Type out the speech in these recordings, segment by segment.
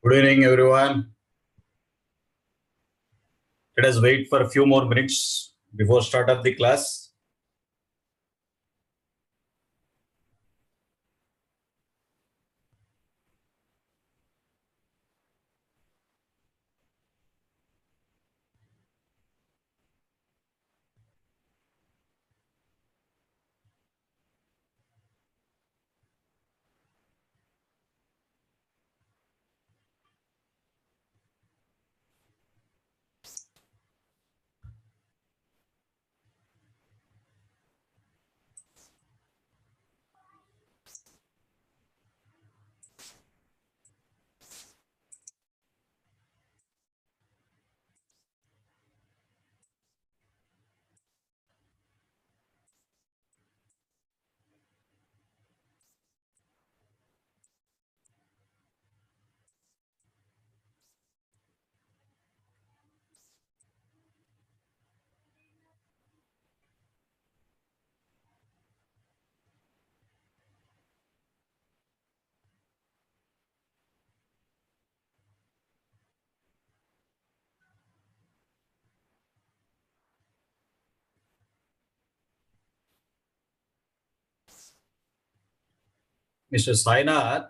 Good evening, everyone. Let us wait for a few more minutes before start of the class. Mr. Sainath,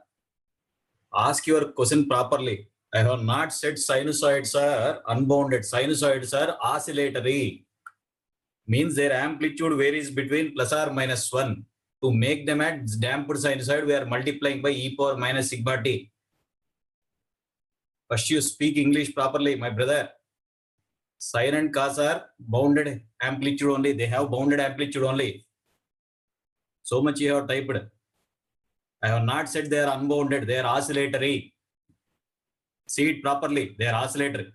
ask your question properly. I have not said sinusoids are unbounded. Sinusoids are oscillatory. Means their amplitude varies between plus or minus 1. To make them at damped sinusoid, we are multiplying by e power minus sigma t. First, you speak English properly, my brother. Sine and cos are bounded amplitude only. They have bounded amplitude only. So much you have typed. I have not said they are unbounded. They are oscillatory. See it properly. They are oscillatory.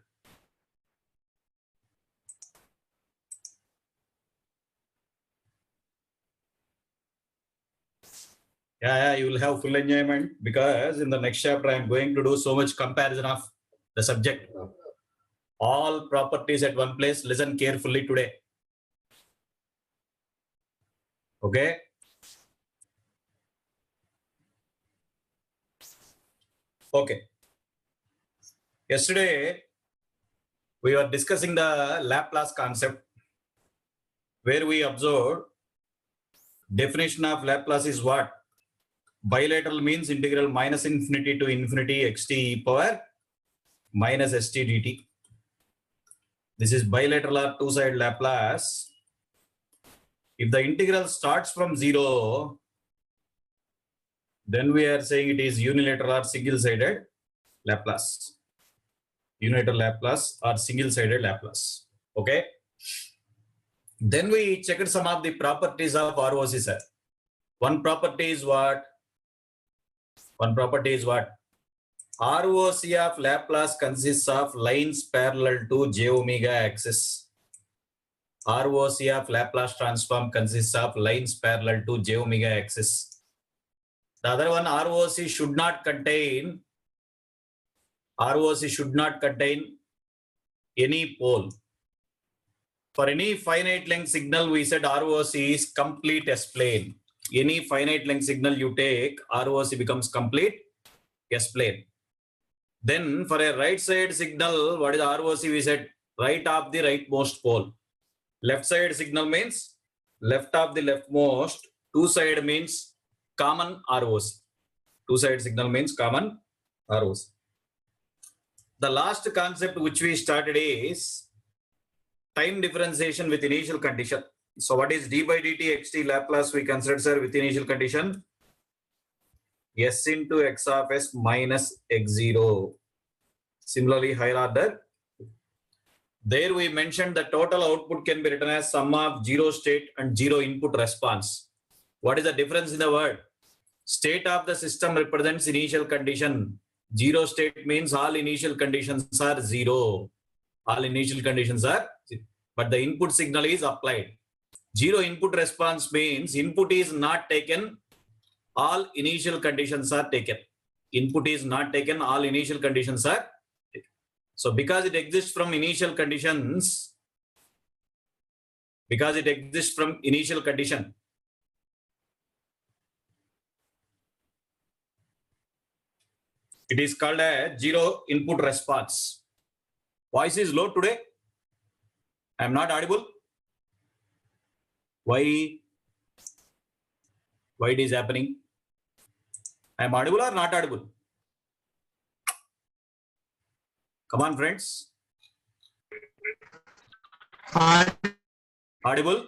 Yeah, you will have full enjoyment because in the next chapter I am going to do so much comparison of the subject. All properties at one place. Listen carefully today. Okay. Okay. Yesterday we were discussing the Laplace concept where we observed definition of Laplace is what? Bilateral means integral minus infinity to infinity xt e power minus st dt. This is bilateral or two-side Laplace. If the integral starts from 0, then we are saying it is unilateral or single-sided Laplace. Unilateral Laplace or single-sided Laplace. Okay. Then we checked some of the properties of ROC, sir. One property is what? ROC of Laplace consists of lines parallel to j omega axis. ROC of Laplace transform consists of lines parallel to j omega axis. The other one, ROC should not contain any pole. For any finite length signal, we said ROC is complete S-plane. Any finite length signal you take, ROC becomes complete S-plane. Then for a right side signal, what is ROC? We said right of the rightmost pole. Left side signal means left of the leftmost. Two side means common ROC. Two side signal means common ROC. The last concept which we started is time differentiation with initial condition. So what is d by dt xt Laplace we consider, sir, with initial condition? S into x of s minus x0. Similarly, higher order. There we mentioned the total output can be written as sum of zero state and zero input response. What is the difference in the word? State of the system represents initial condition. Zero state means all initial conditions are zero. All initial conditions are, but the input signal is applied. Zero input response means input is not taken, all initial conditions are taken. Input is not taken, all initial conditions are taken. So because it exists from initial conditions, It is called a zero input response. Voice is low today. I am not audible. Why? Why it is happening? I am audible or not audible? Come on, friends. Audible?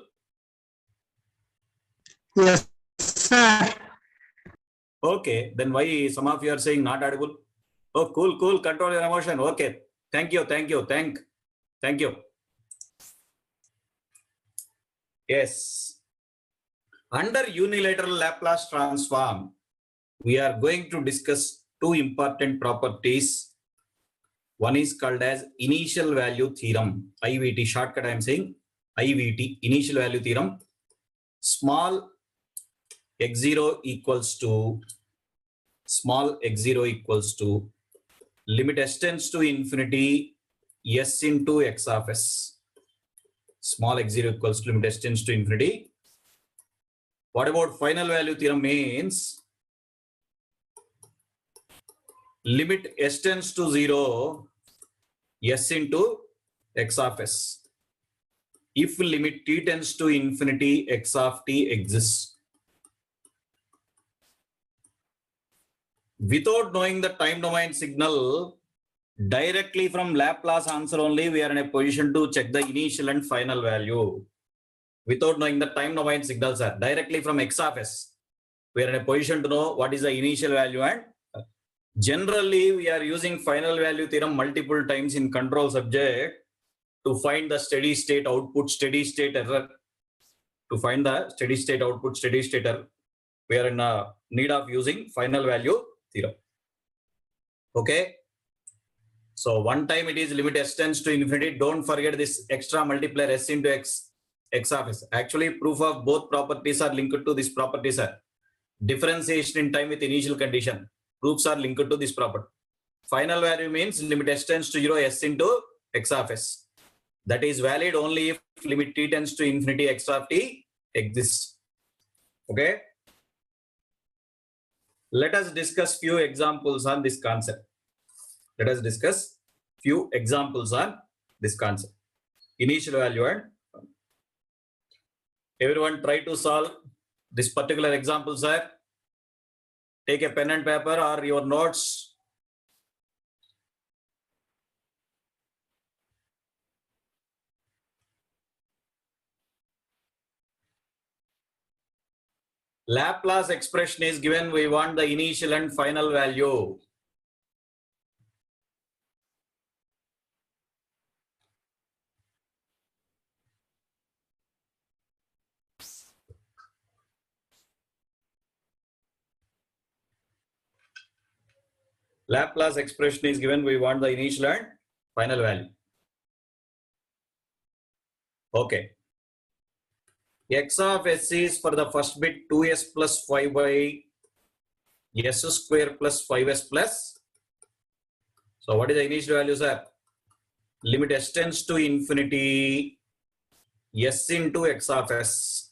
Yes, sir. Okay, then why some of you are saying not audible? Oh, cool, cool. Control your emotion. Okay. Thank you. Thank you. Yes. Under unilateral Laplace transform, we are going to discuss two important properties. One is called as initial value theorem, IVT. Shortcut I am saying IVT, initial value theorem. Small x0 equals to limit s tends to infinity s into x of s. Small x0 equals to limit s tends to infinity. What about final value theorem means limit s tends to 0 s into x of s. If limit t tends to infinity x of t exists. Without knowing the time domain signal, directly from Laplace answer only, we are in a position to check the initial and final value. Without knowing the time domain signals, directly from x of s, we are in a position to know what is the initial value, and generally we are using final value theorem multiple times in control subject to find the steady state output, steady state error. To find the steady state output, steady state error, we are in need of using final value theorem. Okay. So one time it is limit s tends to infinity. Don't forget this extra multiplier s into x of s. Actually, proof of both properties are linked to this property, sir. Differentiation in time with initial condition. Proofs are linked to this property. Final value means limit s tends to 0 s into x of s. That is valid only if limit t tends to infinity x of t exists. Okay. Let us discuss few examples on this concept. Let us discuss few examples on this concept. Initial value and everyone try to solve this particular example, sir. Take a pen and paper or your notes. Laplace expression is given. We want the initial and final value. Laplace expression is given. We want the initial and final value. Okay. X of s is for the first bit 2s plus 5 by s square plus 5s plus. So what is the initial value, sir? Limit s tends to infinity s into x of s.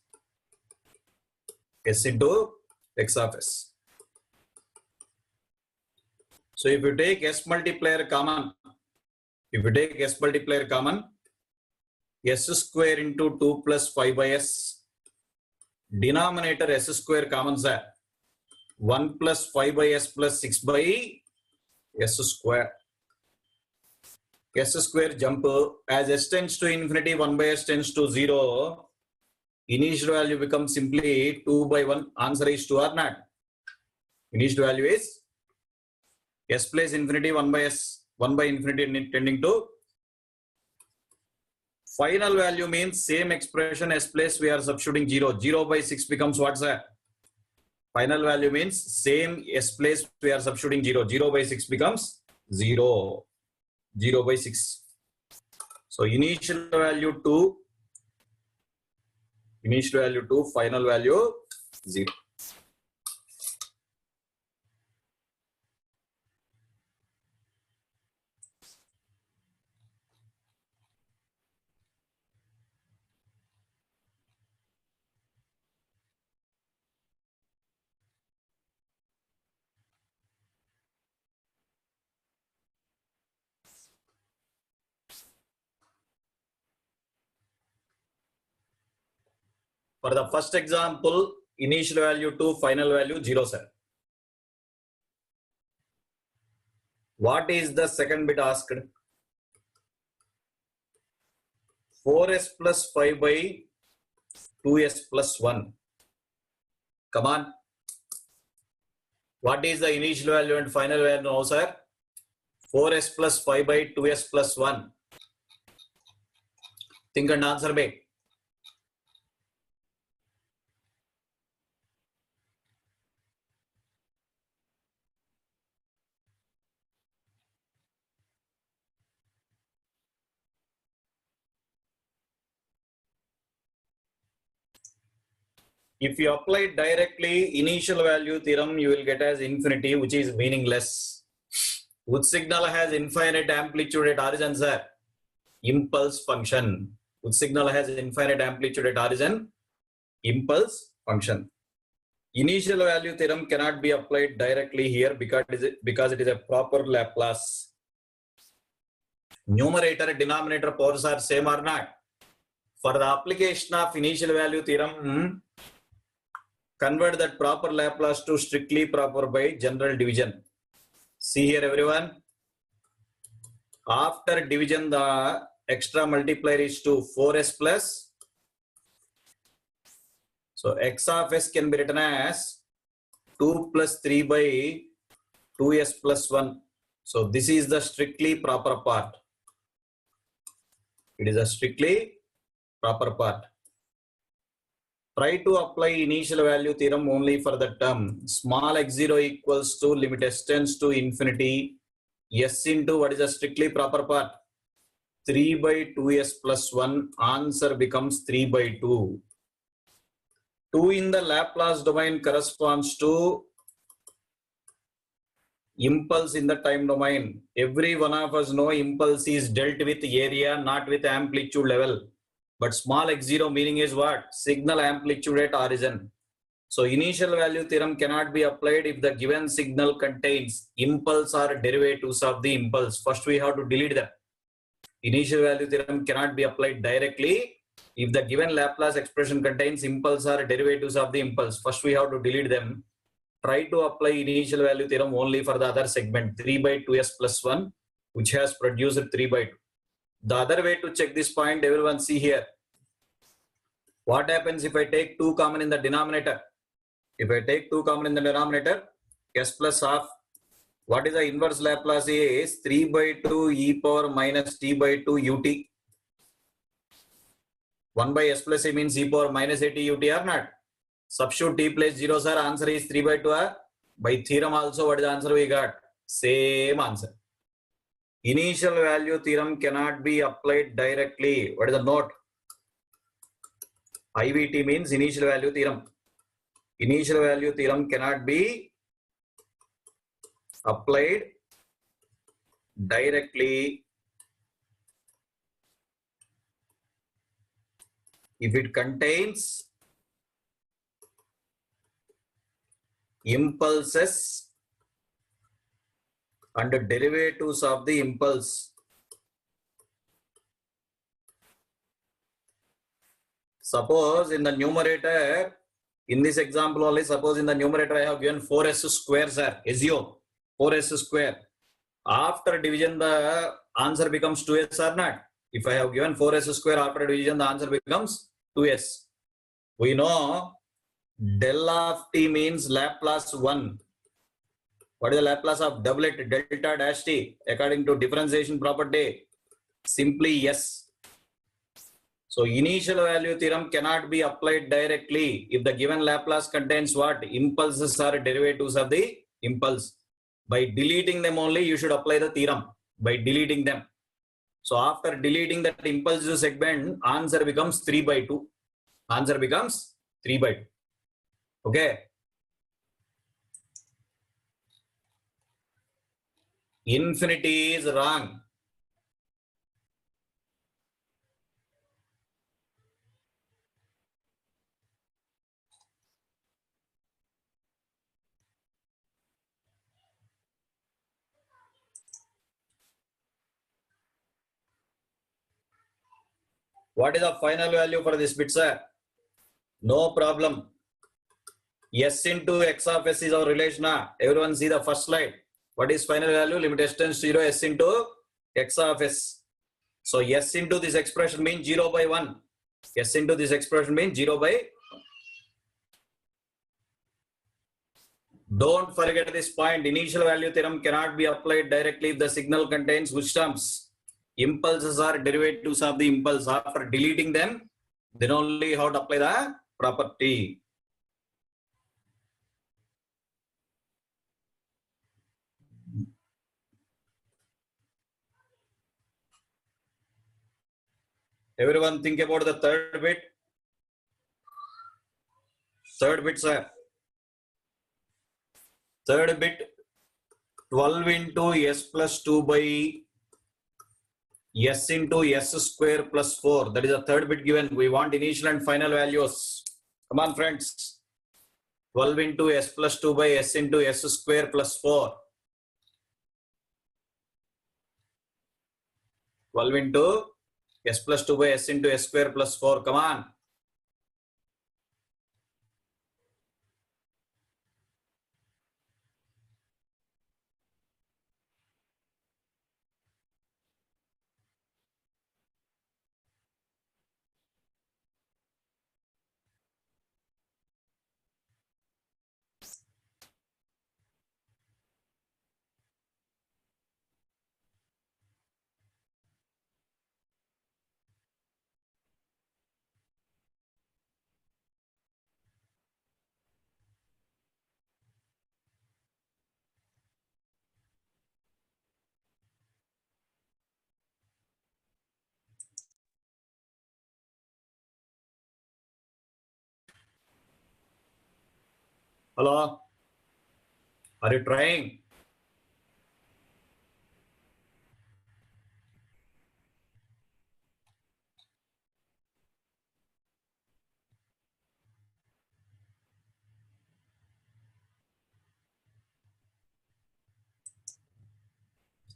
S into x of s. So if you take s multiplier common, s square into 2 plus 5 by s, denominator s square common, sir. 1 plus 5 by s plus 6 by s square. S square jump as s tends to infinity, 1 by s tends to 0. Initial value becomes simply 2 by 1. Answer is 2 or not? Initial value is s plus infinity 1 by s, 1 by infinity tending to. Final value means same expression s plus we are substituting 0. 0 by 6 becomes what, sir? Final value means same s place we are substituting 0. 0 by 6 becomes 0. 0 by 6. So initial value 2, final value 0. For the first example, initial value 2, final value 0, sir. What is the second bit asked? 4s plus 5 by 2s plus 1. Come on. What is the initial value and final value now, sir? 4s plus 5 by 2s plus 1. Think and answer me. If you apply directly initial value theorem, you will get as infinity, which is meaningless. Which signal has infinite amplitude at origin, sir? Impulse function. Which signal has infinite amplitude at origin? Impulse function. Initial value theorem cannot be applied directly here because it is a proper Laplace. Numerator and denominator powers are same or not? For the application of initial value theorem, convert that proper Laplace to strictly proper by general division. See here, everyone. After division, the extra multiplier is to 4s plus. So x of s can be written as 2 plus 3 by 2s plus 1. So this is the strictly proper part. It is a strictly proper part. Try to apply initial value theorem only for the term small x0 equals to limit s tends to infinity s into what is a strictly proper part? 3 by 2s plus 1. Answer becomes 3 by 2. 2 in the Laplace domain corresponds to impulse in the time domain. Every one of us know impulse is dealt with area, not with amplitude level. But small x0 meaning is what? Signal amplitude at origin. So initial value theorem cannot be applied if the given signal contains impulse or derivatives of the impulse. First we have to delete them. Initial value theorem cannot be applied directly if the given Laplace expression contains impulse or derivatives of the impulse. First we have to delete them. Try to apply initial value theorem only for the other segment 3 by 2s plus 1, which has produced 3 by 2. The other way to check this point, everyone see here. What happens if I take 2 common in the denominator? If I take 2 common in the denominator, s plus half. What is the inverse Laplace is 3 by 2 e power minus t by 2 ut. 1 by s plus a means e power minus a t ut or not? Substitute t place 0, sir. Answer is 3 by 2. By theorem also, what is the answer we got? Same answer. Initial value theorem cannot be applied directly. What is the note? IVT means initial value theorem. Initial value theorem cannot be applied directly if it contains impulses and derivatives of the impulse. Suppose in the numerator, in this example only, suppose in the numerator I have given 4s square, sir. Assume 4s square. After division, the answer becomes 2s or not? If I have given 4s square after division, the answer becomes 2s. We know del of t means Laplace 1. What is the Laplace of doublet delta dash t? According to differentiation property, simply yes. So initial value theorem cannot be applied directly if the given Laplace contains what? Impulses or derivatives of the impulse. By deleting them only, you should apply the theorem. By deleting them. So after deleting that impulsive segment, answer becomes 3 by 2. Answer becomes 3 by 2. Okay. Infinity is wrong. What is the final value for this bit, sir? No problem. S into x of s is our relation. Everyone see the first slide. What is final value? Limit s tends to 0, s into x of s. So s into this expression means 0 by 1. S into this expression means 0 by. Don't forget this point. Initial value theorem cannot be applied directly if the signal contains which terms? Impulses are derivatives of the impulse. After deleting them, then only how to apply the property. Everyone think about the third bit. Third bit, sir. Third bit, 12 into s plus 2 by s into s square plus 4. That is the third bit given. We want initial and final values. Come on, friends. 12 into s plus 2 by s into s square plus 4. 12 into s plus 2 by s into s square plus 4. Come on. Hello? Are you trying?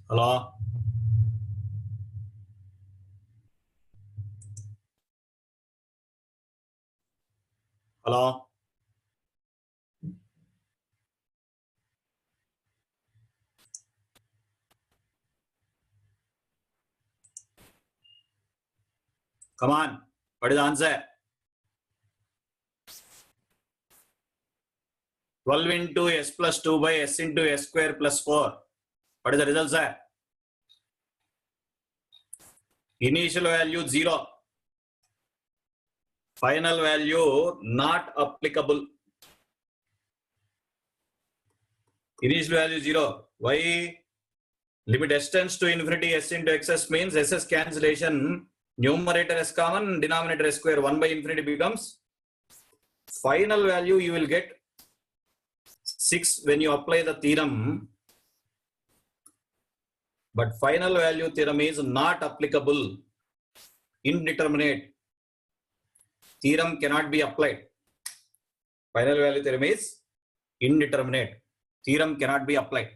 Hello? Hello? Come on. What is the answer? 12 into s plus 2 by s into s square plus 4. What is the result, sir? Initial value 0. Final value not applicable. Initial value 0. Why? Limit s tends to infinity, s into xs means ss cancellation. Numerator s common, denominator s square. 1 by infinity becomes. Final value you will get 6 when you apply the theorem. But final value theorem is not applicable. Indeterminate. Theorem cannot be applied. Final value theorem is indeterminate. Theorem cannot be applied.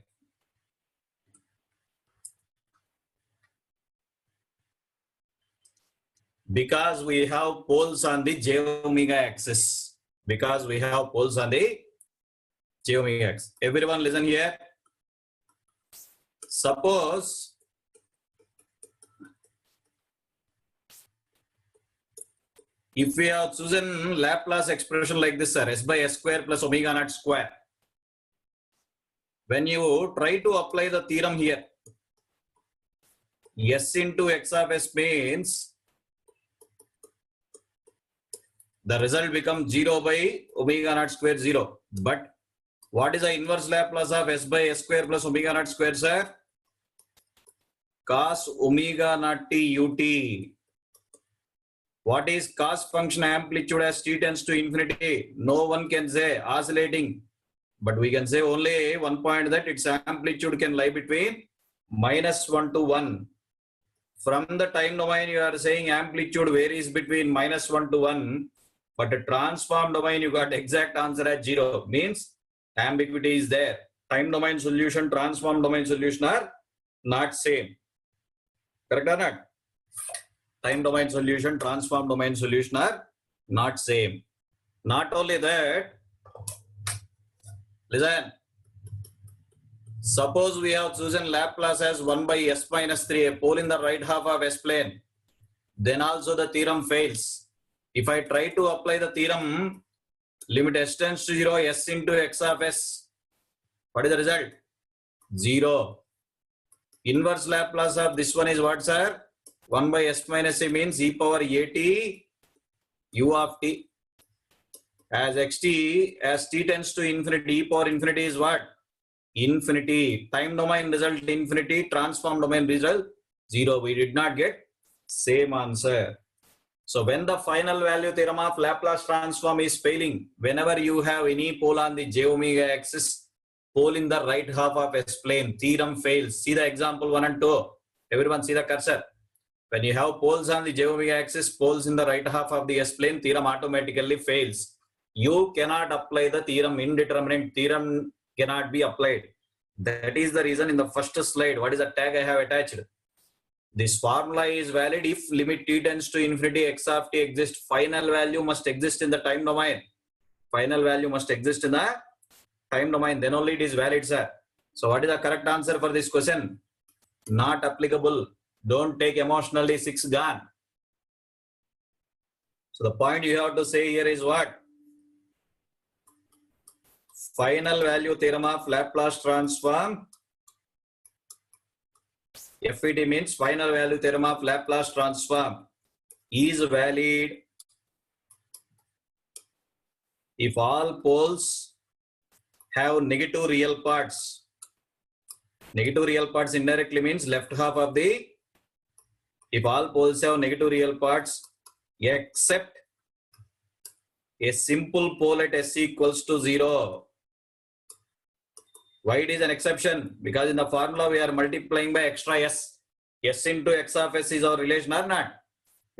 Because we have poles on the j omega axis. Because we have poles on the j omega axis. Everyone listen here. Suppose if we have chosen Laplace expression like this, sir, s by s square plus omega naught square. When you try to apply the theorem here, s into x of s means the result becomes 0 by omega naught square 0. But what is the inverse Laplace of s by s square plus omega naught square, sir? Cos omega naught t ut. What is cos function amplitude as t tends to infinity? No one can say oscillating, but we can say only one point that its amplitude can lie between -1 to 1. From the time domain, you are saying amplitude varies between -1 to 1, but a transform domain, you got exact answer at 0. Means ambiguity is there. Time domain solution, transform domain solution are not same. Correct or not? Time domain solution, transform domain solution are not same. Not only that, listen. Suppose we have chosen Laplace as 1 by s minus 3, a pole in the right half of S plane. Then also the theorem fails. If I try to apply the theorem, limit s tends to 0, s into x of s. What is the result? 0. Inverse Laplace of this one is what, sir? 1 by s minus a means e power at u of t. As xt, as t tends to infinity, e power infinity is what? Infinity. Time domain result infinity, transform domain result 0. We did not get same answer. So when the final value theorem of Laplace transform is failing, whenever you have any pole on the j omega axis, pole in the right half of S plane, theorem fails. See the example 1 and 2. Everyone see the cursor. When you have poles on the j omega axis, poles in the right half of the S plane, theorem automatically fails. You cannot apply the theorem. Indeterminate theorem cannot be applied. That is the reason in the first slide, what is the tag I have attached? This formula is valid if limit t tends to infinity x of t exists. Final value must exist in the time domain. Final value must exist in the time domain. Then only it is valid, sir. So what is the correct answer for this question? Not applicable. Don't take emotionally, 6 gone. So the point you have to say here is what? Final value theorem of Laplace transform. FET means final value theorem of Laplace transform is valid if all poles have negative real parts. Negative real parts indirectly means left half of the, if all poles have negative real parts except a simple pole at s equals to 0. Why it is an exception? Because in the formula we are multiplying by extra s. S into x of s is our relation or not?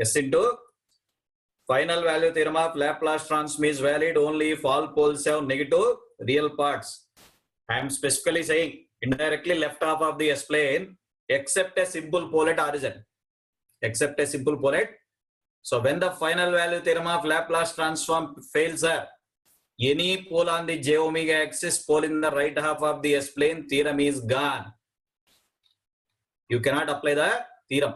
S into final value theorem of Laplace transform is valid only if all poles have negative real parts. I am specifically saying indirectly left half of the S plane except a simple pole at origin. Except a simple pole at. So when the final value theorem of Laplace transform fails, any pole on the j omega axis, pole in the right half of the S plane, theorem is gone. You cannot apply the theorem.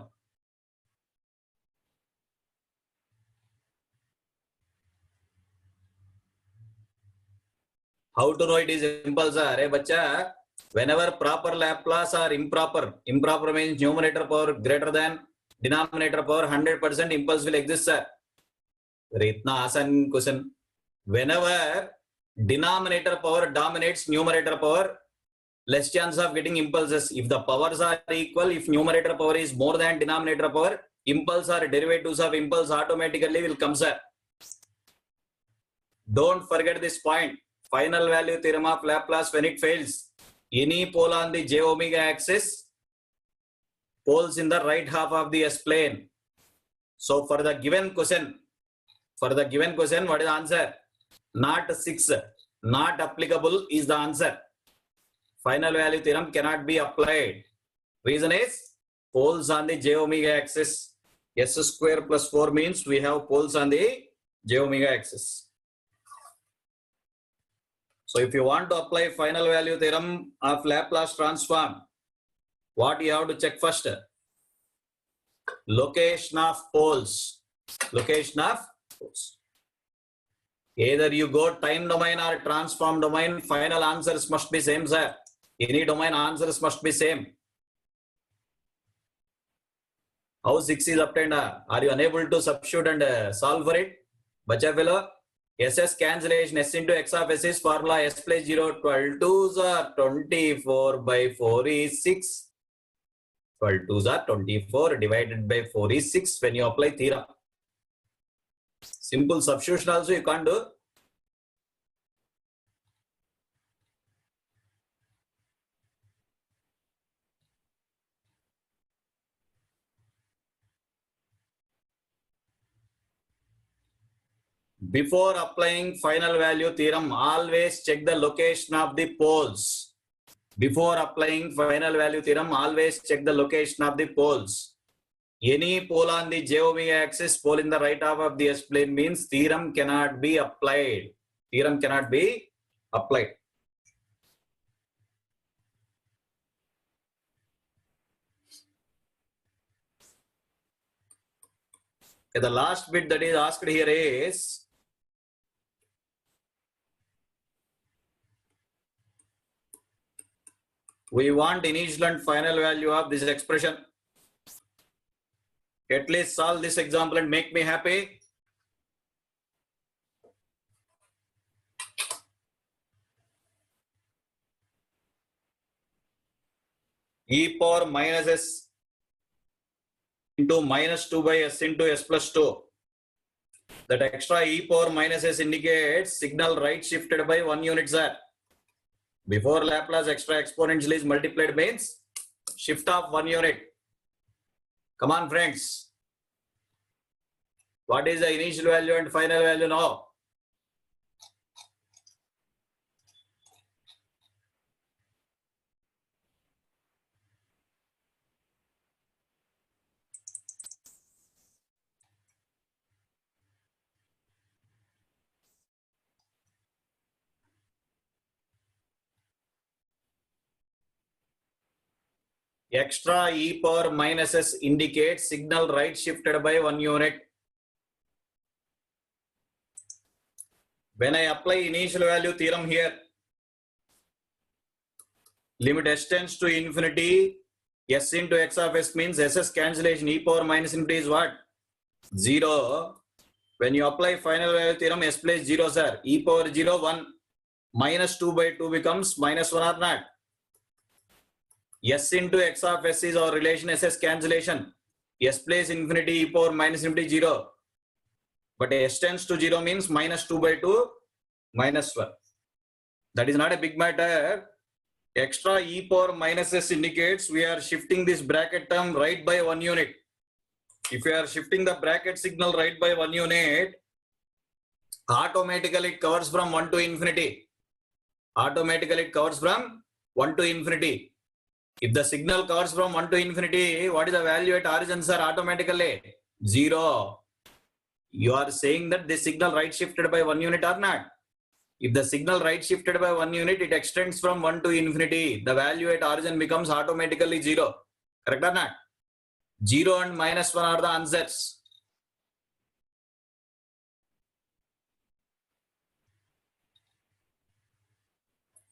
How to know it is impulse? Arey bacha, whenever proper Laplace or improper, improper means numerator power greater than denominator power 100%, impulse will exist, sir. Itna asan question. Whenever denominator power dominates numerator power, less chance of getting impulses. If the powers are equal, if numerator power is more than denominator power, impulse or derivatives of impulse automatically will come, sir. Don't forget this point. Final value theorem of Laplace, when it fails, any pole on the j omega axis, poles in the right half of the S plane. So for the given question, what is the answer? Not 6, not applicable is the answer. Final value theorem cannot be applied. Reason is poles on the j omega axis. S square plus 4 means we have poles on the j omega axis. So if you want to apply final value theorem of Laplace transform, what you have to check first? Location of poles. Location of poles. Either you go time domain or transform domain, final answers must be same, sir. Any domain answers must be same. How 6 is obtained? Are you unable to substitute and solve for it? Bacha fellow, SS cancellation, S into X of S is formula S plus 0, 12 2s are 24 by 4 is 6. 12 2s are 24 divided by 4 is 6 when you apply theorem. Simple substitution also you can't do. Before applying final value theorem, always check the location of the poles. Before applying final value theorem, always check the location of the poles. Any pole on the j omega axis, pole in the right half of the S-plane means theorem cannot be applied. Theorem cannot be applied. Okay, the last bit that is asked here is we want initial and final value of this expression. At least solve this example and make me happy. E power minus s into minus 2 by s into s plus 2. That extra e power minus s indicates signal right shifted by 1 unit, sir. Before Laplace extra exponential is multiplied means shift of 1 unit. Come on, friends. What is the initial value and final value now? Extra e power minus s indicates signal right shifted by 1 unit. When I apply initial value theorem here, limit s tends to infinity, s into x of s means ss cancellation, e power minus infinity is what? 0. When you apply final value theorem, s place 0, sir. E power 0, 1. Minus 2 by 2 becomes minus 1 or not? S into x of s is our relation ss cancellation. S place infinity, e power minus infinity 0. But s tends to 0 means minus 2 by 2, minus 1. That is not a big matter. Extra e power minus s indicates we are shifting this bracket term right by 1 unit. If we are shifting the bracket signal right by 1 unit, automatically it covers from 1 to infinity. Automatically it covers from 1 to infinity. If the signal covers from 1 to infinity, what is the value at origin, sir? Automatically 0. You are saying that this signal right shifted by 1 unit or not? If the signal right shifted by 1 unit, it extends from 1 to infinity. The value at origin becomes automatically 0. Correct or not? 0 and minus 1 are the answers.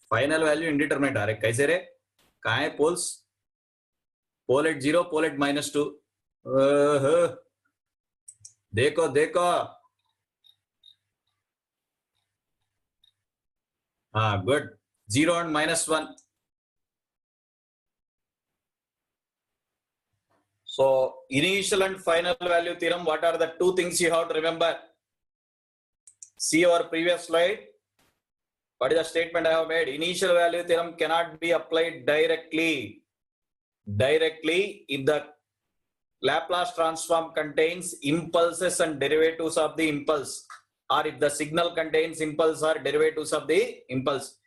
Final value indeterminate. अरे कैसे रे? कहाँ है poles? Pole at 0, pole at minus 2. देखो देखो. Good. 0 and minus 1. So initial and final value theorem, what are the two things you have to remember? See our previous slide. What is the statement I have made? Initial value theorem cannot be applied directly. Directly if the Laplace transform contains impulses and derivatives of the impulse, or if the signal contains impulse or derivatives of the impulse.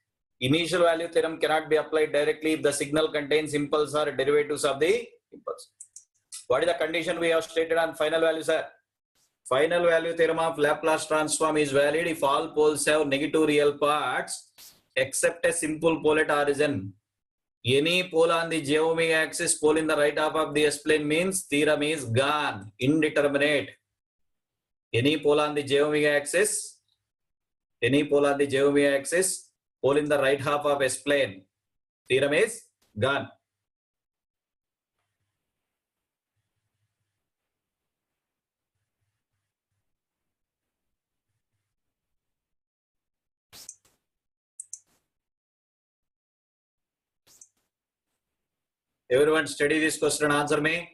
Initial value theorem cannot be applied directly if the signal contains impulse or derivatives of the impulse. What is the condition we have stated on final value, sir? Final value theorem of Laplace transform is valid if all poles have negative real parts except a simple pole at origin. Any pole on the j omega axis, pole in the right half of the S-plane means theorem is gone, indeterminate. Any pole on the j omega axis, pole in the right half of S-plane, theorem is gone. Everyone study this question and answer me.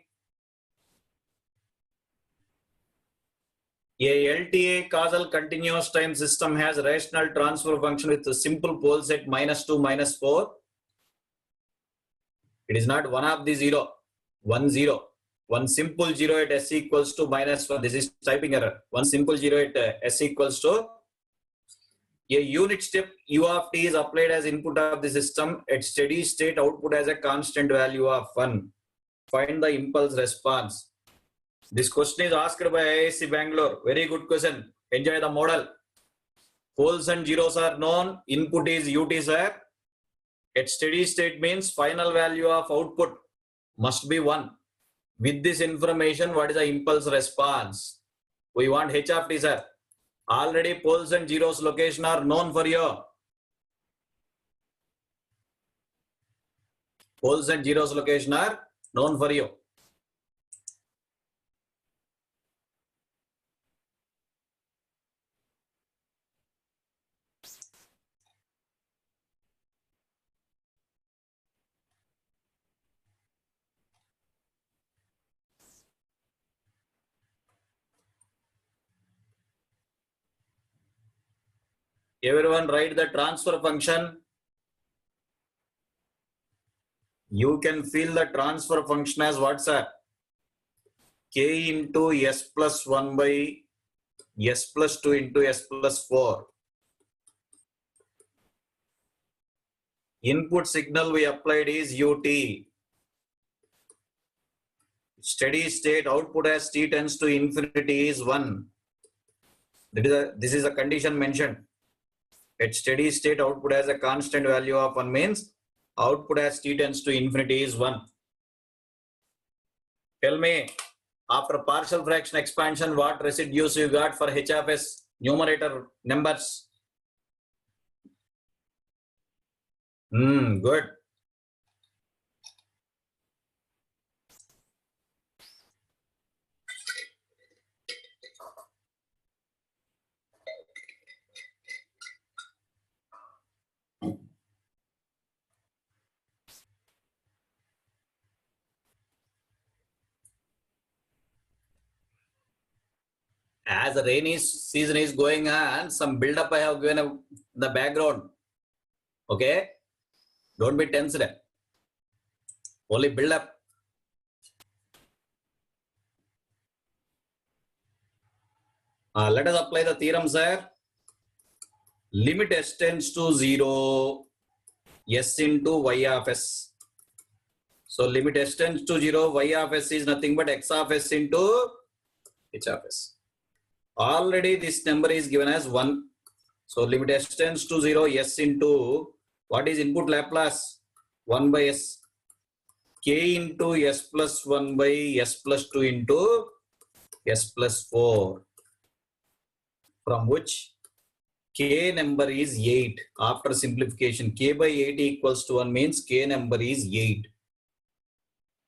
A LTA causal continuous time system has rational transfer function with a simple pole set -2, -4. It is not one of the 0, 1, 0. One simple 0 at s equals to -1. This is typing error. One simple 0 at s equals to a unit step u of t is applied as input of the system at steady state output as a constant value of 1. Find the impulse response. This question is asked by IISc Bangalore. Very good question. Enjoy the model. Poles and zeros are known. Input is ut, sir. At steady state means final value of output must be 1. With this information, what is the impulse response? We want h of t, sir. Already poles and zeros location are known for you. Poles and zeros location are known for you. Everyone write the transfer function. You can feel the transfer function as what, sir? K into s plus 1 by s plus 2 into s plus 4. Input signal we applied is ut. Steady state output as t tends to infinity is 1. This is a condition mentioned. At steady state output as a constant value of 1 means output as t tends to infinity is 1. Tell me, after partial fraction expansion, what residues you got for h of s numerator numbers? Good. As the rainy season is going on, some build-up I have given in the background. Okay? Don't be tensed. Only build up. Let us apply the theorem, sir. Limit s tends to 0, s into y of s. So limit s tends to 0, y of s is nothing but x of s into h of s. Already this number is given as 1. So limit s tends to 0, s into, what is input Laplace? 1 by s. K into s plus 1 by s plus 2 into s plus 4. From which k number is 8. After simplification, k by 8 equals to 1 means k number is 8.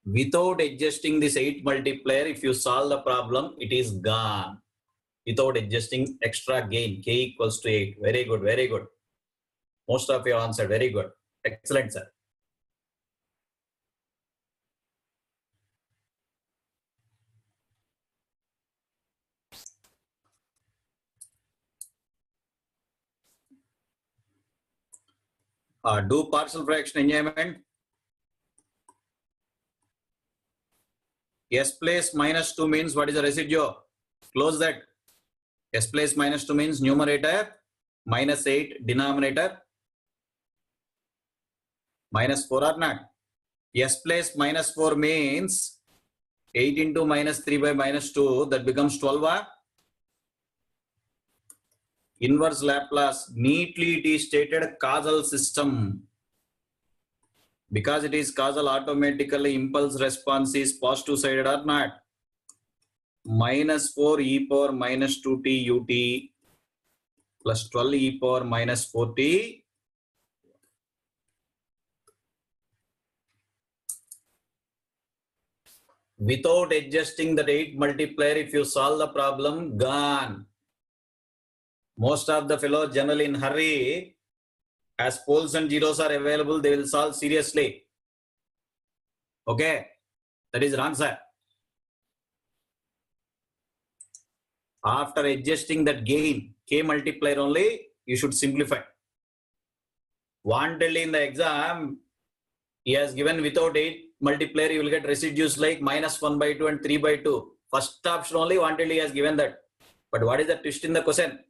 Without adjusting this 8 multiplier, if you solve the problem, it is gone. Without adjusting extra gain, k equals to 8. Very good, very good. Most of you answered. Very good. Excellent, sir. Do partial fraction enjoyment. S place minus 2 means what is the residue? Close that. S place minus 2 means numerator minus 8, denominator minus 4 or not. S place minus 4 means 8 into minus 3 by minus 2, that becomes 12. Inverse Laplace, neatly it is stated causal system. Because it is causal, automatically impulse response is positive sided or not. Minus 4 e power minus 2t ut plus 12 e power minus 4t. Without adjusting that 8 multiplier, if you solve the problem, gone. Most of the fellows generally in hurry, as poles and zeros are available, they will solve seriously. Okay, that is wrong, sir. After adjusting that gain, k multiplier only, you should simplify. Wantedly in the exam, he has given without 8 multiplier, you will get residues like minus 1 by 2 and 3 by 2. First option only wantedly he has given that. But what is the twist in the question?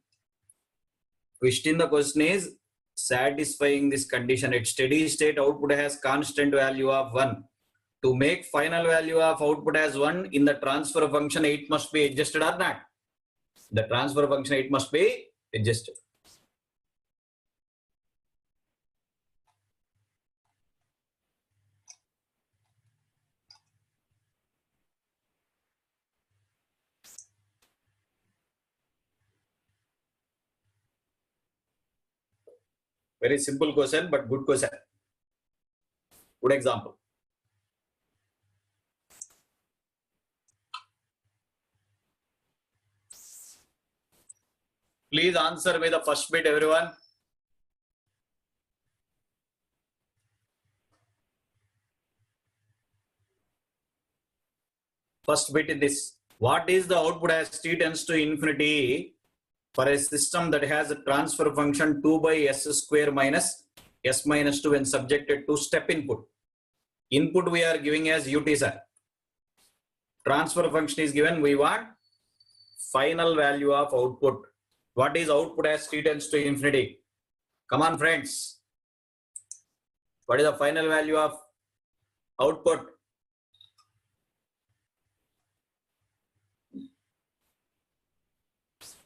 Twist in the question is satisfying this condition. At steady state, output has constant value of 1. To make final value of output as 1 in the transfer function, it must be adjusted or not? The transfer function, it must be adjusted. Very simple question, but good question. Good example. Please answer me the first bit, everyone. First bit in this. What is the output as t tends to infinity for a system that has a transfer function 2 by s square minus s minus 2 when subjected to step input? Input we are giving as ut, sir. Transfer function is given. We want final value of output. What is output as t tends to infinity? Come on, friends. What is the final value of output?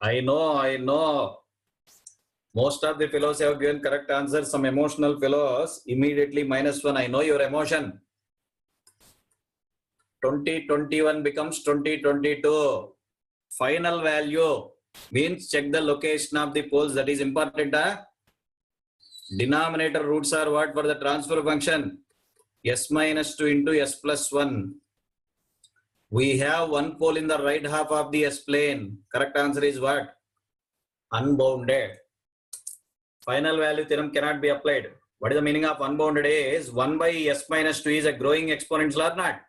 I know. Most of the fellows have given correct answers. Some emotional fellows immediately -1. I know your emotion. 2021 becomes 2022. Final value means check the location of the poles. That is important. Denominator roots are what for the transfer function? S minus 2 into S plus 1. We have one pole in the right half of the S plane. Correct answer is what? Unbounded. Final value theorem cannot be applied. What is the meaning of unbounded is 1 by S minus 2 is a growing exponential or not?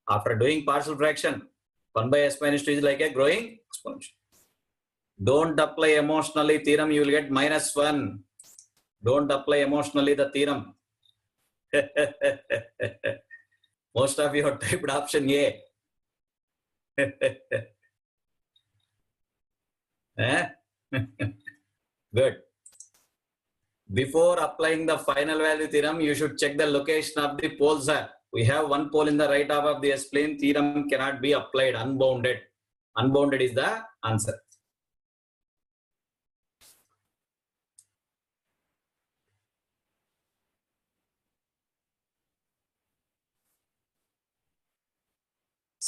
After doing partial fraction, 1 by S minus 2 is like a growing exponential. Don't apply emotionally theorem, you will get -1. Don't apply emotionally the theorem. Most of you have typed option A. Good. Before applying the final value theorem, you should check the location of the poles. We have one pole in the right half of the S plane. Theorem cannot be applied. Unbounded. Unbounded is the answer.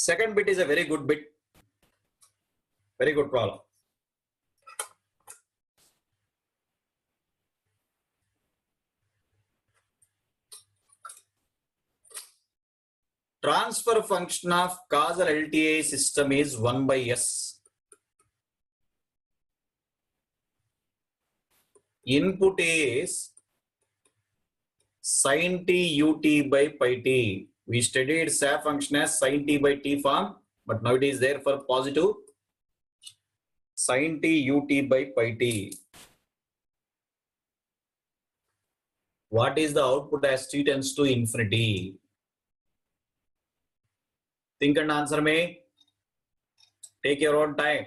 Second bit is a very good bit. Very good problem. Transfer function of causal LTI system is 1 by S. Input is sin t ut by pi t. We studied SAF function as sin t by t form, but now it is there for positive sin t ut by pi t. What is the output as t tends to infinity? Think and answer me. Take your own time.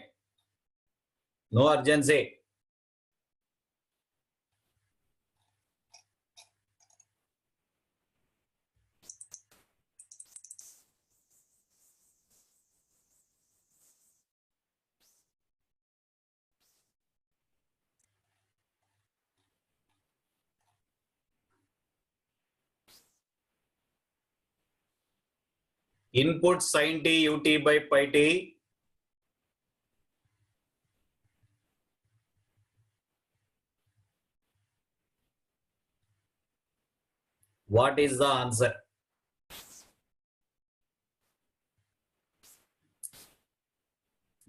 No urgency. Input sin t ut by pi t. What is the answer?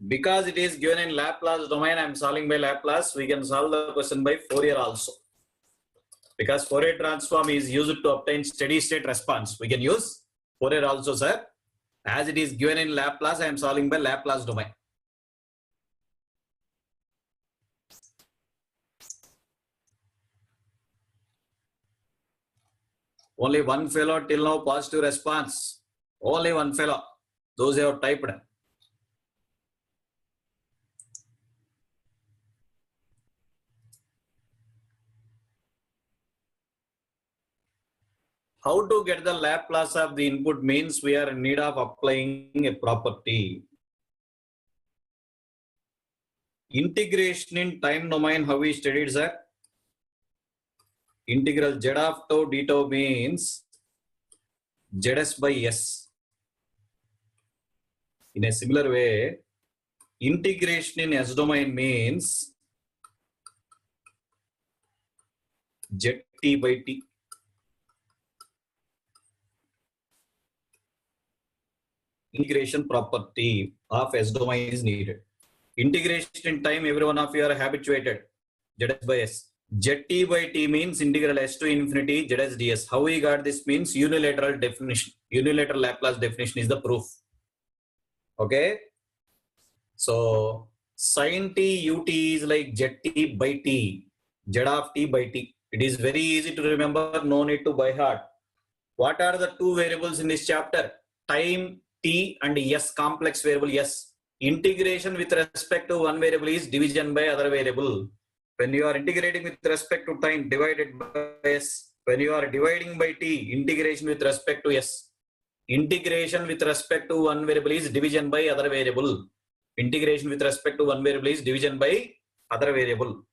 Because it is given in Laplace domain, I am solving by Laplace. We can solve the question by Fourier also. Because Fourier transform is used to obtain steady state response. We can use Fourier also, sir. As it is given in Laplace, I am solving by Laplace domain. Only one fellow till now positive response. Only one fellow. Those who have typed. How to get the Laplace of the input means we are in need of applying a property. Integration in time domain, how we studied, sir? Integral z of tau d tau means Zs by S. In a similar way, integration in S domain means Zt by T. Integration property of S domain is needed. Integration in time, every one of you are habituated. Zs by S. Zt by T means integral S to infinity Zs ds. How we got this means unilateral definition. Unilateral Laplace definition is the proof. Okay. So sin t ut is like Zt by T. Z of T by T. It is very easy to remember. No need to by heart. What are the two variables in this chapter? Time T and S, complex variable S. Integration with respect to one variable is division by other variable. When you are integrating with respect to time, divided by S. When you are dividing by T, integration with respect to S. Integration with respect to one variable is division by other variable. Integration with respect to one variable is division by other variable.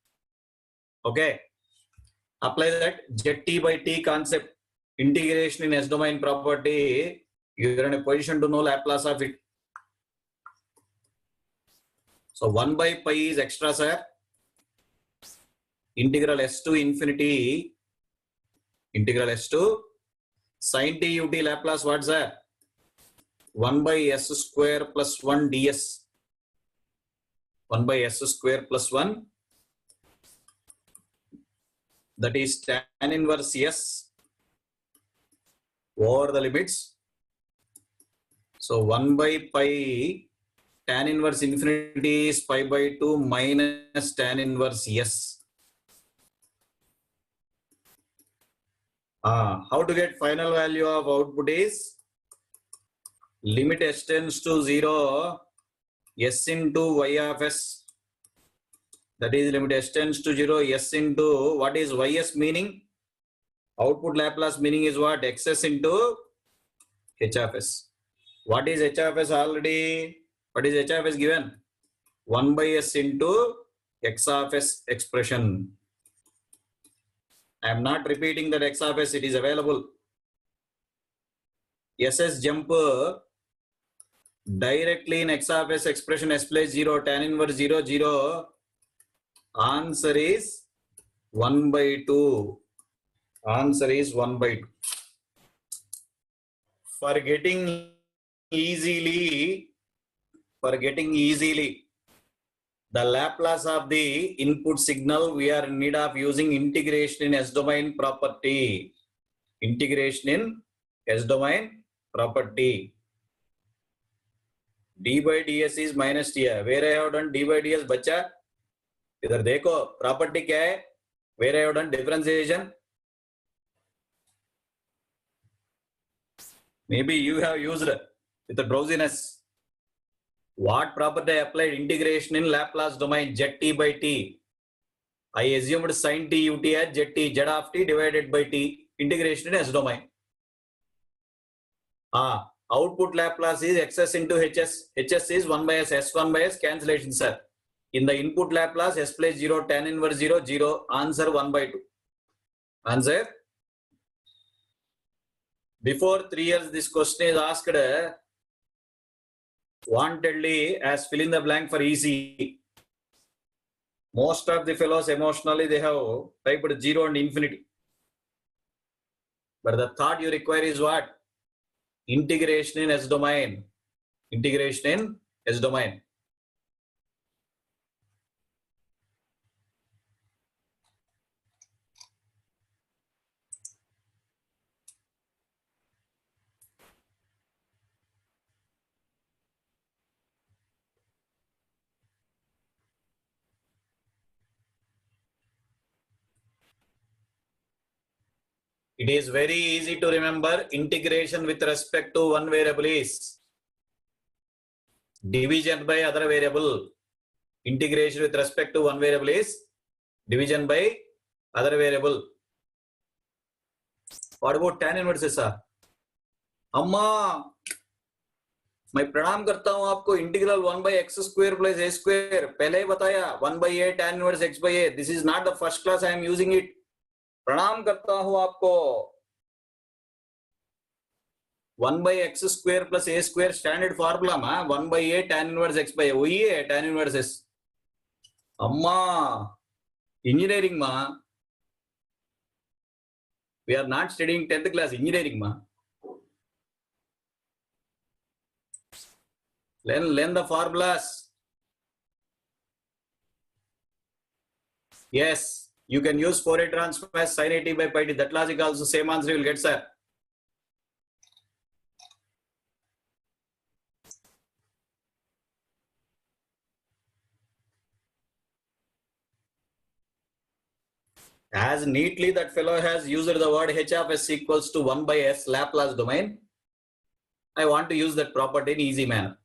Okay. Apply that Zt by T concept. Integration in S domain property. You are in a position to know Laplace of it. So 1 by pi is extra, sir. Integral S to infinity. Integral S to sin t ut Laplace, what's that? 1 by S square plus 1 ds. 1 by S square plus 1. That is tan inverse S over the limits. So 1 by pi tan inverse infinity is pi by 2 minus tan inverse S. How to get final value of output is limit S tends to 0 S into Y of S. That is limit S tends to 0 S into what is Ys meaning? Output Laplace meaning is what? Xs into H of S. What is H of S already? What is H of S given? 1 by S into X of S expression. I am not repeating that X of S, it is available. SS jump directly in X of S expression S place 0, tan inverse 0, 0. Answer is 1 by 2. Answer is 1 by 2. For getting easily, the Laplace of the input signal, we are in need of using integration in S domain property. Integration in S domain property. D by ds is minus t. Where I have done d by ds, बच्चा इधर देखो property क्या है? Where I have done differentiation. Maybe you have used with the drowsiness. What property I applied? Integration in Laplace domain Zt by T. I assumed sin t ut as Zt, Z of T divided by T. Integration in S domain. Output Laplace is Xs into Hs. Hs is 1 by S. S1 by S cancellation, sir. In the input Laplace, S place 0, tan inverse 0, 0. Answer 1 by 2. Answer. Before 3 years, this question is asked wantedly as fill in the blank for easy. Most of the fellows emotionally they have typed 0 and infinity. But the thought you require is what? Integration in S domain. Integration in S domain. It is very easy to remember. Integration with respect to one variable is division by other variable. Integration with respect to one variable is division by other variable. What about tan inverse sir? अम्मा मैं प्रणाम करता हूं आपको integral 1 by x square plus a square पहले ही बताया 1 by a tan inverse x by a. This is not the first class I am using it. प्रणाम करता हूं आपको 1 by x square plus a square standard formula मा 1 by a tan inverse x by a वही है tan inverse s. अम्मा engineering मा we are not studying 10th class engineering मा. Learn the formulas. Yes, you can use Fourier transform as sin a t by pi t. That logic also same answer you will get, sir. As neatly that fellow has used the word h of s equals to 1 by s Laplace domain, I want to use that property in easy manner.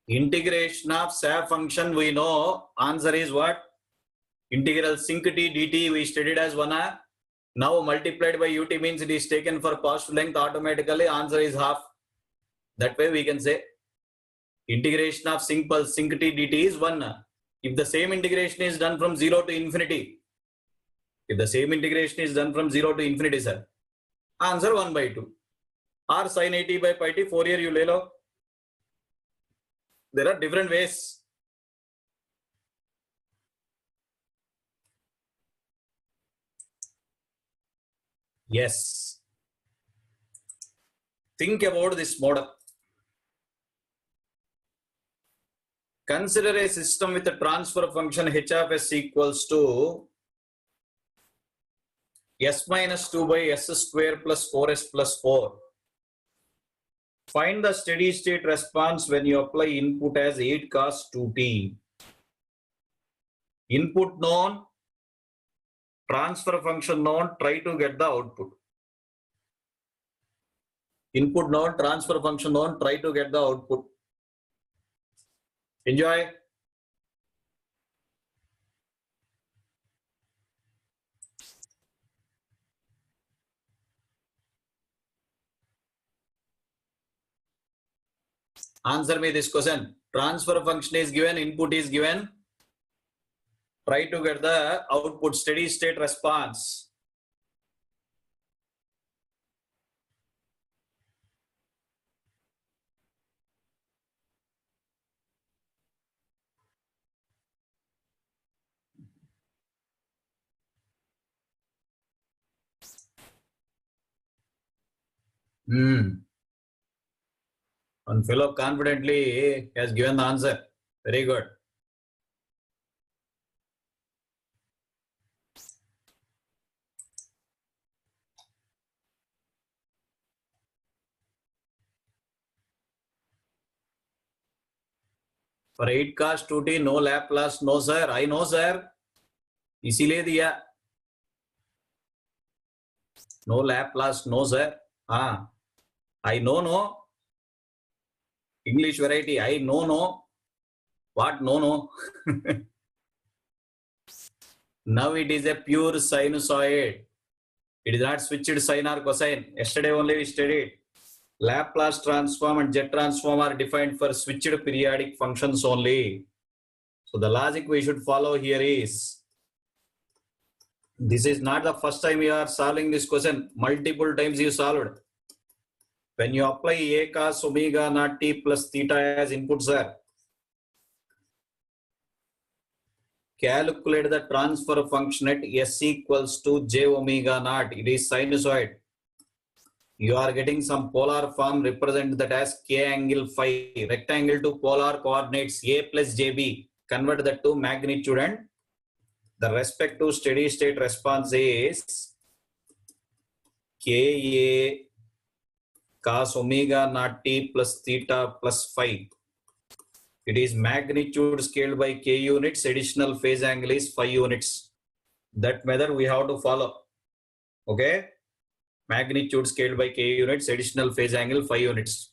Integration of SAF function, we know answer is what? Integral sinc t dt we studied as 1. Now multiplied by ut means it is taken for positive length automatically. Answer is half. That way we can say integration of sinc t dt is 1. If the same integration is done from 0 to infinity, if the same integration is done from 0 to infinity, sir, answer 1 by 2. Or sin a t by pi t, Fourier you le lo. There are different ways. Yes. Think about this model. Consider a system with a transfer function h of s equals to s minus 2 by s square plus 4s plus 4. Find the steady state response when you apply input as 8 cos 2t. Input known, transfer function known, try to get the output. Input known, transfer function known, try to get the output. Enjoy. Answer me this question. Transfer function is given, input is given. Try to get the output, steady state response. One fellow confidently has given the answer. Very good. For 8 cos 2t, no Laplace, no sir. I know sir. इसीलिए दिया. No Laplace, no sir. हाँ. I know no. English variety. I know no. What no no? Now it is a pure sinusoid. It is not switched sine or cosine. Yesterday only we studied. Laplace transform and jet transform are defined for switched periodic functions only. So the logic we should follow here is, this is not the first time you are solving this question. Multiple times you solved. When you apply a cos omega naught t plus theta as input, sir, calculate the transfer function at s equals to j omega naught. It is sinusoid. You are getting some polar form, represent that as k angle phi, rectangle to polar coordinates a plus jb, convert that to magnitude, and the respective steady state response is ka cos omega naught t plus theta plus phi. It is magnitude scaled by k units, additional phase angle is phi units. That method we have to follow. Okay. Magnitude scaled by k units, additional phase angle 5 units.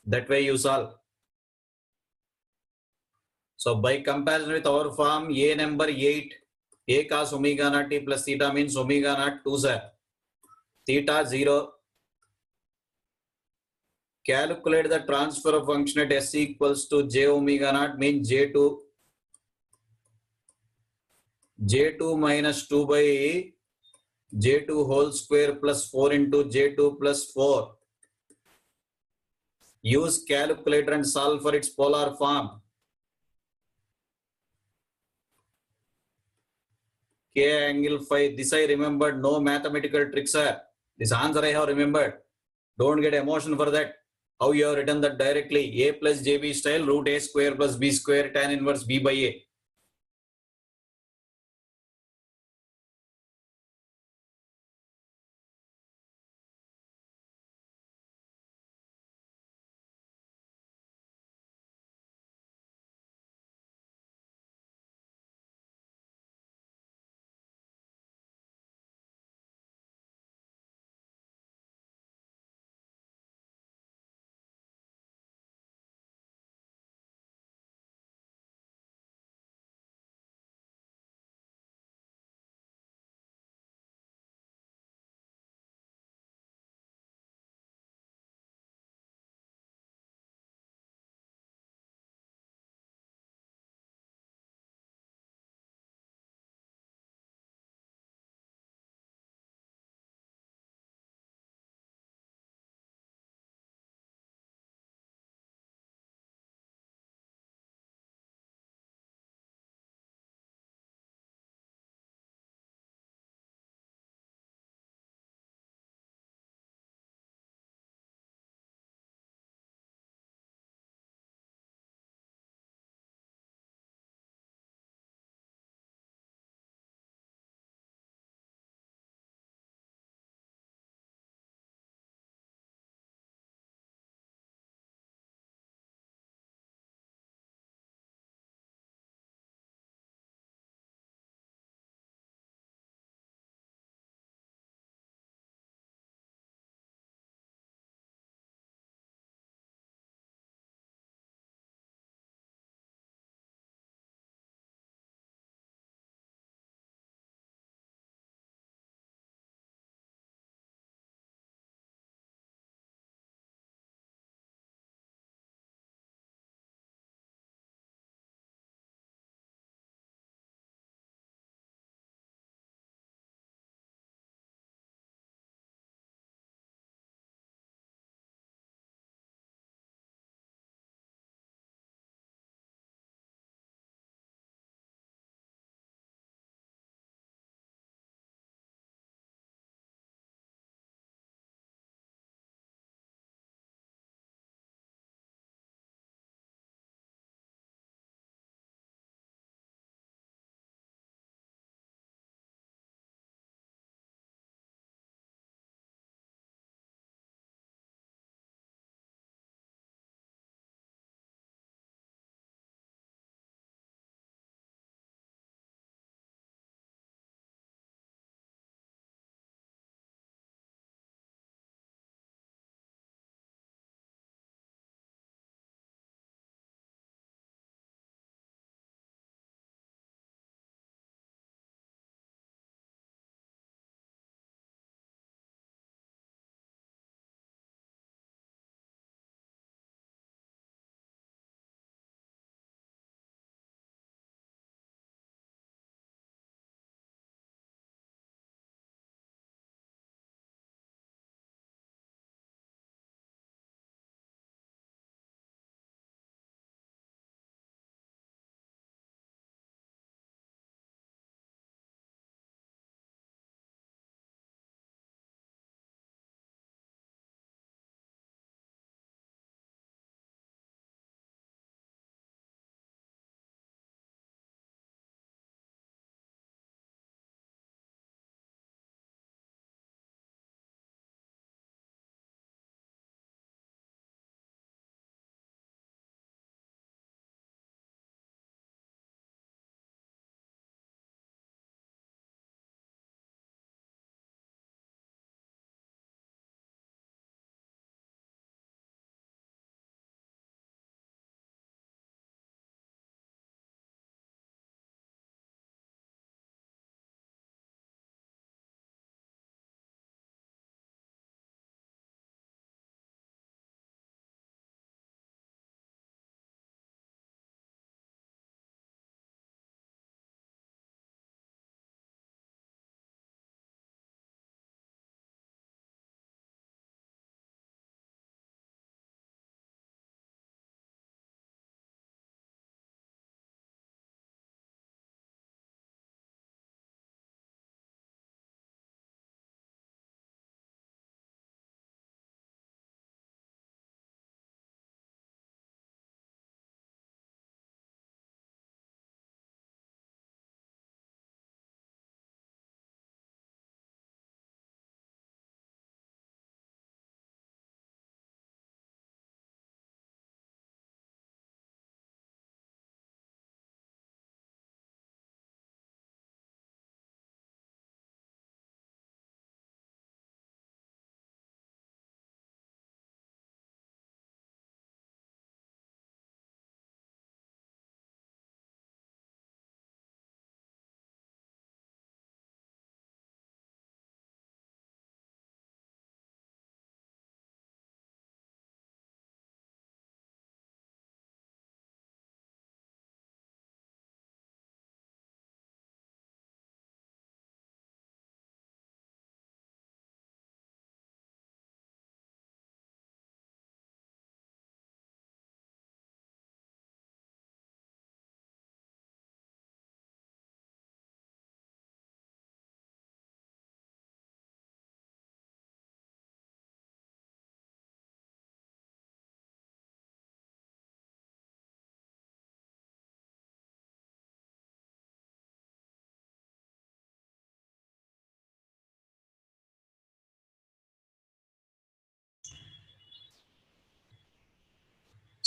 That way you solve. So by comparison with our form, A number 8, A cos omega naught t plus theta means omega naught 2 sir. Theta 0. Calculate the transfer function at S equals to j omega naught means J2. J2 minus 2 by J2 whole square plus 4 into J2 plus 4. Use calculator and solve for its polar form. K angle 5. This I remembered. No mathematical tricks, sir. This answer I have remembered. Don't get emotion for that. How you have written that directly. A plus JB style root A square plus B square tan inverse B by A.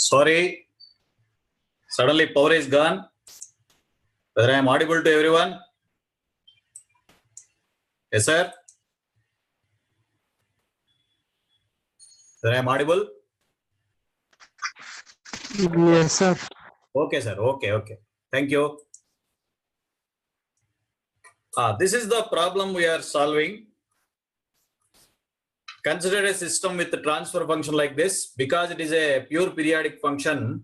Sorry, suddenly power is gone. Whether I am audible to everyone? Yes, sir. Whether I am audible? Yes, sir. Okay, sir. Okay. Thank you. This is the problem we are solving. Consider a system with a transfer function like this. Because it is a pure periodic function,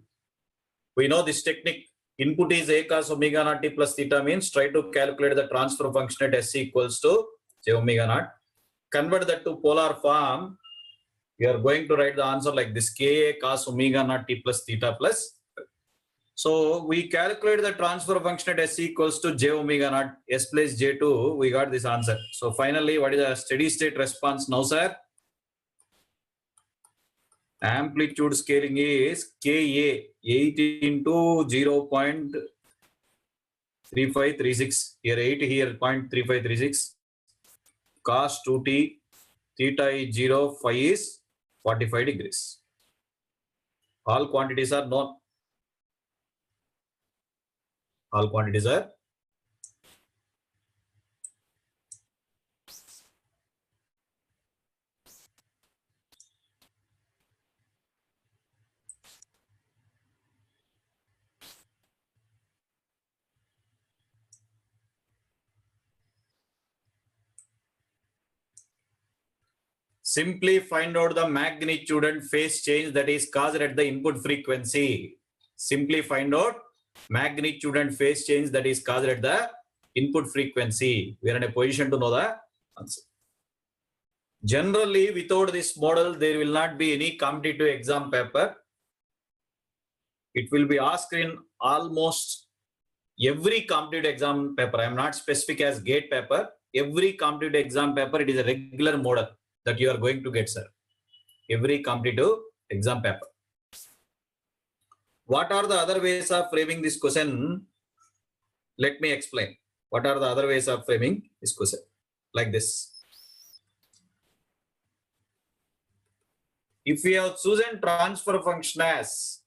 we know this technique. Input is a cos omega naught t plus theta, means try to calculate the transfer function at s equals to j omega naught. Convert that to polar form. We are going to write the answer like this: ka cos omega naught t plus theta plus. So we calculate the transfer function at s equals to j omega naught s plus j2. We got this answer. So finally, what is the steady state response now, sir? Amplitude scaling is Ka 8 into 0.3536. Here 8, here 0.3536. Cos 2t, theta is 0, phi is 45 degrees. All quantities are known. All quantities are simply find out the magnitude and phase change that is caused at the input frequency. Simply find out magnitude and phase change that is caused at the input frequency. We are in a position to know the answer. Generally, without this model, there will not be any competitive exam paper. It will be asked in almost every competitive exam paper. I am not specific as GATE paper. Every competitive exam paper, it is a regular model that you are going to get, sir. Every competitive exam paper. What are the other ways of framing this question? Let me explain. What are the other ways of framing this question? Like this. If we have chosen transfer function as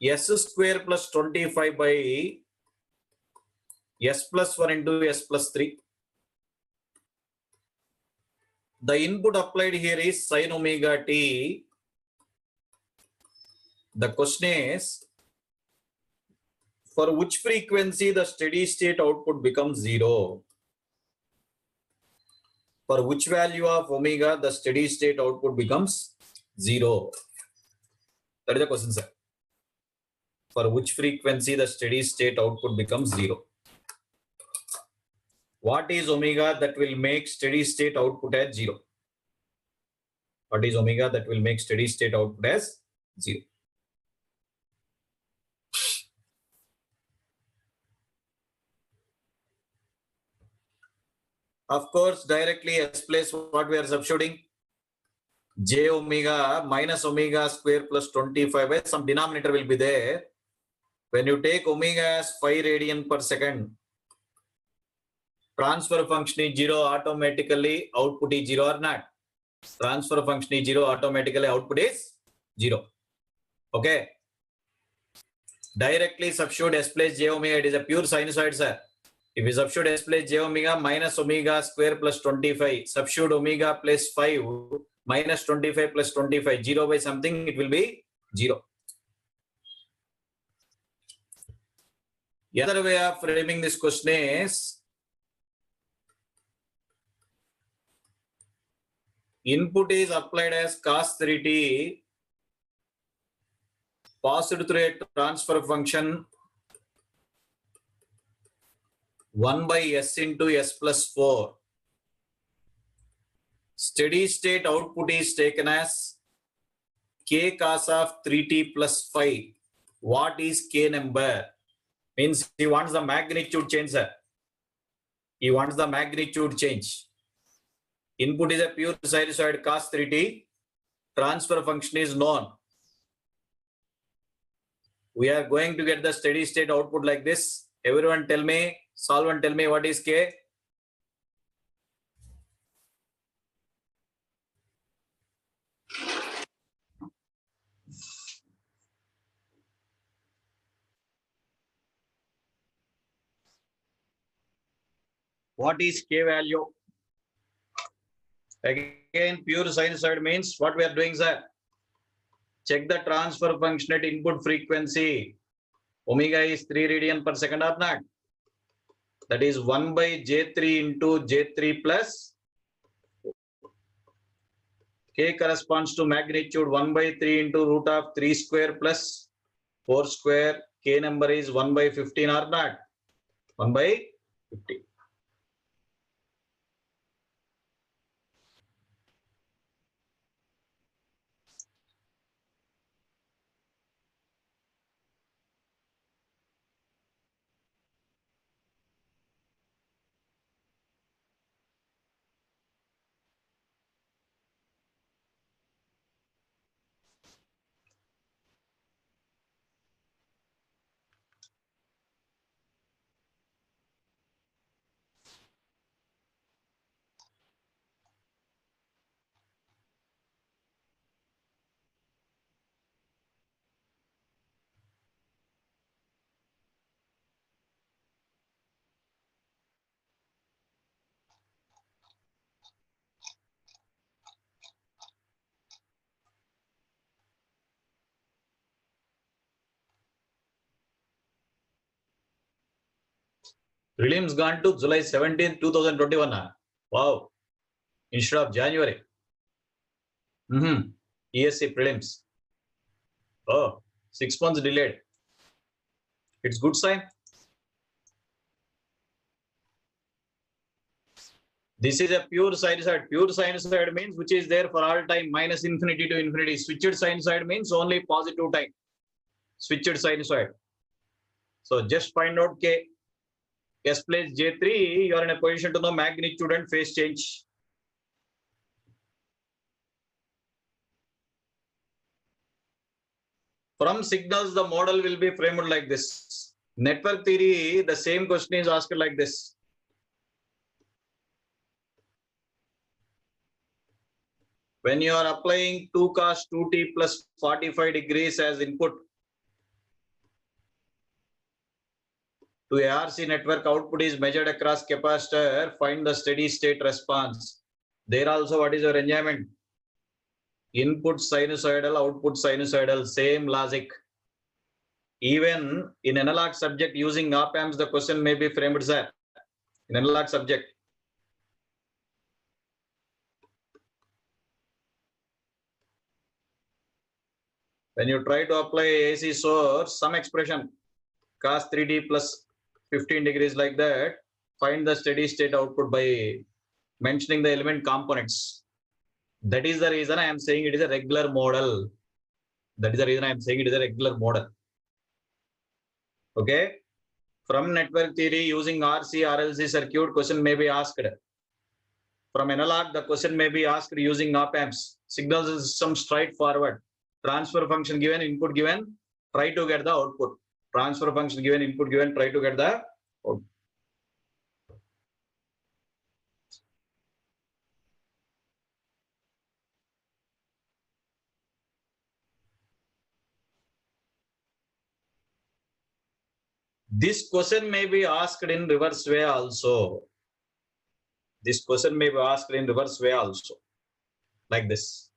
s square plus 25 by s plus 1 into s plus 3. The input applied here is sin omega t. The question is, for which frequency the steady state output becomes 0? For which value of omega the steady state output becomes 0? That is the question, sir. For which frequency the steady state output becomes 0? What is omega that will make steady state output as 0? What is omega that will make steady state output as 0? Of course, directly s place what we are substituting? J omega minus omega square plus 25 by some denominator will be there. When you take omega as 5 radian per second, transfer function is 0, automatically output is 0 or not? Transfer function is 0, automatically output is 0. Okay. Directly substitute s plus j omega, it is a pure sinusoid, sir. If we substitute s plus j omega minus omega square plus 25, substitute omega plus 5 minus 25 plus 25, 0 by something, it will be 0. The other way of framing this question is, input is applied as cos 3t, passed through a transfer function 1 by s into s plus 4. Steady state output is taken as k cos of 3t plus 5. What is k number? Means he wants the magnitude change, sir. He wants the magnitude change. Input is a pure sinusoid cos 3t. Transfer function is known. We are going to get the steady state output like this. Everyone tell me, solve and tell me what is k? What is K value? Again, pure sinusoid means what we are doing, sir? Check the transfer function at input frequency. Omega is 3 radian per second or not? That is 1 by J3 into J3 plus K corresponds to magnitude 1 by 3 into root of 3 square plus 4 square. K number is 1 by 15 or not? 1 by 15. Prelims gone to July 17, 2021. Wow. Instead of January. ESC prelims. Oh, 6 months delayed. It's good sign. This is a pure sinusoid. Pure sinusoid means which is there for all time, minus infinity to infinity. Switched sinusoid means only positive time. Switched sinusoid. So just find out K. S plus J3, you are in a position to know magnitude and phase change. From signals, the model will be framed like this. Network theory, the same question is asked like this. When you are applying 2 cos 2t plus 45 degrees as input to ARC network, output is measured across capacitor, find the steady state response. There also, what is your enjoyment? Input sinusoidal, output sinusoidal, same logic. Even in analog subject using op amps, the question may be framed, sir. In analog subject. When you try to apply AC source, some expression cos 3d plus 15 degrees like that, find the steady state output by mentioning the element components. That is the reason I am saying it is a regular model. That is the reason I am saying it is a regular model. Okay. From network theory using RC, RLC circuit, question may be asked. From analog, the question may be asked using op amps. Signal system straightforward. Transfer function given, input given, try to get the output. Transfer function given, input given, try to get the output. This question may be asked in reverse way also. This question may be asked in reverse way also. Like this.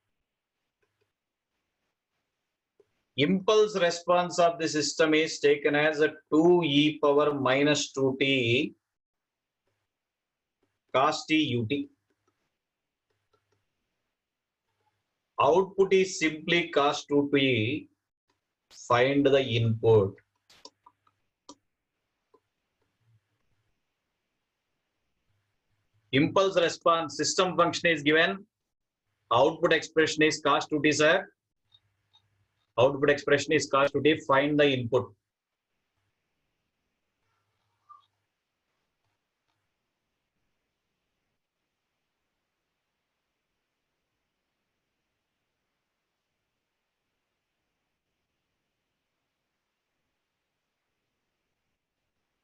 Impulse response of the system is taken as a 2e power minus 2t cos t ut. Output is simply cos 2t. Find the input. Impulse response system function is given. Output expression is cos 2t, sir. Output expression is cos 2t. Find the input.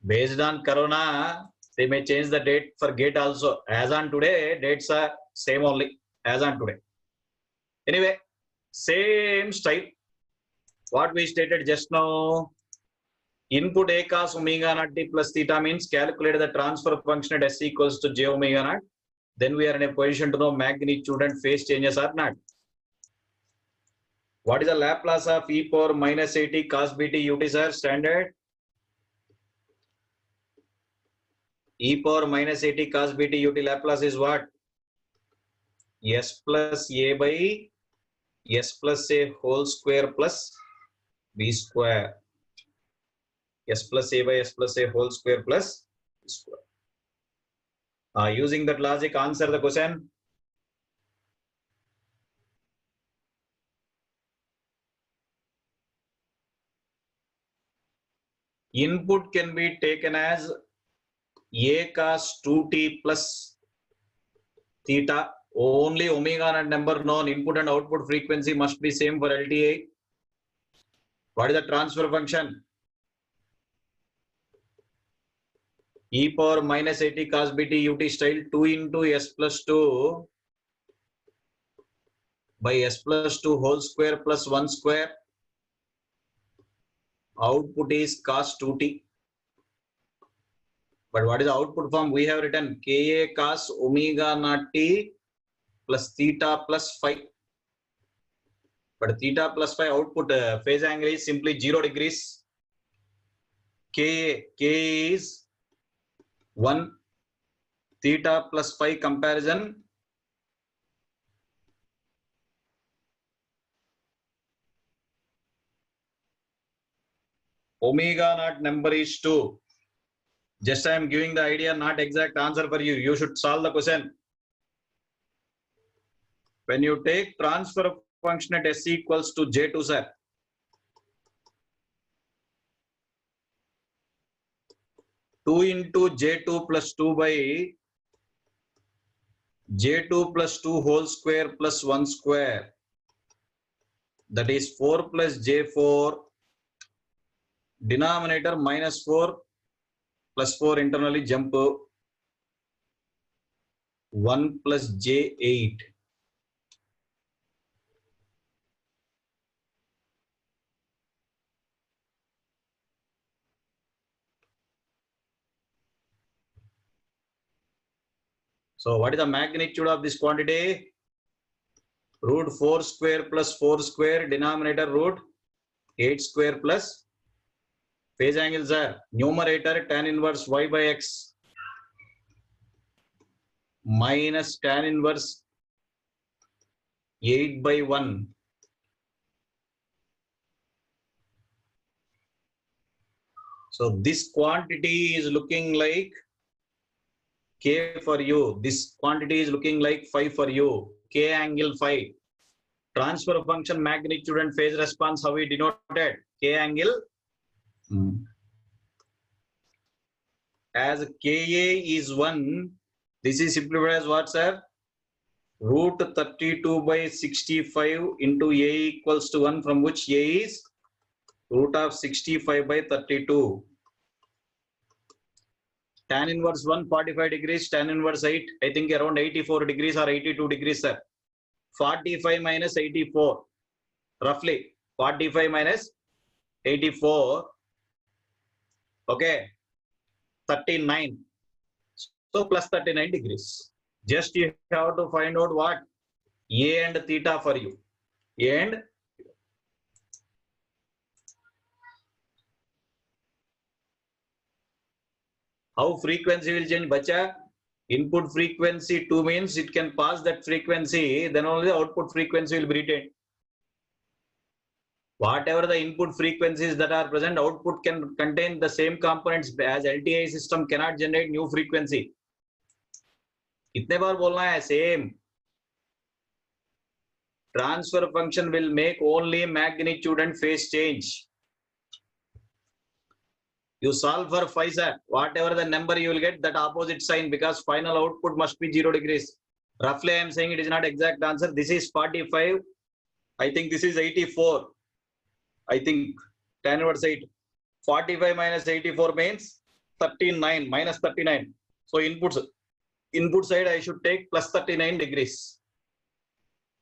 Based on Corona, they may change the date for gate also. As on today, dates are same only as on today. Anyway, same style. What we stated just now, Input A cos omega naught t plus theta means calculate the transfer function at S equals to j omega naught. Then we are in a position to know magnitude and phase changes or not. What is the Laplace of e power minus at cos bt ut, sir? Standard. E power minus at cos bt ut Laplace is what? S plus a by s plus a whole square plus b square. S plus a by s plus a whole square plus b square. Using that logic, answer the question. Input can be taken as a cos 2t plus theta. Only omega naught number known. Input and output frequency must be same for LTI. What is the transfer function? E power minus at cos bt ut style 2 into s plus 2 by s plus 2 whole square plus 1 square. Output is cos 2t. But what is the output form? We have written Ka cos omega naught t plus theta plus phi. But theta plus phi output phase angle is simply 0 degrees. K is 1. Theta plus phi comparison. Omega naught number is 2. Just I am giving the idea, not exact answer for you. You should solve the question. When you take transfer function at S equals to J2, sir. Two into J2 plus 2 by J2 plus 2 whole square plus 1 square. That is 4 plus J4. Denominator minus 4 plus 4 internally jump 1 plus J8. So what is the magnitude of this quantity? Root 4 square plus 4 square, denominator root 8 square plus phase angles are numerator tan inverse y by x minus tan inverse 8 by 1. So this quantity is looking like K for you. This quantity is looking like phi for you. K angle phi. Transfer function magnitude and phase response, how we denoted? K angle. As Ka is 1, this is simplified as what, sir? Root 32 by 65 into A equals to 1, from which A is root of 65 by 32. Tan inverse 1, 45 degrees, tan inverse 8, I think around 84 degrees or 82 degrees, sir. 45 minus 84, roughly 45 minus 84, okay, 39. So plus 39 degrees. Just you have to find out what? A and theta for you. A and how frequency will change, bacha? Input frequency 2 means it can pass that frequency, then only the output frequency will be retained. Whatever the input frequencies that are present, output can contain the same components, as LTI system cannot generate new frequency. कितने बार बोलना है? Same. Transfer function will make only magnitude and phase change. You solve for phi, sir. Whatever the number you will get, that opposite sign, because final output must be 0 degrees. Roughly, I am saying it is not exact answer. This is 45. I think this is 84. I think tan inverse 8. 45 minus 84 means 39 minus 39. So input side I should take plus 39 degrees.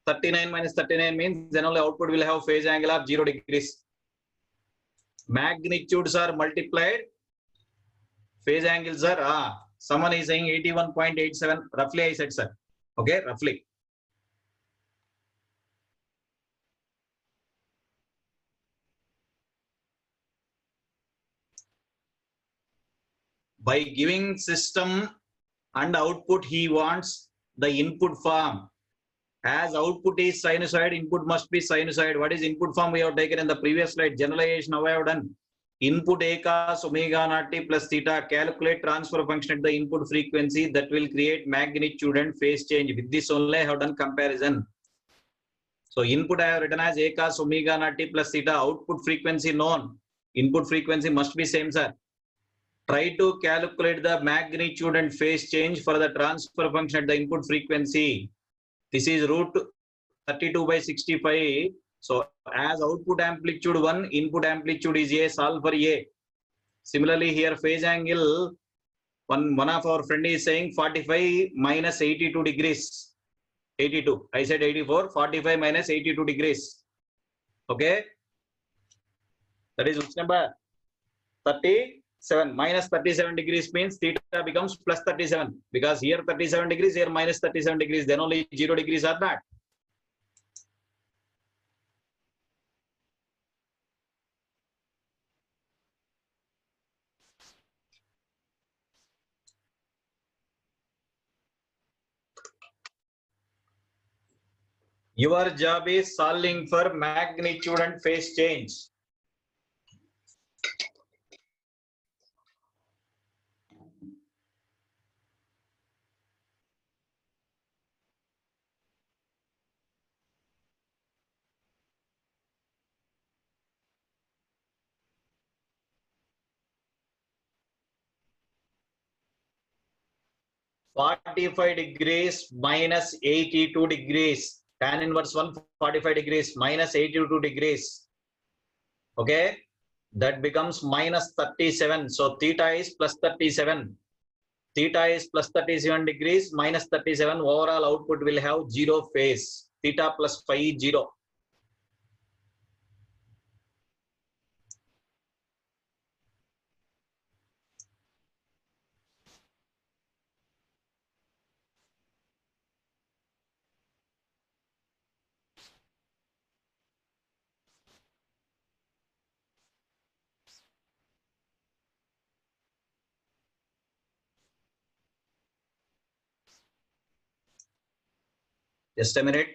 39 minus 39 means then only output will have phase angle of 0 degrees. Magnitudes are multiplied. Phase angles are, someone is saying 81.87. Roughly I said, sir. Okay, roughly. By giving system and output, he wants the input form. As output is sinusoid, input must be sinusoid. What is input form we have taken in the previous slide? Generalization how I have done. Input A cos omega naught t plus theta. Calculate transfer function at the input frequency that will create magnitude and phase change. With this only I have done comparison. So input I have written as A cos omega naught t plus theta. Output frequency known. Input frequency must be same, sir. Try to calculate the magnitude and phase change for the transfer function at the input frequency. This is root 32 by 65. So as output amplitude 1, input amplitude is A, solve for A. Similarly here phase angle, one of our friend is saying 45 minus 82 degrees. 82. I said 84. 45 minus 82 degrees. Okay. That is which number? 37. Minus 37 degrees means theta becomes plus 37. Because here 37 degrees, here minus 37 degrees. Then only 0 degrees are that. Your job is solving for magnitude and phase change. (45 degrees minus 82 degrees). Tan inverse 1, 45 degrees minus 82 degrees. Okay, that becomes minus 37. So theta is plus 37. Theta is plus 37 degrees minus 37. Overall output will have 0 phase. Theta plus phi 0. Just a minute.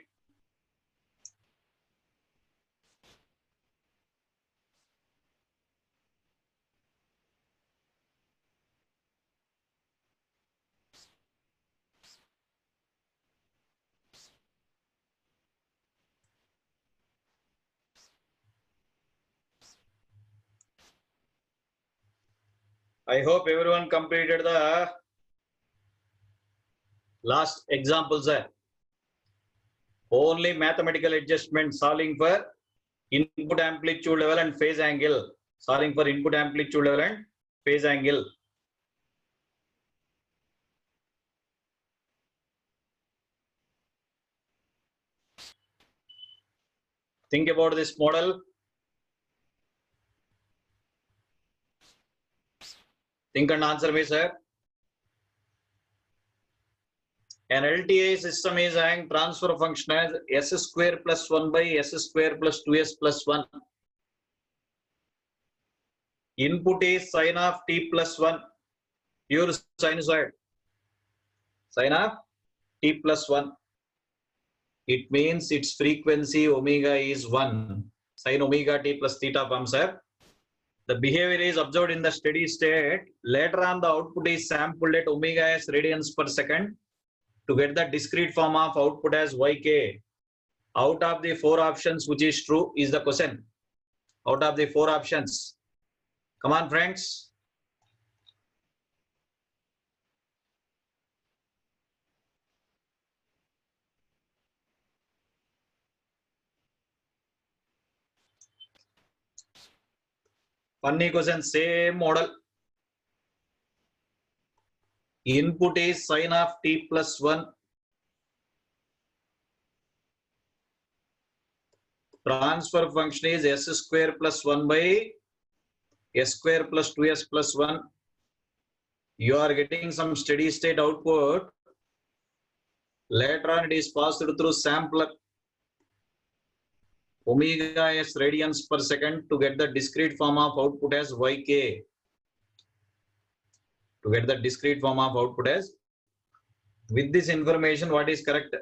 I hope everyone completed the last examples there. Only mathematical adjustment solving for input amplitude level and phase angle. Solving for input amplitude level and phase angle. Think about this model. Think and answer me, sir. An LTI system is having transfer function as s square plus 1 by s square plus 2s plus 1. Input is sine of t plus 1. Pure sinusoid. Sine of t plus 1. It means its frequency omega is 1. Sine omega t plus theta comes up. The behavior is observed in the steady state. Later on, the output is sampled at omega s radians per second to get the discrete form of output as yk. Out of the 4 options, which is true, is the question. Out of the 4 options. Come on, friends. Funny question, same model. Input is sine of t plus 1. Transfer function is s square plus 1 by s square plus 2s plus 1. You are getting some steady state output. Later on, it is passed through sampler. Omega s radians per second to get the discrete form of output as yk. To get the discrete form of output as. With this information, what is correct?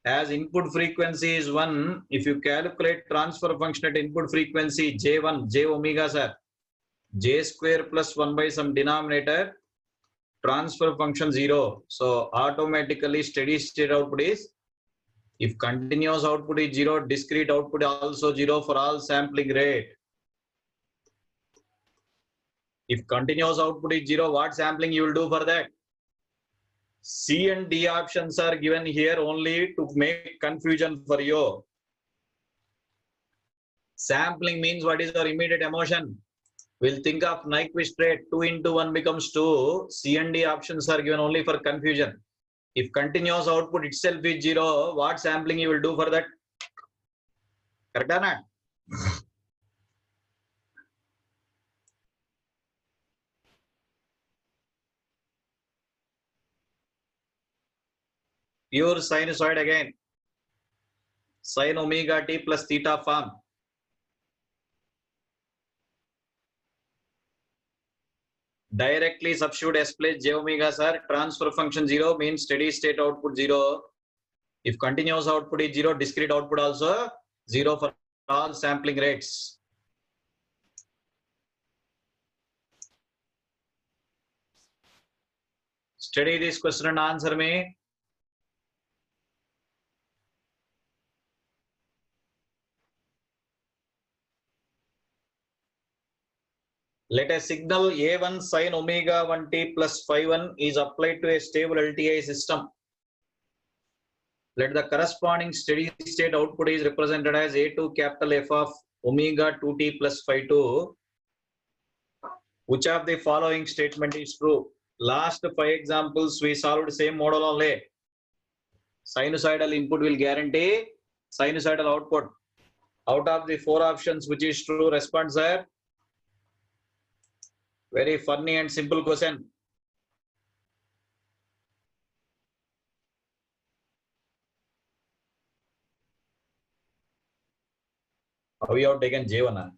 As input frequency is 1, if you calculate transfer function at input frequency j1, j omega sir, j square plus 1 by some denominator, transfer function 0. So automatically steady state output is, if continuous output is 0, discrete output also 0 for all sampling rate. If continuous output is 0, what sampling you will do for that? C and D options are given here only to make confusion for you. Sampling means what is our immediate emotion? We'll think of Nyquist rate, 2 into 1 becomes 2. C and D options are given only for confusion. If continuous output itself is 0, what sampling you will do for that? Correct or not? Pure sinusoid again. Sin omega t plus theta form. Directly substitute s plus j omega sir. Transfer function 0 means steady state output 0. If continuous output is 0, discrete output also 0 for all sampling rates. Study this question and answer me. Let a signal A1 sin omega 1t plus phi 1 is applied to a stable LTI system. Let the corresponding steady state output is represented as A2 capital F of omega 2t plus phi 2. Which of the following statement is true? Last 5 examples we solved same model only. Sinusoidal input will guarantee sinusoidal output. Out of the 4 options, which is true? Response sir. Very funny and simple question. How you have taken J1?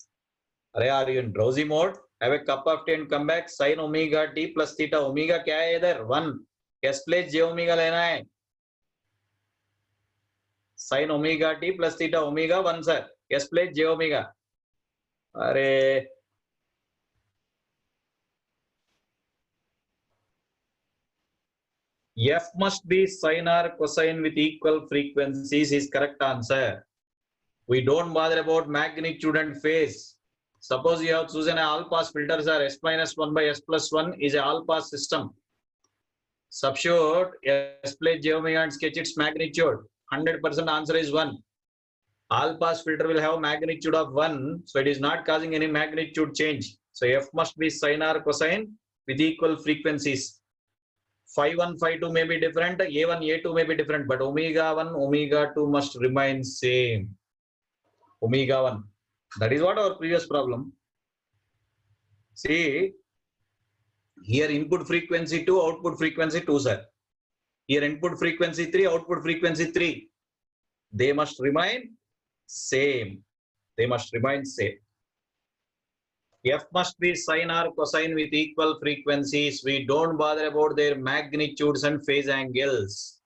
Are you in drowsy mode? Have a cup of tea and come back. Sin omega t plus theta. Omega क्या है इधर? 1. S plus j omega लेना है. Sin omega t plus theta omega 1 sir. S plus j omega. अरे F must be sine or cosine with equal frequencies is correct answer. We don't bother about magnitude and phase. Suppose you have chosen an all pass filter sir, S minus 1 by S plus 1 is a all pass system. Substitute S plus j omega and sketch its magnitude. 100% answer is 1. All pass filter will have magnitude of 1, so it is not causing any magnitude change. So F must be sine or cosine with equal frequencies. Phi 1, phi 2 may be different, A1, A2 may be different, but omega 1, omega 2 must remain same. Omega 1. That is what our previous problem. See, here input frequency 2, output frequency 2, sir. Here input frequency 3, output frequency 3. They must remain same. They must remain same. F must be sine or cosine with equal frequencies. We don't bother about their magnitudes and phase angles.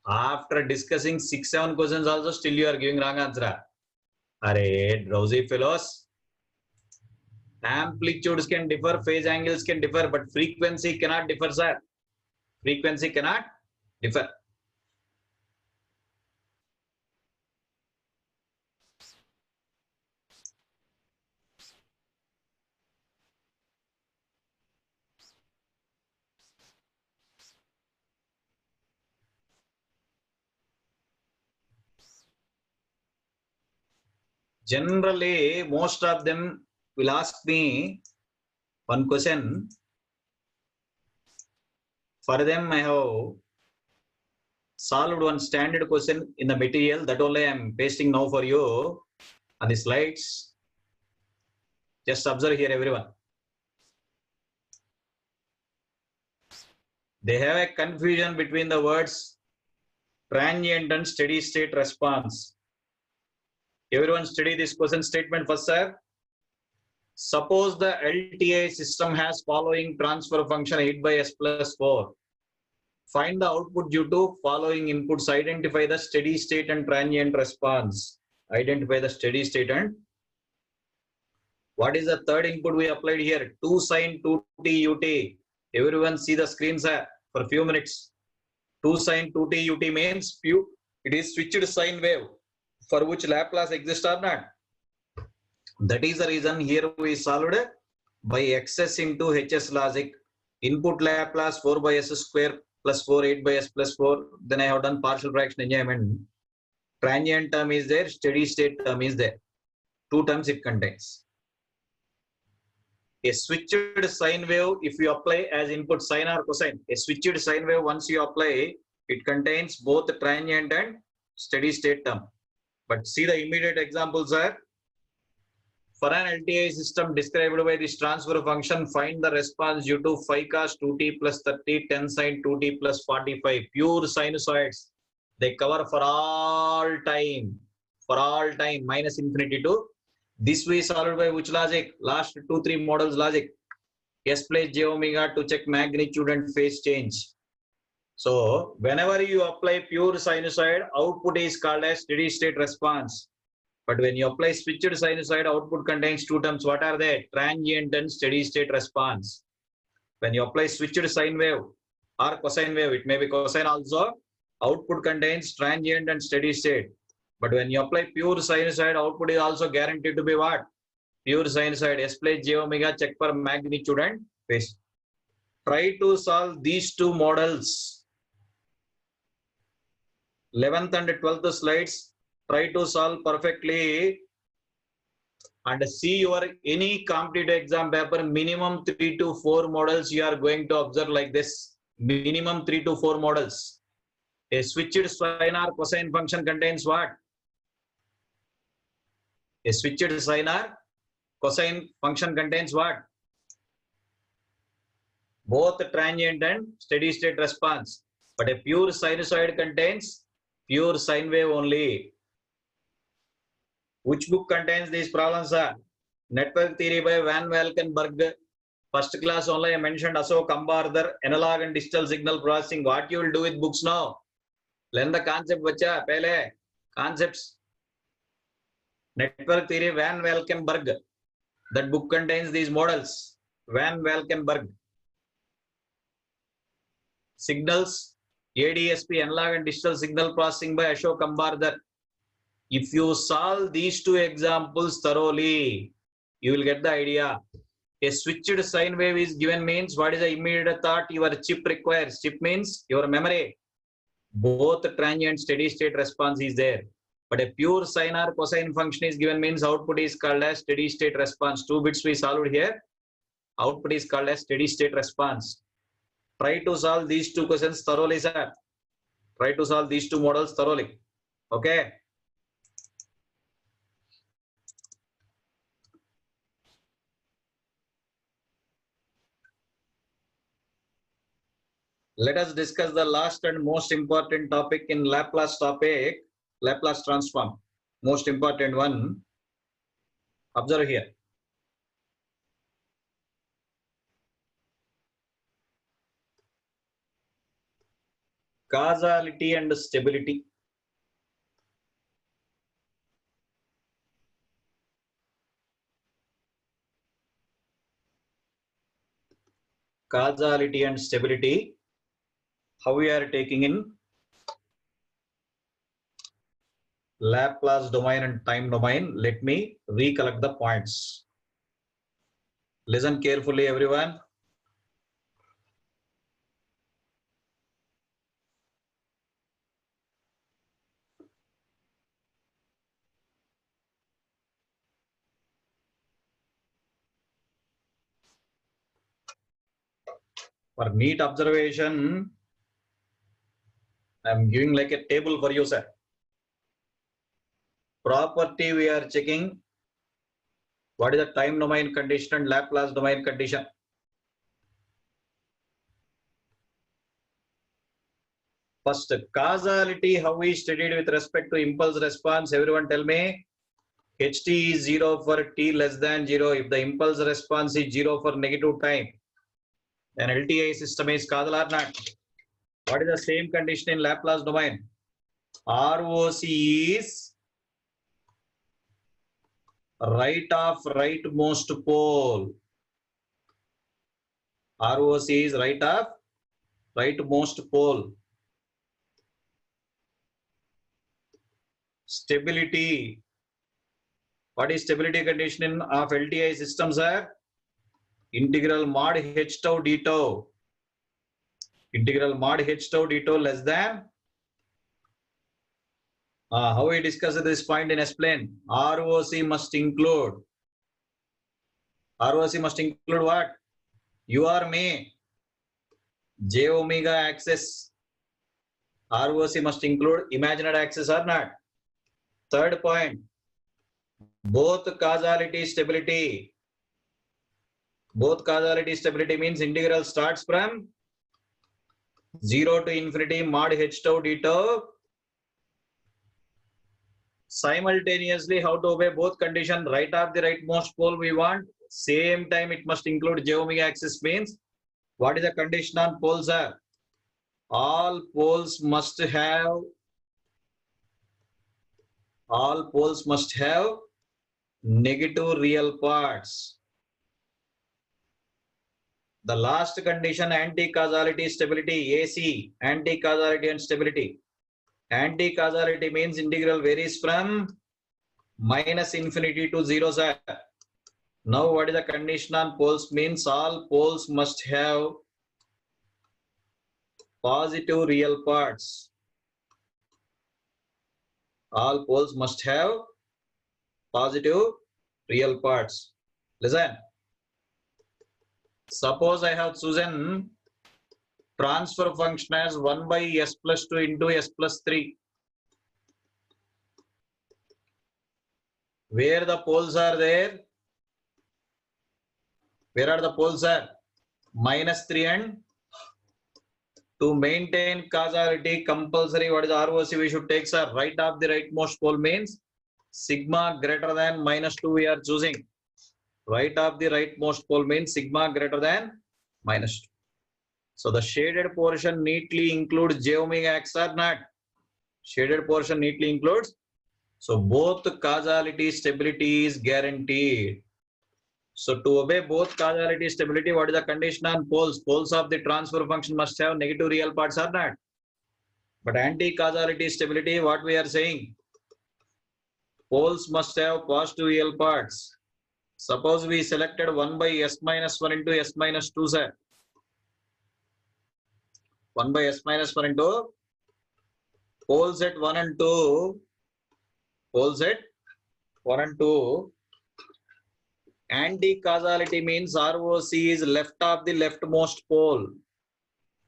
After discussing 6-7 questions also, still you are giving wrong answer. Arey, drowsy fellows. Amplitudes can differ, phase angles can differ, but frequency cannot differ, sir. Frequency cannot differ. Generally, most of them will ask me one question. For them, I have solved one standard question in the material that only I am pasting now for you on the slides. Just observe here, everyone. They have a confusion between the words transient and steady state response. Everyone study this question statement first, sir. Suppose the LTI system has following transfer function 8 by s plus 4. Find the output due to following inputs. Identify the steady state and transient response. Identify the steady state and what is the third input we applied here? 2 sine 2t ut. Everyone see the screen, sir, for a few minutes. 2 sine 2t ut means it is switched sine wave for which Laplace exists or not. That is the reason here we solved by XS into HS logic. Input Laplace 4 by s square plus 4, 8 by s plus 4. Then I have done partial fraction enjoyment. Transient term is there, steady state term is there. Two terms it contains. A switched sine wave, if you apply as input sine or cosine, a switched sine wave once you apply, it contains both the transient and steady state term. But see the immediate examples are, for an LTI system described by this transfer function, find the response due to 5 cos 2t plus 30, 10 sin 2t plus 45. Pure sinusoids. They cover for all time, minus infinity to. This we solved by which logic? Last 2-3 models logic. S plus j omega to check magnitude and phase change. So whenever you apply pure sinusoid, output is called as steady state response. But when you apply switched sinusoid, output contains two terms. What are they? Transient and steady state response. When you apply switched sine wave or cosine wave, it may be cosine also, output contains transient and steady state. But when you apply pure sinusoid, output is also guaranteed to be what? Pure sinusoid. S plus j omega, check for magnitude and phase. Try to solve these two models. 11th and 12th slides. Try to solve perfectly and see your any competitive exam paper, minimum 3 to 4 models you are going to observe like this. Minimum 3 to 4 models. A switched sine or cosine function contains what? A switched sine or cosine function contains what? Both transient and steady state response. But a pure sinusoid contains pure sine wave only. Which book contains these problems? Network Theory by Van Valkenburg. First class only I mentioned Ashok Ambardar, analog and digital signal processing. What you will do with books now? Learn the concept, bacha. Pehle concepts. Network Theory, Van Valkenburg. That book contains these models. Van Valkenburg. Signals, ADSP, analog and digital signal processing by Ashok Ambardar. If you solve these two examples thoroughly, you will get the idea. A switched sine wave is given means what is the immediate thought your chip requires? Chip means your memory. Both transient steady state response is there. But a pure sine or cosine function is given means output is called as steady state response. 2 bits we solved here. Output is called as steady state response. Try to solve these two questions thoroughly, sir. Try to solve these two models thoroughly. Okay. Let us discuss the last and most important topic in Laplace topic, Laplace transform. Most important one. Observe here. Causality and stability. Causality and stability. How we are taking in Laplace domain and time domain. Let me recollect the points. Listen carefully, everyone. For neat observation, I am giving like a table for you, sir. Property we are checking. What is the time domain condition and Laplace domain condition? First, causality, how we studied with respect to impulse response. Everyone tell me. Ht is 0 for t less than 0. If the impulse response is 0 for negative time, then LTI system is causal or not? What is the same condition in Laplace domain? ROC is right of rightmost pole. ROC is right of rightmost pole. Stability. What is stability condition of LTI system, sir? Integral mod h tau d tau. Integral mod h tau d tau less than. How we discussed this point in explain. ROC must include. ROC must include what? You or me. J omega axis. ROC must include imaginary axis or not. Third point. Both causality stability. Both causality stability means integral starts from 0 to infinity mod h tau d tau. Simultaneously, how to obey both condition? Right of the rightmost pole we want. Same time it must include j omega axis means what is the condition on poles are? All poles must have negative real parts. The last condition, anti-causality stability, AC, anti-causality and stability. Anti-causality means integral varies from minus infinity to 0, sir. Now what is the condition on poles? Means all poles must have positive real parts. All poles must have positive real parts. Listen. Suppose I have chosen transfer function as 1 by s plus 2 into s plus 3. Where the poles are there? Where are the poles are? Minus 3 and to maintain causality compulsory. What is ROC we should take, sir? Right of the rightmost pole means sigma greater than minus 2 we are choosing. Right of the rightmost pole means sigma greater than minus 2. So the shaded portion neatly includes j omega x or not? Shaded portion neatly includes. So both causality stability is guaranteed. So to obey both causality stability, what is the condition on poles? Poles of the transfer function must have negative real parts or not? But anti-causality stability, what we are saying? Poles must have positive real parts. Suppose we selected 1 by s minus 1 into s minus 2, sir. 1 by s minus 1 into poles at 1 and 2. Poles at 1 and 2. Anti-causality means ROC is left of the leftmost pole.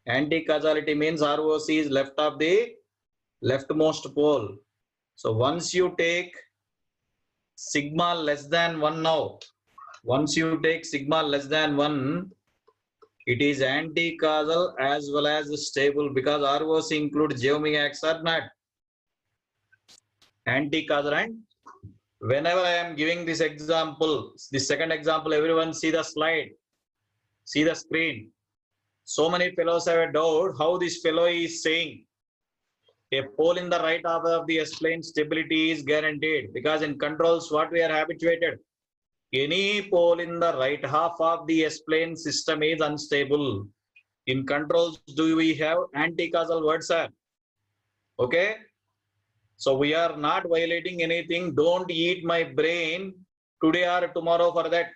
Anti-causality means ROC is left of the leftmost pole. So once you take sigma less than 1 now, once you take sigma less than 1, it is anti-causal as well as stable because ROC includes j omega x or not? Anti-causal. And whenever I am giving this example, this second example, everyone see the slide, see the screen. So many fellows have a doubt how this fellow is saying a pole in the right half of the S-plane stability is guaranteed because in controls what we are habituated, any pole in the right half of the S-plane system is unstable. In controls do we have anti-causal words, sir? Okay. So we are not violating anything. Don't eat my brain today or tomorrow for that.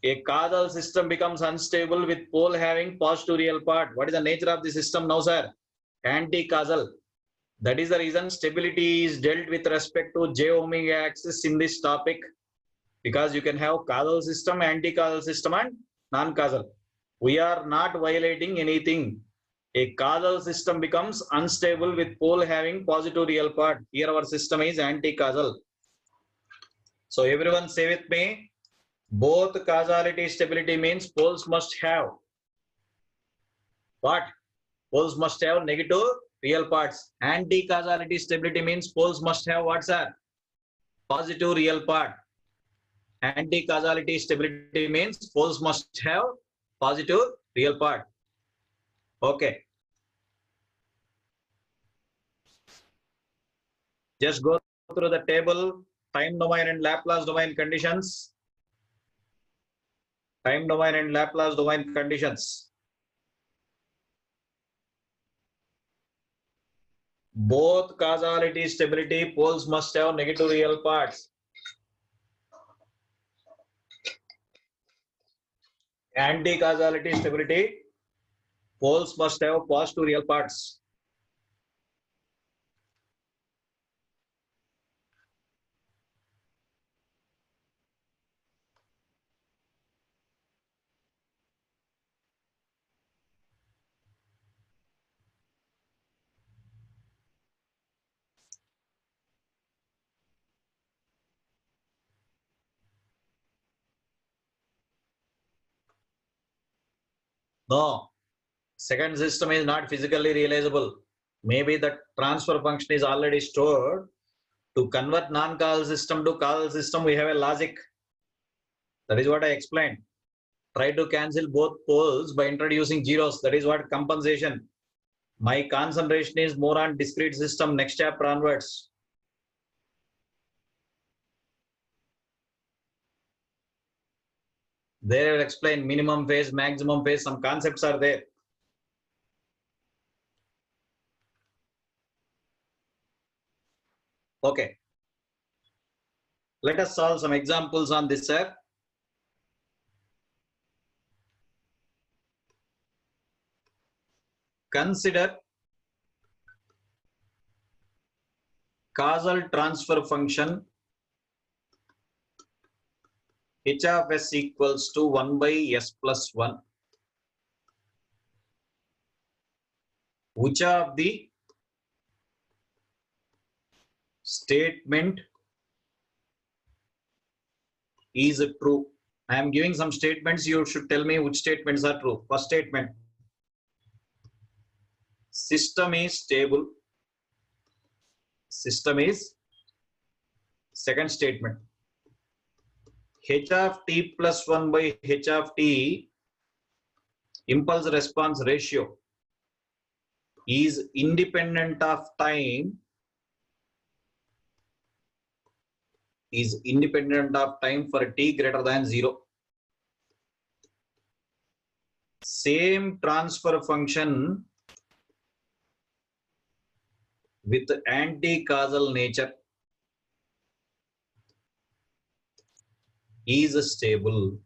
A causal system becomes unstable with pole having positive real part. What is the nature of the system now, sir? Anti-causal. That is the reason stability is dealt with respect to j omega axis in this topic, because you can have causal system, anti-causal system and non-causal. We are not violating anything. A causal system becomes unstable with pole having positive real part. Here our system is anti-causal. So everyone say with me, both causality stability means poles must have what? Poles must have negative real parts. Anti-causality stability means poles must have what, sir? Positive real part. Anti-causality stability means poles must have positive real part. Okay. Just go through the table, time domain and Laplace domain conditions. Time domain and Laplace domain conditions. Both causality stability poles must have negative real parts. Anti-causality stability poles must have positive real parts. No, second system is not physically realizable. Maybe the transfer function is already stored. To convert non-causal system to causal system, we have a logic. That is what I explained. Try to cancel both poles by introducing zeros. That is what compensation. My concentration is more on discrete system next chapter onwards. There I will explain minimum phase, maximum phase, some concepts are there. Okay. Let us solve some examples on this, sir. Consider causal transfer function h of s equals to 1 by s plus 1. Which of the statement is true? I am giving some statements. You should tell me which statements are true. First statement. System is stable. System is. Second statement. H of t plus 1 by h of t impulse response ratio is independent of time. Is independent of time for t greater than 0. Same transfer function with anti-causal nature is stable.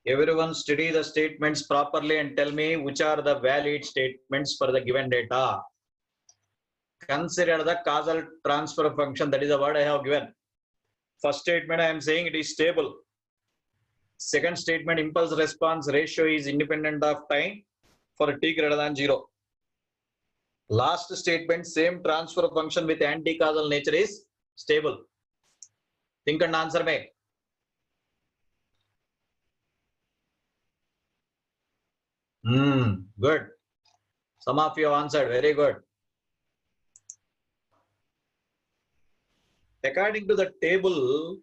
Everyone study the statements properly and tell me which are the valid statements for the given data. Consider the causal transfer function. That is the word I have given. First statement I am saying it is stable. Second statement, impulse response ratio is independent of time for t greater than 0. Last statement, same transfer function with anti-causal nature is stable. Think and answer me. Good. Some of you have answered. Very good. According to the table,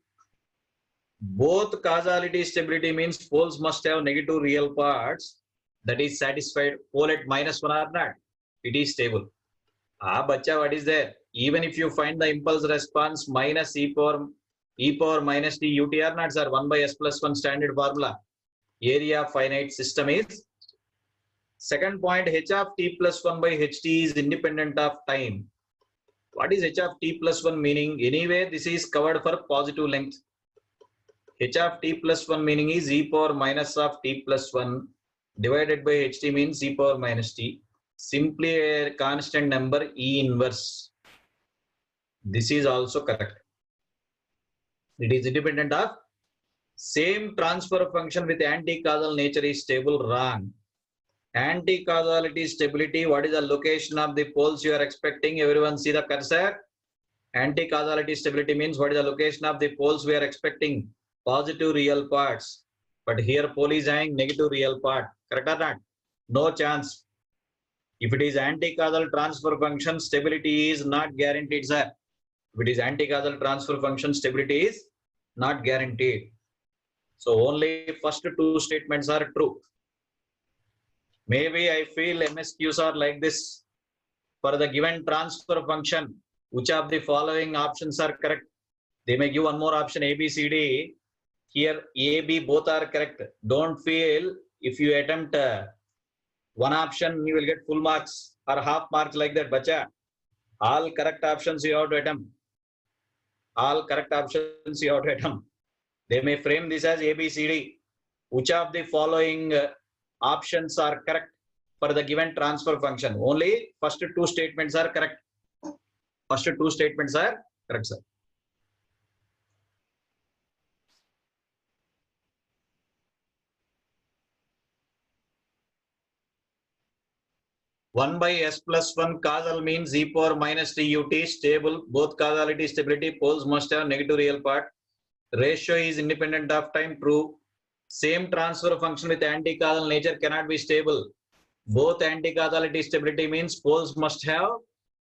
both causality stability means poles must have negative real parts. That is satisfied. Pole at -1 or not, it is stable. Bacha, what is there? Even if you find the impulse response minus e power minus t ut or not, sir, 1 by s plus 1 standard formula. Area finite system is. Second point, h of t plus 1 by ht is independent of time. What is h of t plus 1 meaning? Anyway, this is covered for positive length. H of t plus 1 meaning is e power minus of t plus 1 divided by ht means e power minus t. Simply a constant number e inverse. This is also correct. It is independent of Same transfer function with anti-causal nature is stable. Wrong. Anti-causality stability, what is the location of the poles you are expecting? Everyone see the cursor? Anti-causality stability means what is the location of the poles we are expecting? Positive real parts. But here pole is having negative real part. Correct or not? No chance. If it is anti-causal transfer function, stability is not guaranteed, sir. If it is anti-causal transfer function, stability is not guaranteed. So only first two statements are true. Maybe I feel MSQs are like this. For the given transfer function, which of the following options are correct? They may give one more option, A, B, C, D. Here A, B both are correct. Don't feel if you attempt one option, you will get full marks or half marks like that, bacha. All correct options you have to attempt. All correct options you have to attempt. They may frame this as A, B, C, D. Which of the following options are correct for the given transfer function? Only first two statements are correct. First two statements are correct, sir. One by S plus one causal means e power minus TUT stable. Both causality stability poles must have negative real part. Ratio is independent of time. True. Same transfer function with anti-causal nature cannot be stable. Both anti-causality stability means poles must have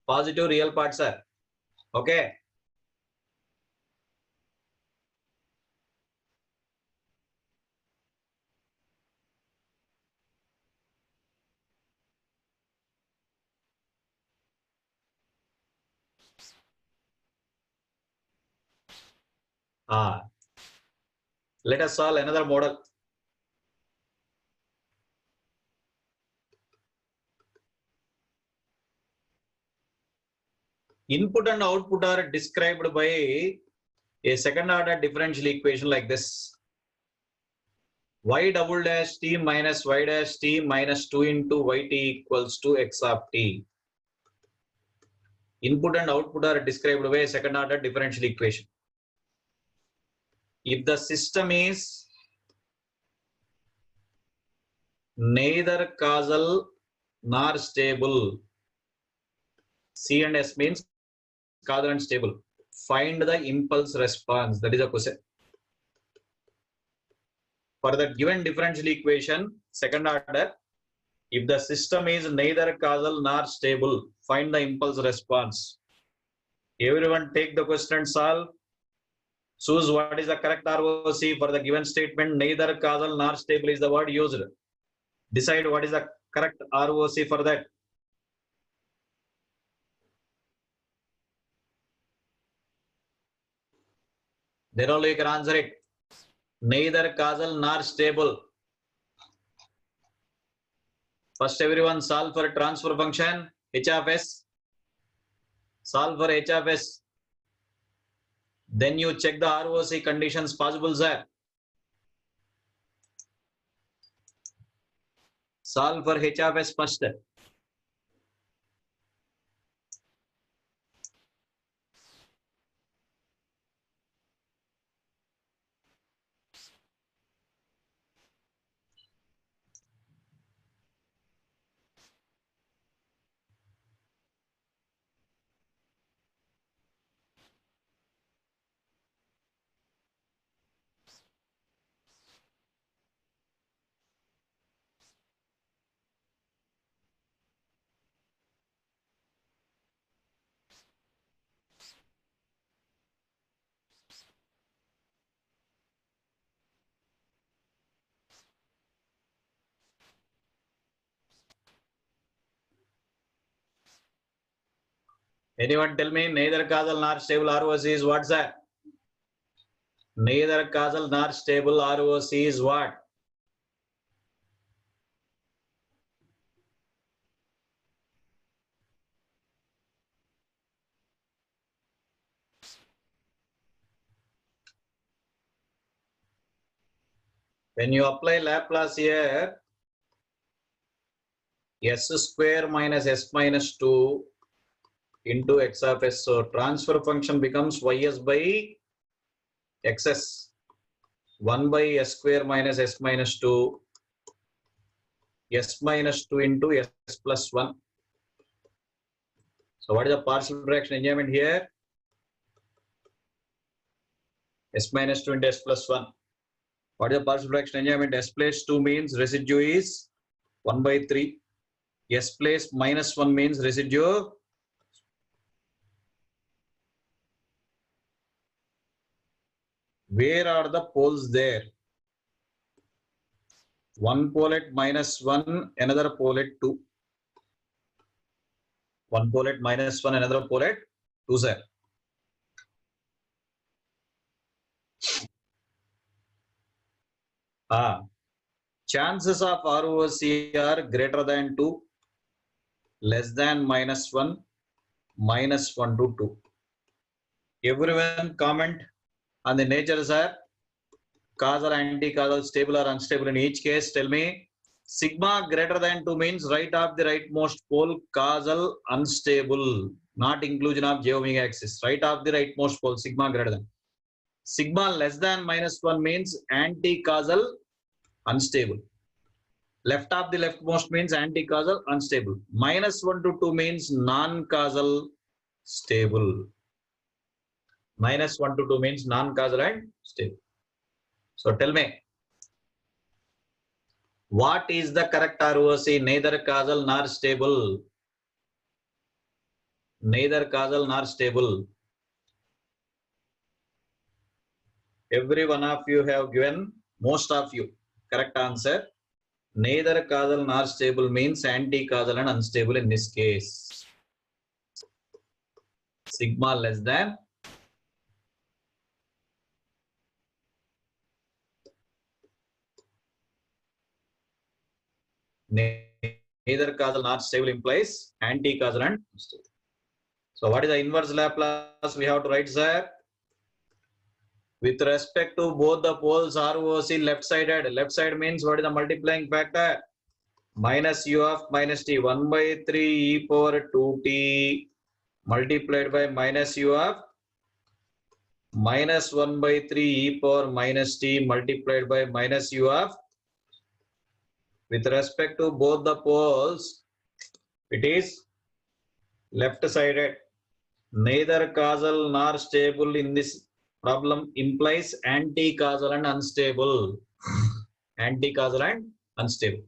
positive real parts, sir. Okay. Let us solve another model. Input and output are described by a second order differential equation like this. Y double dash t minus y dash t minus 2 into yt equals to x of t. Input and output are described by a second order differential equation. If the system is neither causal nor stable, C and S means causal and stable, find the impulse response. That is the question. For the given differential equation, second order, if the system is neither causal nor stable, find the impulse response. Everyone take the question and solve. Choose what is the correct ROC for the given statement. Neither causal nor stable is the word used. Decide what is the correct ROC for that. Then only you can answer it. Neither causal nor stable. First everyone solve for transfer function h of s. Solve for h of s. Then you check the ROC conditions possible, sir. Solve for h of s first. Anyone tell me neither causal nor stable ROC is what, sir? Neither causal nor stable ROC is what? When you apply Laplace here, s square minus s minus 2 into x of s. So transfer function becomes ys by xs. 1 by s square minus s minus 2, s minus 2 into s plus 1. So what is the partial fraction enjoyment here? S minus 2 into s plus 1. What is the partial fraction enjoyment? S plus 2 means residue is 1 by 3. S plus minus 1 means residue. Where are the poles there? One pole at minus 1, another pole at 2. One pole at minus 1, another pole at 2, sir. Chances of ROC are greater than 2, less than minus 1, minus 1 to 2. Everyone comment on the nature, sir. Causal, anti-causal, stable or unstable in each case. Tell me. Sigma greater than 2 means right of the rightmost pole, causal, unstable, not inclusion of j omega axis. Right of the rightmost pole, sigma greater than. Sigma less than minus 1 means anti-causal, unstable. Left of the leftmost means anti-causal, unstable. Minus 1 to 2 means non-causal, stable. Minus 1 to 2 means non-causal and stable. So tell me, what is the correct ROC? Neither causal nor stable. Neither causal nor stable. Every one of you have given, most of you, correct answer. Neither causal nor stable means anti-causal and unstable in this case. Sigma less than. Neither causal nor stable implies anti-causal and unstable. So what is the inverse Laplace we have to write, sir? With respect to both the poles ROC left-sided. Left side means what is the multiplying factor? Minus u of minus t, 1 by 3 e power 2t multiplied by minus u of minus 1 by 3 e power minus t multiplied by minus u of, with respect to both the poles, it is left-sided. Neither causal nor stable in this problem implies anti-causal and unstable. Anti-causal and unstable.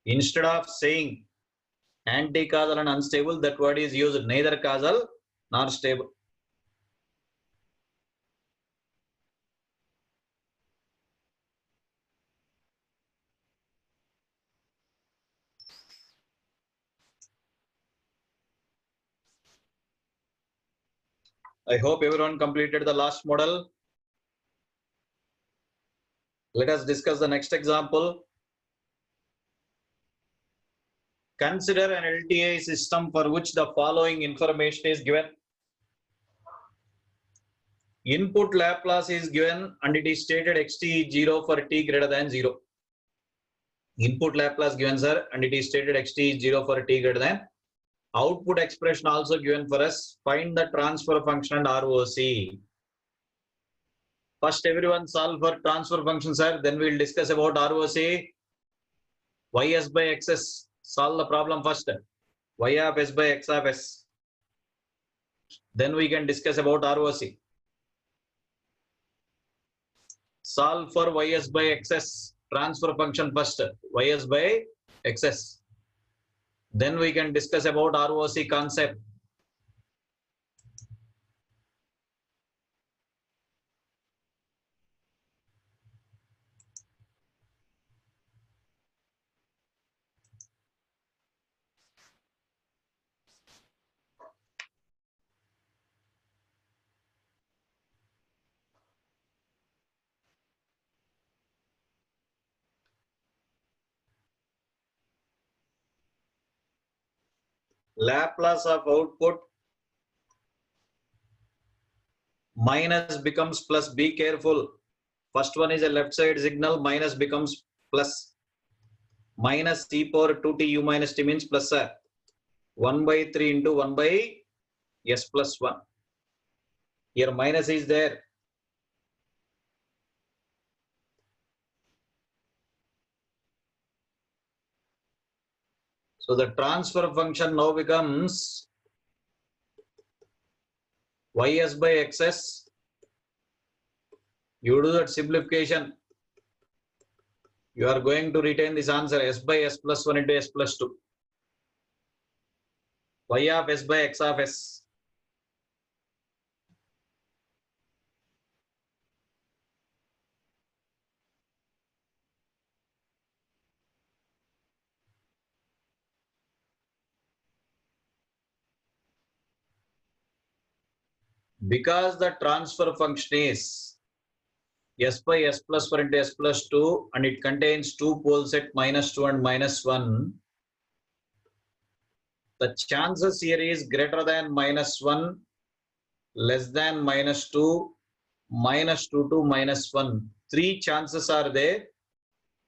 Instead of saying anti-causal and unstable, that word is used, neither causal nor stable. I hope everyone completed the last model. Let us discuss the next example. Consider an LTI system for which the following information is given. Input Laplace is given and it is stated xt is 0 for t greater than 0. Input Laplace given, sir, and it is stated xt is 0 for t greater than. Output expression also given for us. Find the transfer function and ROC. First, everyone solve for transfer function, sir. Then we'll discuss about ROC. Ys by xs. Solve the problem first. Y of s by x of s. Then we can discuss about ROC. Solve for ys by xs. Transfer function first. Ys by xs. Then we can discuss about ROC concept. Laplace of output minus becomes plus. Be careful. First one is a left side signal, minus becomes plus. Minus e power 2t u minus t means plus 1 by 3 into 1 by s plus 1. Here minus is there. So the transfer function now becomes ys by xs. You do that simplification. You are going to retain this answer s by s plus 1 into s plus 2. Y of s by x of s. Because the transfer function is s by s plus 1 into s plus 2 and it contains two poles at minus 2 and minus 1, the chances here is greater than minus 1, less than minus 2, minus 2 to minus 1. Three chances are there,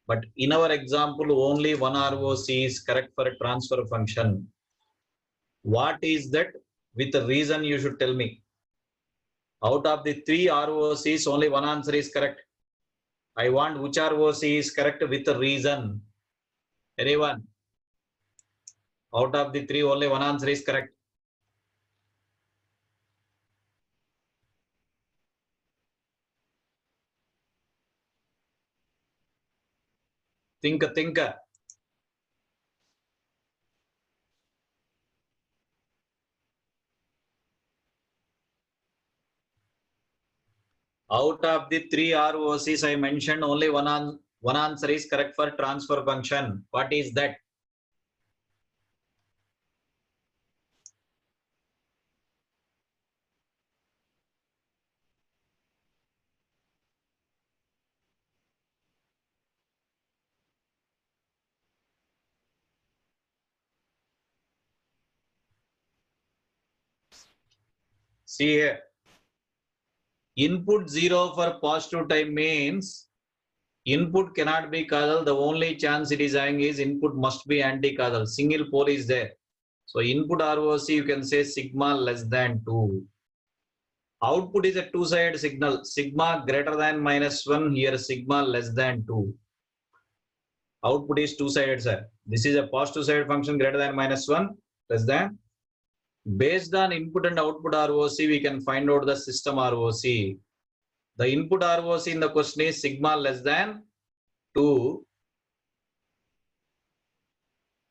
but in our example only one ROC is correct for a transfer function. What is that? With a reason you should tell me. Out of the three ROCs, only one answer is correct. I want which ROC is correct with a reason. Anyone? Out of the three, only one answer is correct. Think. Out of the three ROCs I mentioned, only one answer is correct for transfer function. What is that? See here. Input 0 for positive time means input cannot be causal. The only chance it is having is input must be anti-causal. Single pole is there. So input ROC you can say sigma less than 2. Output is a two-sided signal. Sigma greater than minus 1. Here sigma less than 2. Output is two-sided, sir. This is a positive side function greater than minus 1 less than. Based on input and output ROC, we can find out the system ROC. The input ROC in the question is sigma less than 2.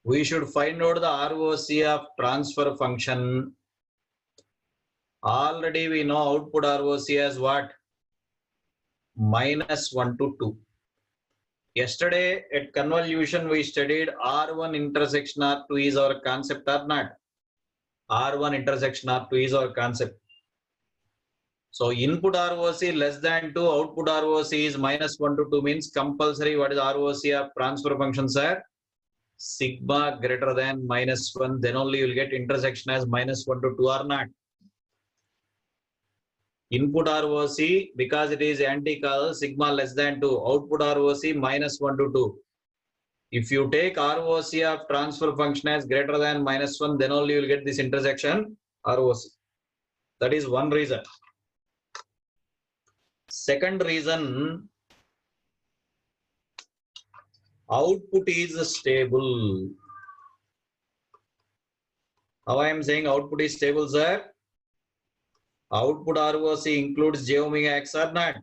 We should find out the ROC of transfer function. Already we know output ROC as what? Minus 1 to 2. Yesterday at convolution we studied R1 intersection R2 is our concept or not? R1 intersection R2 is our concept. So input ROC less than 2, output ROC is minus 1 to 2 means compulsory. What is ROC of transfer function, sir? Sigma greater than minus 1. Then only you will get intersection as minus 1 to 2 or not. Input ROC, because it is anti-causal, sigma less than 2. Output ROC minus 1 to 2. If you take ROC of transfer function as greater than minus 1, then only you will get this intersection ROC. That is one reason. Second reason, output is stable. How I am saying output is stable, sir? Output ROC includes j omega x or not?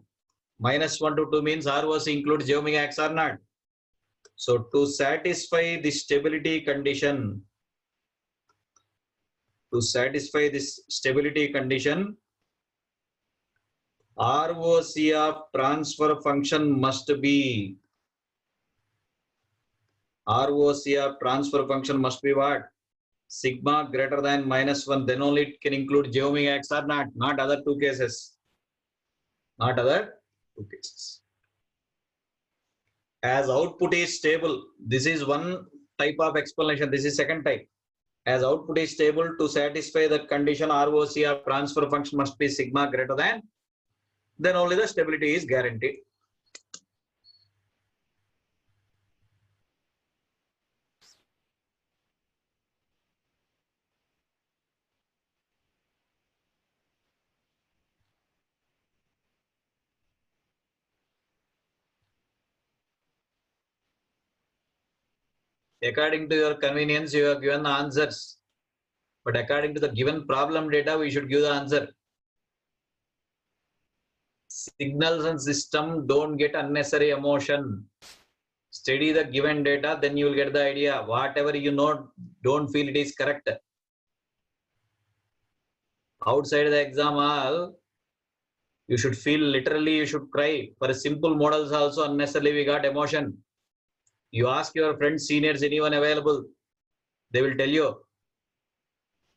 Minus 1 to 2 means ROC includes j omega x or not? So to satisfy the stability condition, ROC of transfer function must be what? Sigma greater than minus 1, then only it can include j omega x or not? Not other two cases. Not other two cases. As output is stable, this is one type of explanation. This is second type. as output is stable, to satisfy the condition ROC of transfer function must be sigma greater than, then only the stability is guaranteed. According to your convenience, you have given the answers. But according to the given problem data, we should give the answer. Signals and system don't get unnecessary emotion. Study the given data, then you will get the idea. Whatever you know, don't feel it is correct. Outside the exam hall, you should feel literally, you should cry. For simple models also, unnecessarily we got emotion. You ask your friends, seniors, anyone available, they will tell you.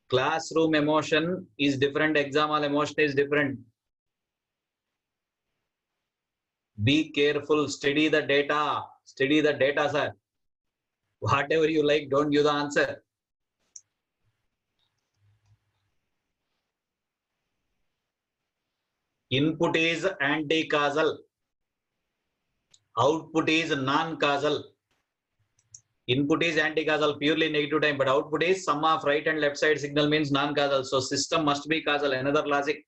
Classroom emotion is different, exam hall emotion is different. Be careful, study the data, sir. Whatever you like, don't give the answer. Input is anti-causal. Output is non-causal. Input is anti-causal, purely negative time, but output is sum of right and left side signal means non-causal. So system must be causal, another logic.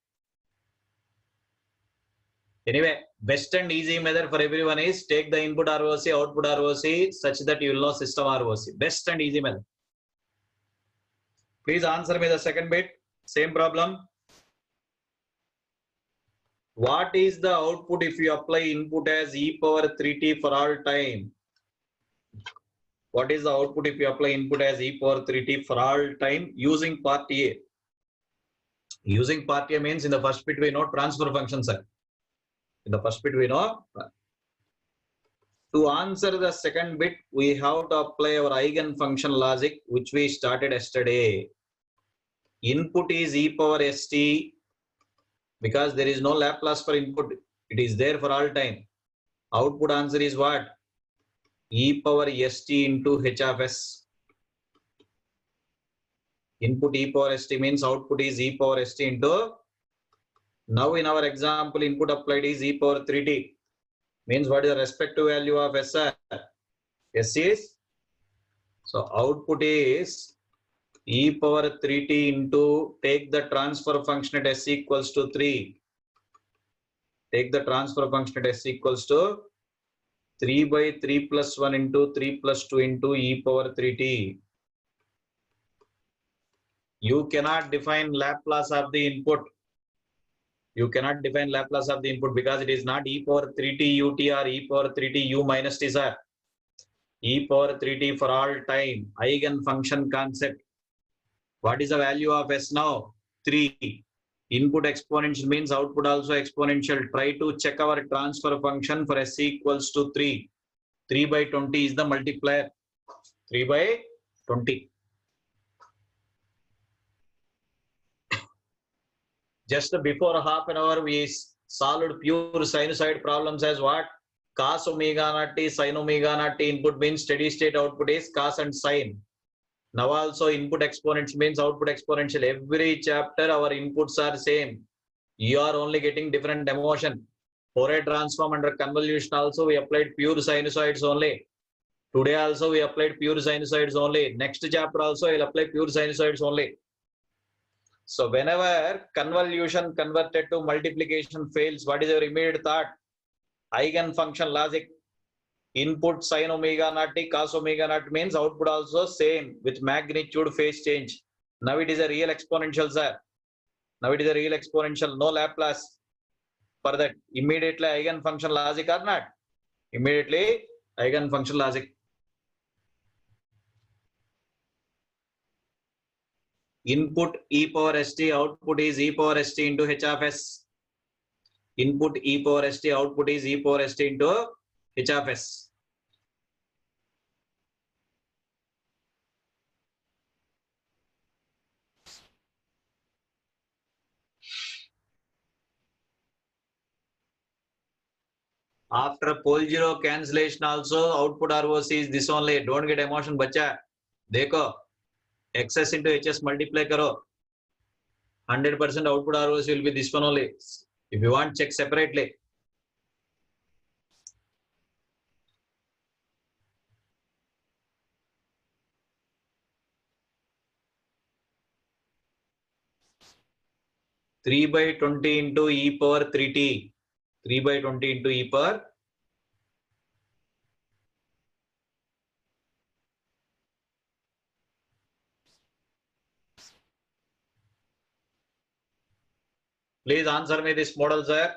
Anyway, best and easy method for everyone is take the input ROC, output ROC, such that you will know system ROC. Best and easy method. Please answer me the second bit. Same problem. What is the output if you apply input as e power 3t for all time? What is the output if you apply input as e power 3t for all time using part A? Using part A means in the first bit we know transfer function, sir. In the first bit we know. To answer the second bit, we have to apply our eigenfunction logic, which we started yesterday. Input is e power st because there is no Laplace for input. It is there for all time. Output answer is what? E power st into h of s. Input e power st means output is e power st into. Now in our example, input applied is e power 3t. Means what is the respective value of s? S is. So output is e power 3t into, take the transfer function at s equals to 3. Take the transfer function at s equals to 3 by 3 plus 1 into 3 plus 2 into e power 3t. You cannot define Laplace of the input. You cannot define Laplace of the input because it is not e power 3t ut or e power 3t u minus t, sir. E power 3t for all time. Eigenfunction concept. What is the value of s now? 3. Input exponential means output also exponential. Try to check our transfer function for s equals to 3. 3 by 20 is the multiplier. 3 by 20. Just before half an hour, we solved pure sinusoid problems as what? Cos omega naught t, sin omega naught t. Input means steady state, output is cos and sin. Now also input exponential means output exponential. Every chapter our inputs are same. You are only getting different emotion. Fourier transform under convolution also we applied pure sinusoids only. Today also we applied pure sinusoids only. Next chapter also I will apply pure sinusoids only. So whenever convolution converted to multiplication fails, what is your immediate thought? Eigenfunction logic. Input sin omega naught t, cos omega naught means output also same with magnitude phase change. Now it is a real exponential, sir. Now it is a real exponential, no Laplace. For that, immediately eigenfunction logic or not? Immediately eigenfunction logic. Input e power st, output is e power st into h of s. Input e power st, output is e power st into h of s. After pole zero cancellation also, output ROC is this only. Don't get emotion, bacha. Dekho. XS into HS multiply karo. 100% output ROC will be this one only. If you want, check separately. Three by 20 into e power 3t. 3 by 20 into e power. Please answer me this model, sir.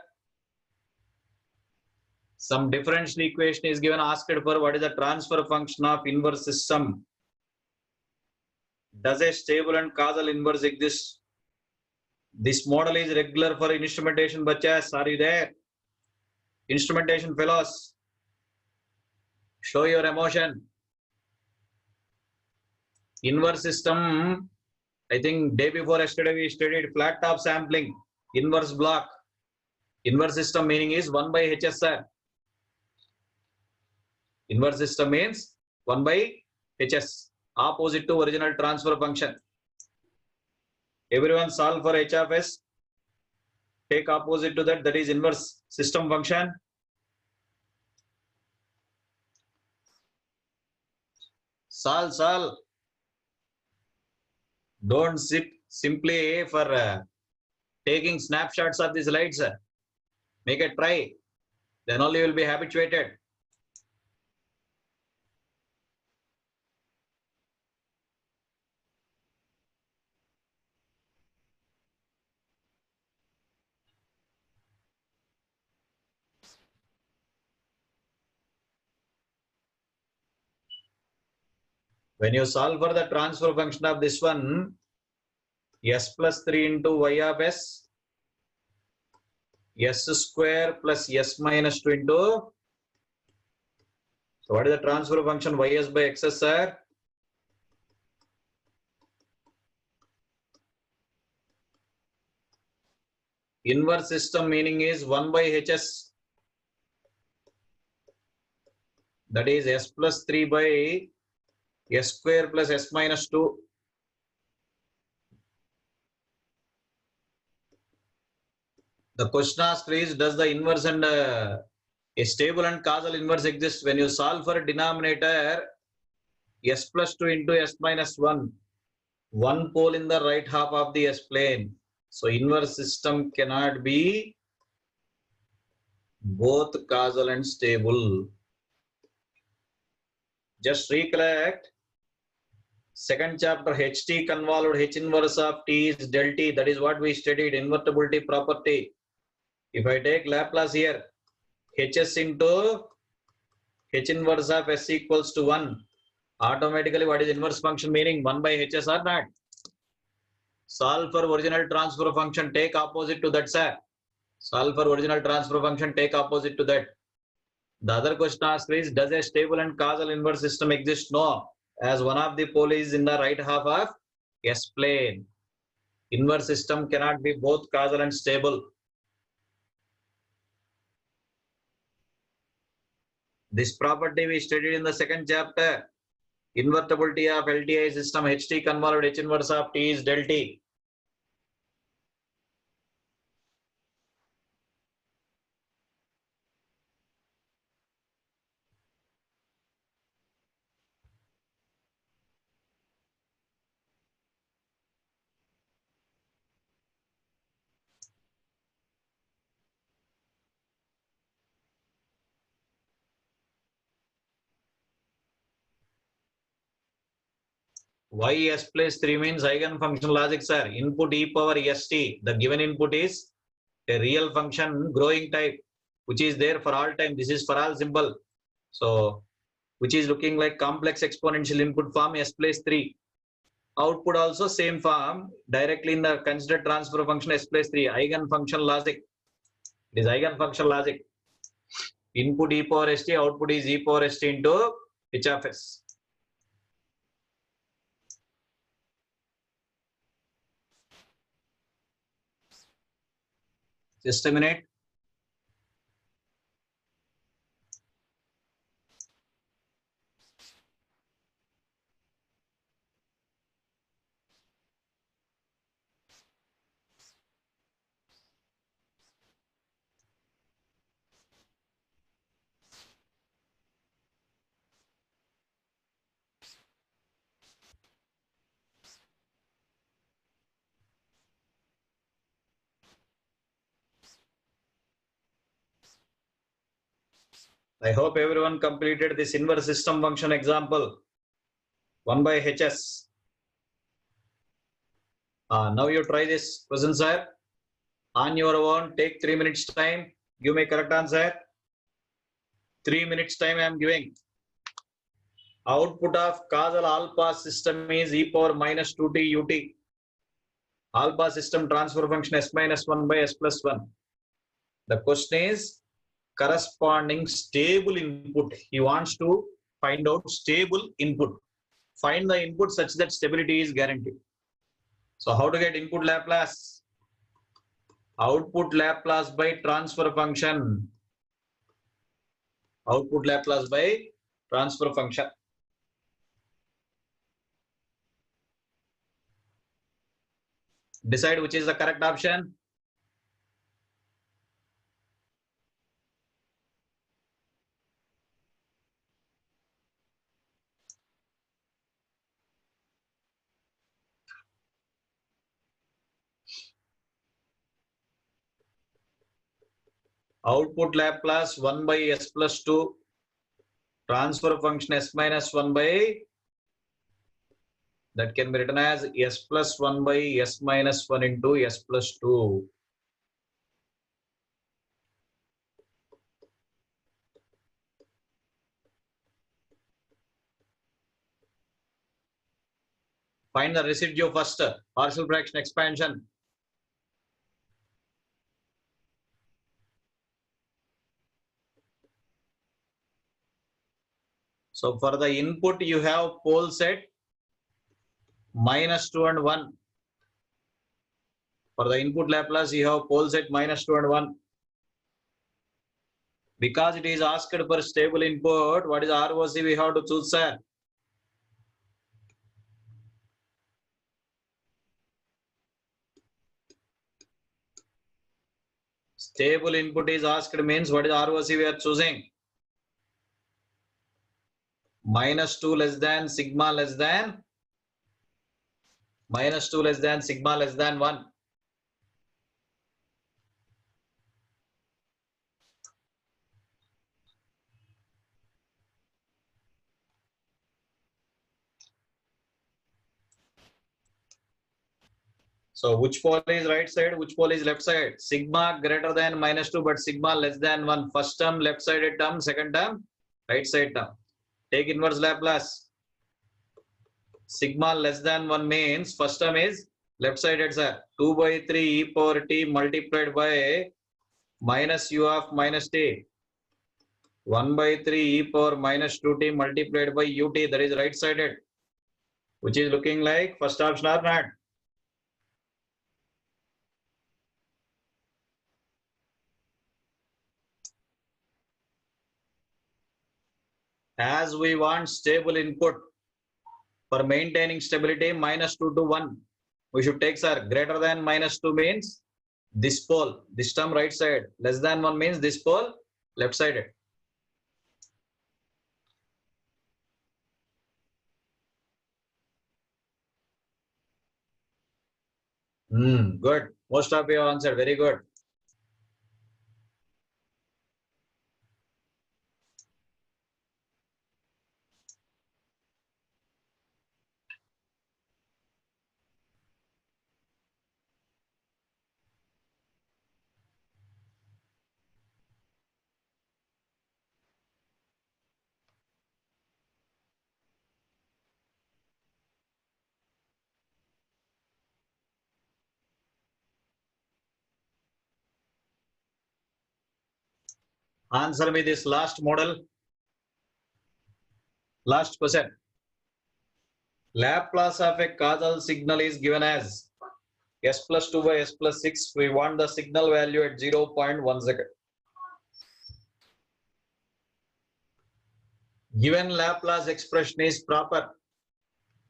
Some differential equation is given, asked for what is the transfer function of inverse system. Does a stable and causal inverse exist? This model is regular for instrumentation, bachas. Are you there? Instrumentation fellows, show your emotion. Inverse system, I think day before yesterday we studied flat top sampling, inverse block. Inverse system meaning is 1 by HSR. Inverse system means 1 by HS, opposite to original transfer function. Everyone solve for H of S. Take opposite to that, that is inverse system function. Solve. Don't sit simply for taking snapshots of these slides. Make a try. Then only you will be habituated. When you solve for the transfer function of this one, S plus 3 into Y of S, S square plus S minus 2 into, so what is the transfer function Ys by Xs, sir? Inverse system meaning is 1 by Hs. That is S plus 3 by S square plus S minus 2. The question asked is, does the inverse and a stable and causal inverse exist? When you solve for a denominator, S plus 2 into S minus 1, one pole in the right half of the S plane. So inverse system cannot be both causal and stable. Just recollect, second chapter, HT convolved H inverse of T is del T. That is what we studied, invertibility property. If I take Laplace here, Hs into H inverse of S equals to 1. Automatically, what is inverse function meaning? 1 by Hs or not? Solve for original transfer function, take opposite to that, sir. Solve for original transfer function, take opposite to that. The other question asked is, does a stable and causal inverse system exist? No, as one of the pole is in the right half of S plane. Inverse system cannot be both causal and stable. This property we studied in the second chapter. Invertibility of LTI system, HT convolved H inverse of T is del T. Why S plus 3 means eigenfunction logic, sir. Input e power st. The given input is a real function growing type, which is there for all time. This is for all symbol. So, which is looking like complex exponential input form S plus 3. Output also same form, directly in the considered transfer function S plus 3. Eigenfunction logic. It is eigenfunction logic. Input e power st, output is e power st into H of S. Just a minute. I hope everyone completed this inverse system function example. 1 by hs. Now you try this question, sir. On your own, take 3 minutes time. Give me correct answer. 3 minutes time I am giving. Output of causal alpha system is e power minus 2t ut. Alpha system transfer function s minus 1 by s plus 1. The question is corresponding stable input. He wants to find out stable input. Find the input such that stability is guaranteed. So how to get input Laplace? Output Laplace by transfer function. Output Laplace by transfer function. Decide which is the correct option. Output Laplace 1 by s plus 2. Transfer function s minus 1 by, that can be written as s plus 1 by s minus 1 into s plus 2. Find the residue first. Partial fraction expansion. So for the input you have pole set minus 2 and 1. For the input Laplace you have pole set minus 2 and 1. Because it is asked for stable input, what is ROC we have to choose, sir? Stable input is asked means what is ROC we are choosing? Minus 2 less than sigma less than, minus 2 less than sigma less than 1. So which pole is right side, which pole is left side? Sigma greater than minus 2 but sigma less than 1. First term left sided term, second term right side term. Take inverse Laplace. Sigma less than 1 means first term is left sided, sir. 2 by 3 e power t multiplied by minus u of minus t. 1 by 3 e power minus 2t multiplied by ut, that is right sided. Which is looking like first option or not? As we want stable input, for maintaining stability minus 2 to 1, we should take, sir, greater than minus 2 means this pole, this term right side, less than 1 means this pole left sided. Good. Most of you have answered. Very good. Answer me this last model. Last question. Laplace of a causal signal is given as s plus 2 by s plus 6. We want the signal value at 0.1 second. Given Laplace expression is proper.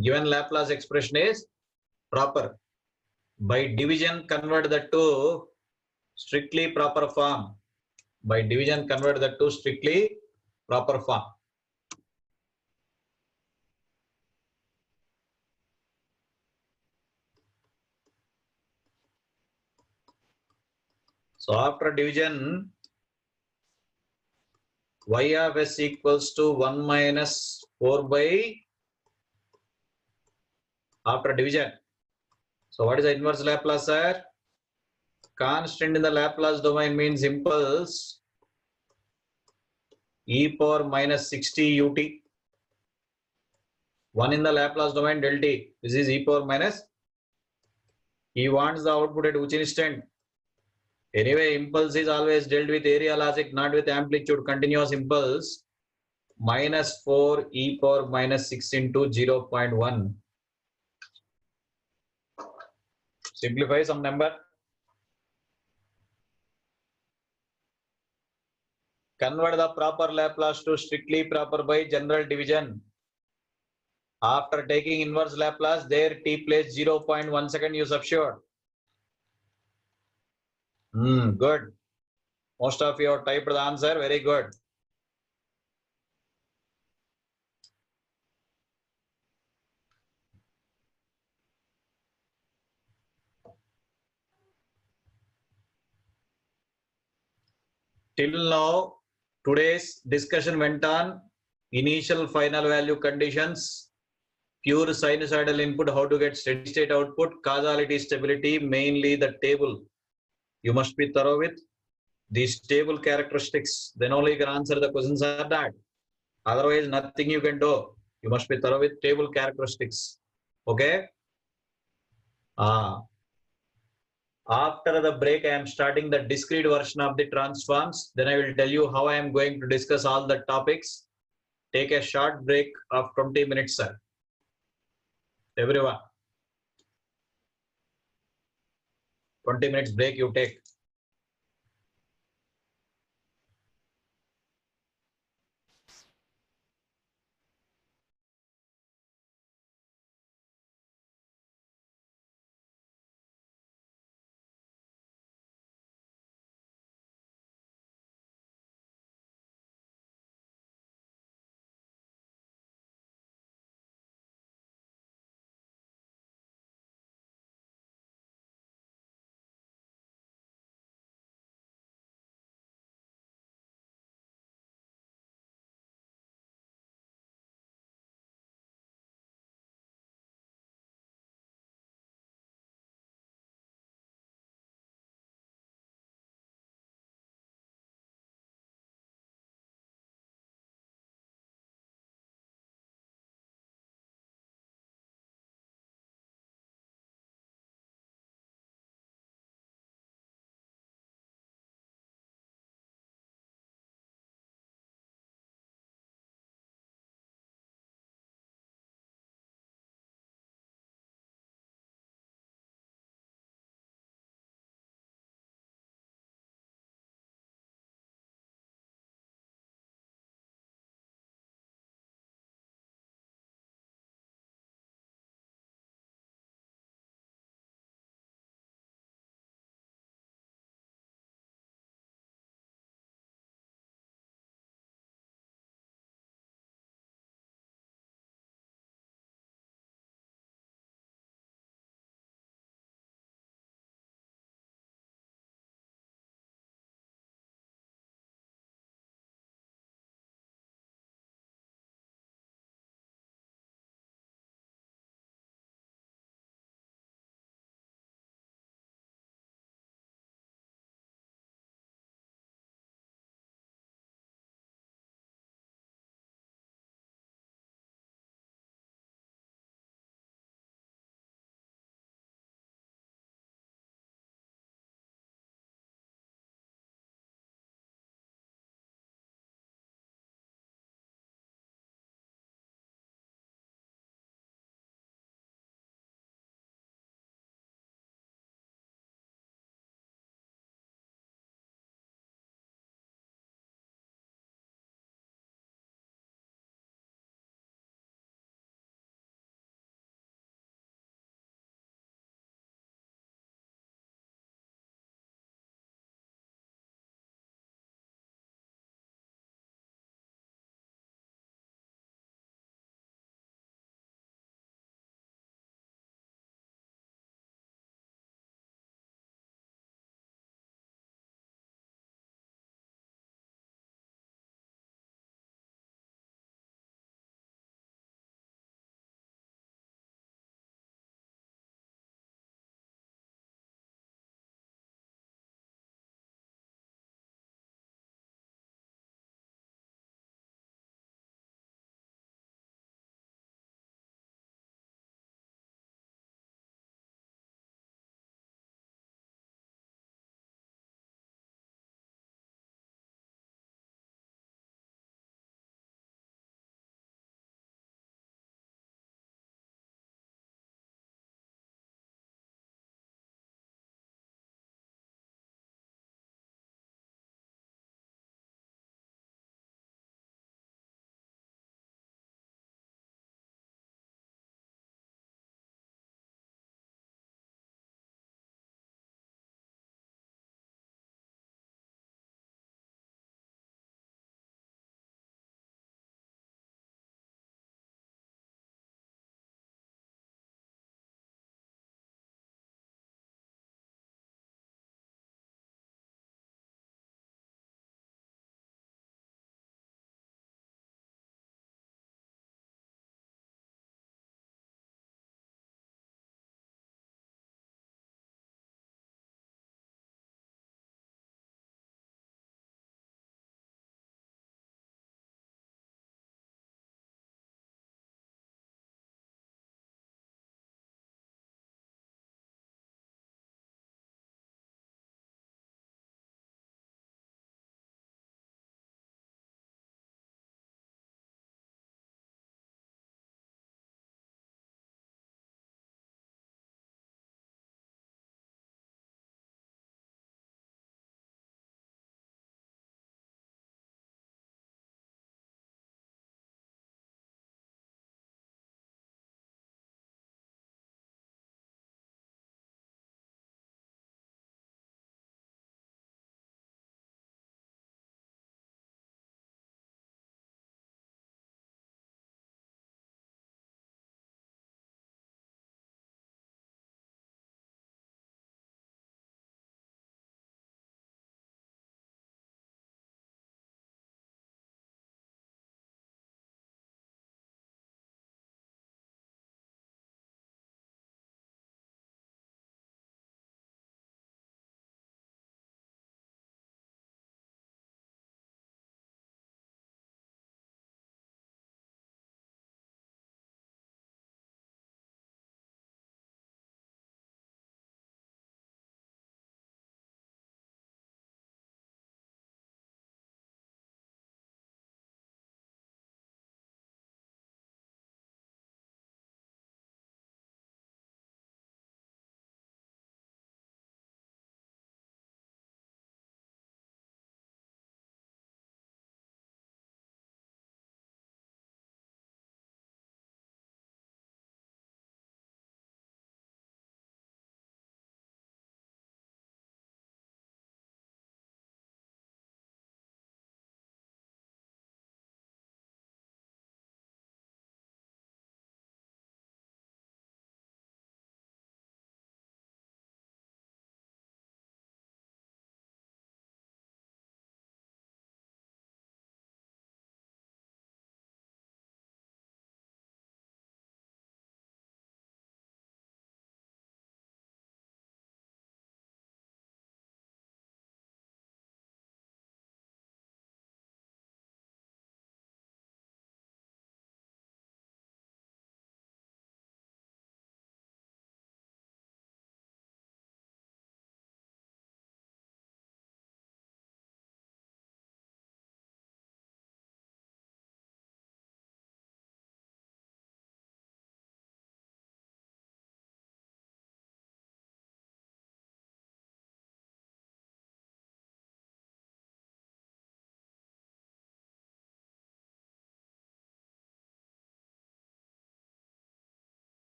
Given Laplace expression is proper. By division, convert that to strictly proper form. By division, convert that to strictly proper form. So after division, y of s equals to 1 minus 4 by after division. So what is the inverse Laplace, sir? Constant in the Laplace domain means impulse e power minus 60 ut. 1 in the Laplace domain del t. This is e power minus. He wants the output at which instant? Anyway, impulse is always dealt with area logic, not with amplitude. Continuous impulse minus 4 e power minus 6 into 0.1. Simplify some number. Convert the proper Laplace to strictly proper by general division. After taking inverse Laplace, there t place 0.1 second you substitute. Good. Most of you have typed the answer. Very good. Till now, today's discussion went on initial final value conditions, pure sinusoidal input, how to get steady state output, causality, stability, mainly the table. You must be thorough with these table characteristics. Then only you can answer the questions are that. Otherwise, nothing you can do. You must be thorough with table characteristics. Okay? After the break, I am starting the discrete version of the transforms. Then I will tell you how I am going to discuss all the topics. Take a short break of 20 minutes, sir. Everyone. 20 minutes break you take.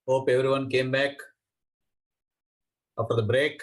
Hope everyone came back after the break.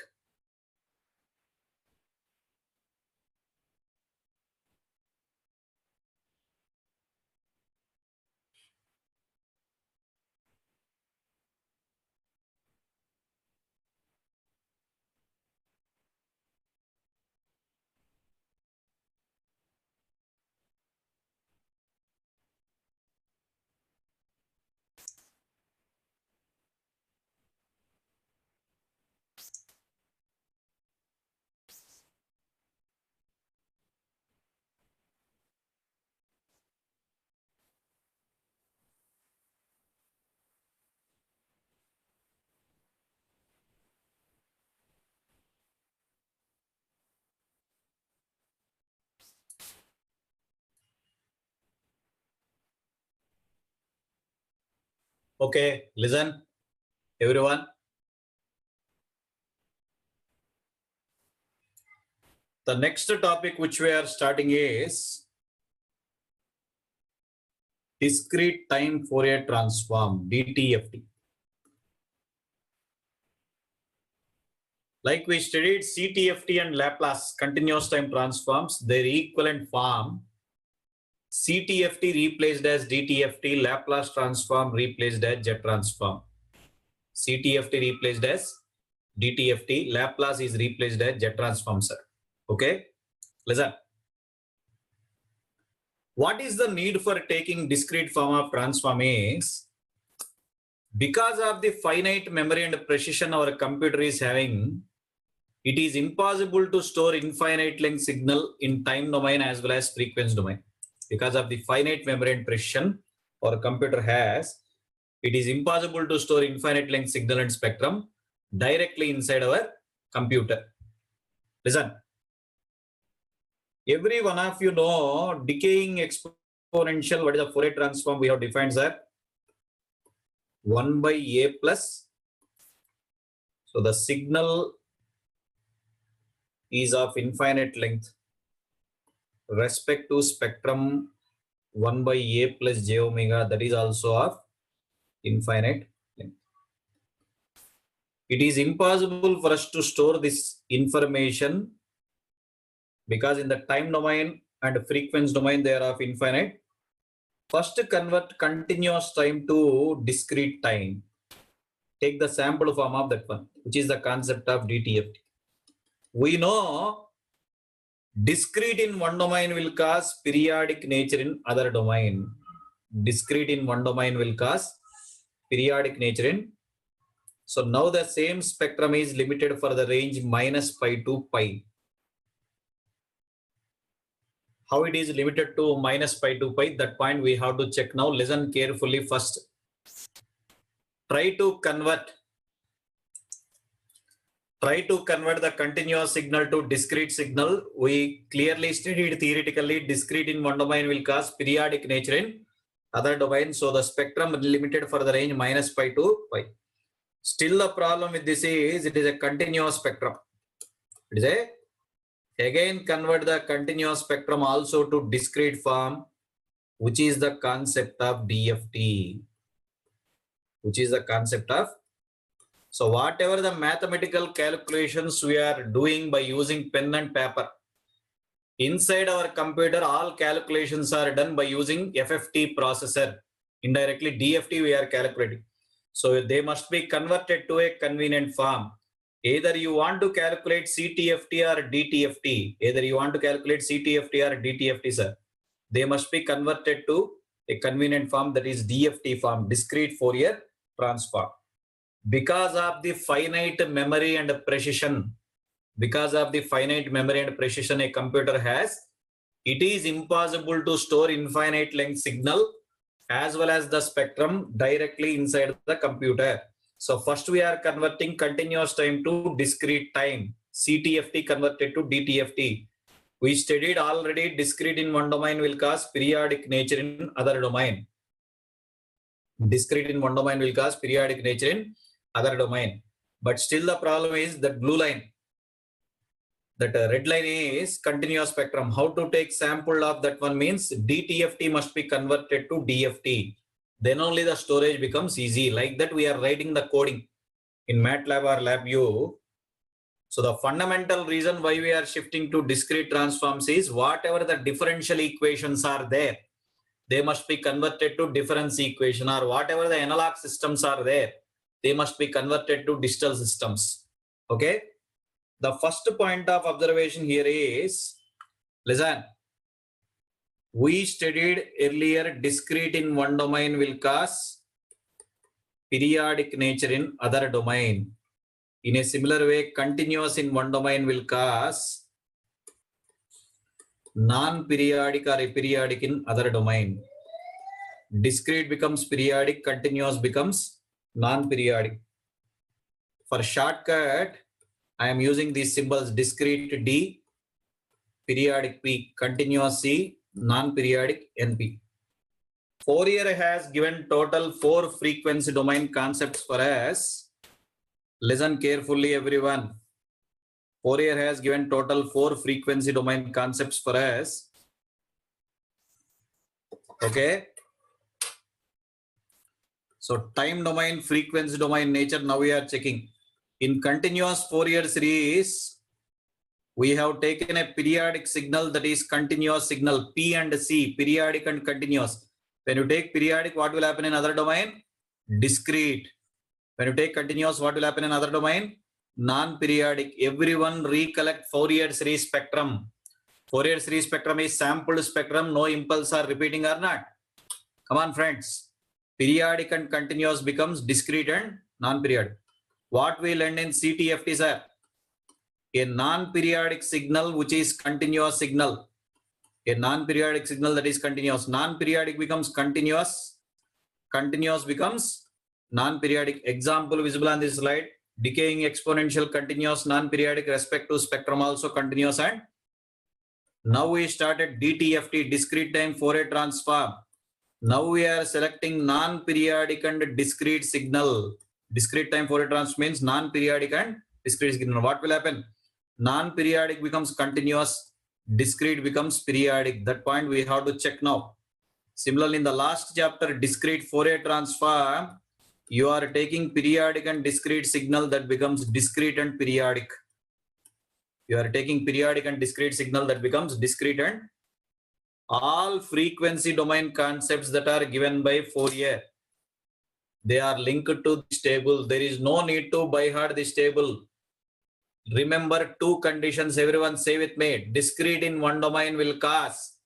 Okay, listen, everyone. The next topic which we are starting is discrete time Fourier transform, DTFT. Like we studied CTFT and Laplace continuous time transforms, their equivalent form, CTFT replaced as DTFT, Laplace transform replaced as jet transform. CTFT replaced as DTFT, Laplace is replaced as jet transform, sir. Okay, listen. What is the need for taking discrete form of transform is, because of the finite memory and precision our computer is having, it is impossible to store infinite length signal in time domain as well as frequency domain. Because of the finite memory and precision our computer has, it is impossible to store infinite length signal and spectrum directly inside our computer. Listen. Every one of you know decaying exponential, what is the Fourier transform we have defined, sir? 1 by a plus. So the signal is of infinite length respect to spectrum 1 by a plus j omega, that is also of infinite length. It is impossible for us to store this information because in the time domain and frequency domain they are of infinite. First convert continuous time to discrete time. Take the sample form of that one, which is the concept of DTFT. We know discrete in one domain will cause periodic nature in other domain. Discrete in one domain will cause periodic nature in. So now the same spectrum is limited for the range minus pi to pi. How it is limited to minus pi to pi, that point we have to check now. Listen carefully first. Try to convert the continuous signal to discrete signal. We clearly studied theoretically discrete in one domain will cause periodic nature in other domain. So the spectrum limited for the range minus pi to pi. Still the problem with this is it is a continuous spectrum. It is a, again convert the continuous spectrum also to discrete form, which is the concept of DFT. Which is the concept of. So whatever the mathematical calculations we are doing by using pen and paper, inside our computer all calculations are done by using FFT processor. Indirectly DFT we are calculating. So they must be converted to a convenient form. Either you want to calculate CTFT or DTFT. Either you want to calculate CTFT or DTFT, sir. They must be converted to a convenient form, that is DFT form, discrete Fourier transform. Because of the finite memory and precision, a computer has, it is impossible to store infinite length signal as well as the spectrum directly inside the computer. So first we are converting continuous time to discrete time. CTFT converted to DTFT. We studied already discrete in one domain will cause periodic nature in other domain. Discrete in one domain will cause periodic nature in other domain. But still the problem is that blue line. That red line is continuous spectrum. How to take sample of that one means DTFT must be converted to DFT. then only the storage becomes easy. Like that we are writing the coding in MATLAB or LabVIEW. So the fundamental reason why we are shifting to discrete transforms is whatever the differential equations are there, they must be converted to difference equation, or whatever the analog systems are there, they must be converted to digital systems. Okay. The first point of observation here is, listen, we studied earlier discrete in one domain will cause periodic nature in other domain. In a similar way, continuous in one domain will cause non-periodic or aperiodic in other domain. Discrete becomes periodic, continuous becomes non-periodic. For shortcut, I am using these symbols: discrete D, periodic P, continuous C, non-periodic NP. Fourier has given total 4 frequency domain concepts for us. Listen carefully, everyone. Fourier has given total 4 frequency domain concepts for us. Okay. So time domain, frequency domain, nature, now we are checking. In continuous Fourier series, we have taken a periodic signal, that is continuous signal, P and C, periodic and continuous. When you take periodic, what will happen in other domain? Discrete. When you take continuous, what will happen in other domain? Non-periodic. Everyone recollect Fourier series spectrum. Fourier series spectrum is sampled spectrum, no impulse are repeating or not. Come on, friends. Periodic and continuous becomes discrete and non-periodic. What we learned in CTFT, sir? A non-periodic signal which is continuous signal. A non-periodic signal that is continuous. Non-periodic becomes continuous. Continuous becomes non-periodic. Example visible on this slide. Decaying exponential, continuous, non-periodic, respect to spectrum also continuous. And now we started DTFT, discrete time Fourier transform. Now we are selecting non-periodic and discrete signal. Discrete time Fourier transform means non-periodic and discrete signal. What will happen? Non-periodic becomes continuous, discrete becomes periodic. That point we have to check now. Similarly, in the last chapter, discrete Fourier transform, you are taking periodic and discrete signal, that becomes discrete and periodic. You are taking periodic and discrete signal, that becomes discrete and all frequency domain concepts that are given by Fourier, they are linked to this table. There is no need to by heart this table. Remember 2 conditions, everyone say with me. Discrete in one domain will cause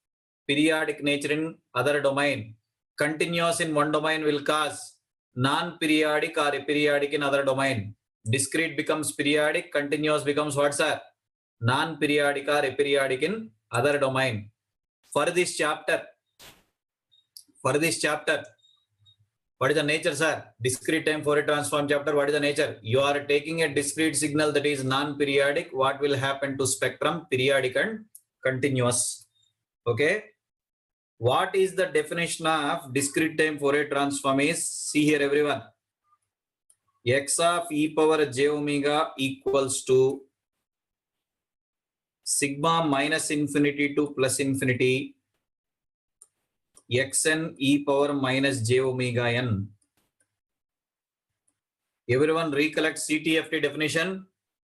periodic nature in other domain. Continuous in one domain will cause non-periodic or aperiodic in other domain. Discrete becomes periodic, continuous becomes what, sir? Non-periodic or aperiodic in other domain. For this chapter, what is the nature, sir? Discrete time Fourier transform chapter, what is the nature? You are taking a discrete signal that is non-periodic. What will happen to spectrum? Periodic and continuous. Okay. What is the definition of discrete time Fourier transform is? See here, everyone. X of e power j omega equals to sigma minus infinity to plus infinity xn e power minus j omega n. Everyone recollect CTFT definition?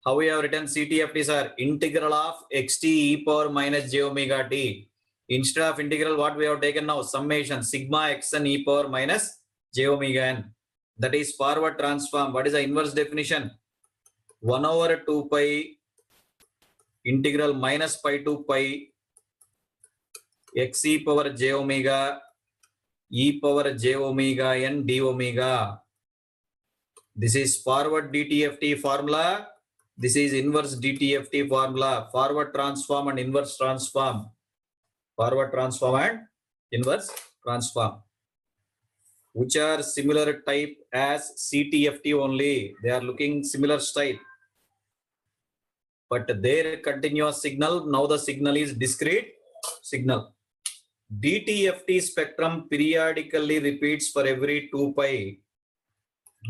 How we have written CTFTs are integral of xt e power minus j omega t. Instead of integral, what we have taken now? Summation sigma xn e power minus j omega n. That is forward transform. What is the inverse definition? 1 over 2 pi integral minus pi to pi x e power j omega e power j omega n d omega. This is forward DTFT formula. This is inverse DTFT formula. Forward transform and inverse transform. Forward transform and inverse transform, which are similar type as CTFT only. They are looking similar style. But their continuous signal, now the signal is discrete signal. DTFT spectrum periodically repeats for every 2 pi.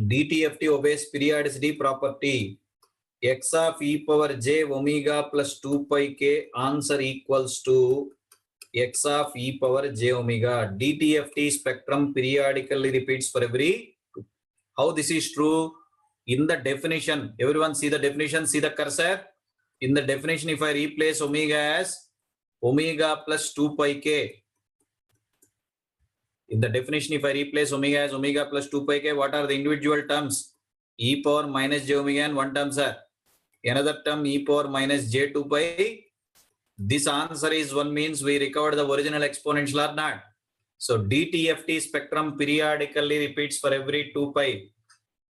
DTFT obeys periodicity property. X of e power j omega plus 2 pi k answer equals to x of e power j omega. DTFT spectrum periodically repeats for every. How this is true? In the definition, everyone see the definition, see the cursor. In the definition, if I replace omega as omega plus 2 pi k. In the definition, if I replace omega as omega plus 2 pi k, what are the individual terms? E power minus j omega and one term, sir. Another term e power minus j 2 pi. This answer is 1 means we recovered the original exponential or not. So DTFT spectrum periodically repeats for every 2 pi.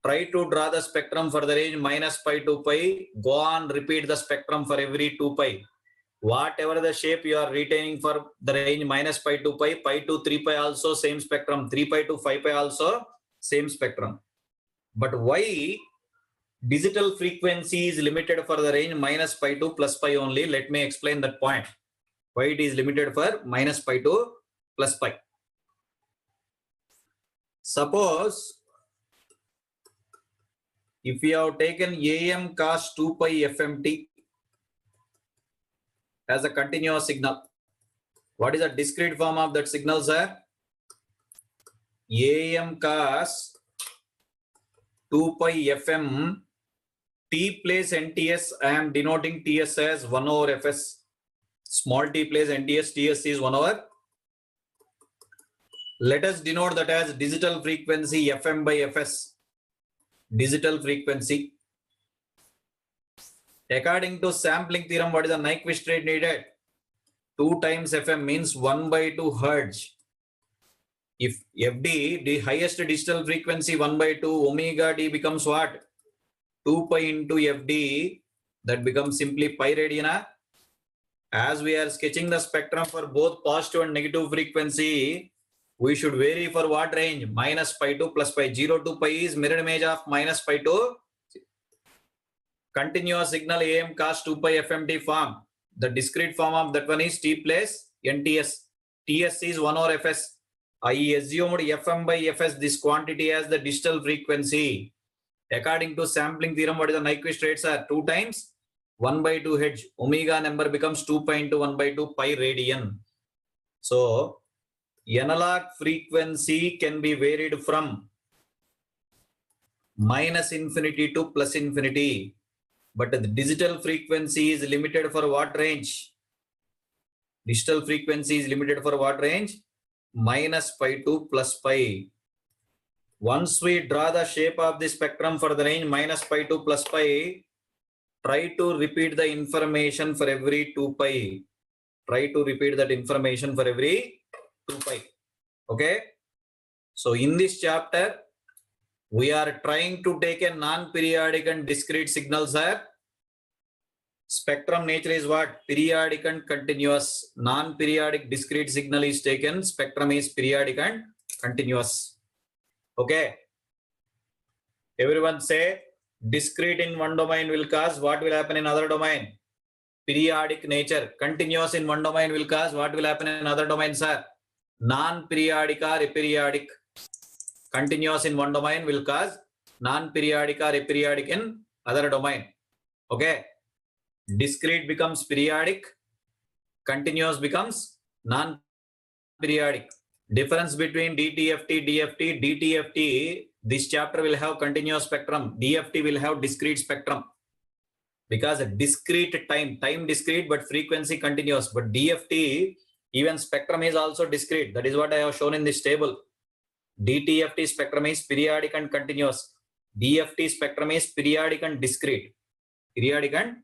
Try to draw the spectrum for the range minus pi to pi. Go on, repeat the spectrum for every 2 pi. Whatever the shape you are retaining for the range minus pi to pi, pi to 3 pi also same spectrum, 3 pi to 5 pi also same spectrum. But why digital frequency is limited for the range minus pi to plus pi only? Let me explain that point. Why it is limited for minus pi to plus pi. Suppose if you have taken AM cos 2 pi FMT as a continuous signal, what is the discrete form of that signal, sir? AM cos 2 pi FM T place NTS. I am denoting TS as 1 over Fs. Small t place NTS, TS is 1 over. Let us denote that as digital frequency FM by Fs. Digital frequency. According to sampling theorem, what is the Nyquist rate needed? 2 times FM means 1 by 2 Hertz. If FD, the highest digital frequency 1 by 2, omega d becomes what? 2 pi into FD, that becomes simply pi radian. As we are sketching the spectrum for both positive and negative frequency, we should vary for what range? Minus pi to plus pi. 0 to pi is mirror image of minus pi to continuous signal AM cos 2 pi FMT form. The discrete form of that one is T place NTS. TS is 1 over Fs. I assumed FM by Fs, this quantity as the digital frequency. According to sampling theorem, what is the Nyquist rates are? 2 times 1 by 2 Hz. Omega number becomes 2 pi into 1 by 2 pi radian. So analog frequency can be varied from minus infinity to plus infinity. But the digital frequency is limited for what range? Digital frequency is limited for what range? Minus pi to plus pi. Once we draw the shape of the spectrum for the range minus pi to plus pi, try to repeat the information for every 2 pi. Try to repeat that information for every 2 pi. Okay. So in this chapter, we are trying to take a non-periodic and discrete signal, sir. Spectrum nature is what? Periodic and continuous. Non-periodic discrete signal is taken. Spectrum is periodic and continuous. Okay. Everyone say discrete in one domain will cause what will happen in other domain? Periodic nature. Continuous in one domain will cause what will happen in other domain, sir? Non-periodic or aperiodic. Continuous in one domain will cause non-periodic or aperiodic in other domain. Okay. Discrete becomes periodic. Continuous becomes non-periodic. Difference between DTFT, DFT. DTFT, this chapter will have continuous spectrum. DFT will have discrete spectrum. Because a discrete time discrete, but frequency continuous. But DFT, even spectrum is also discrete. That is what I have shown in this table. DTFT spectrum is periodic and continuous. DFT spectrum is periodic and discrete. Periodic and.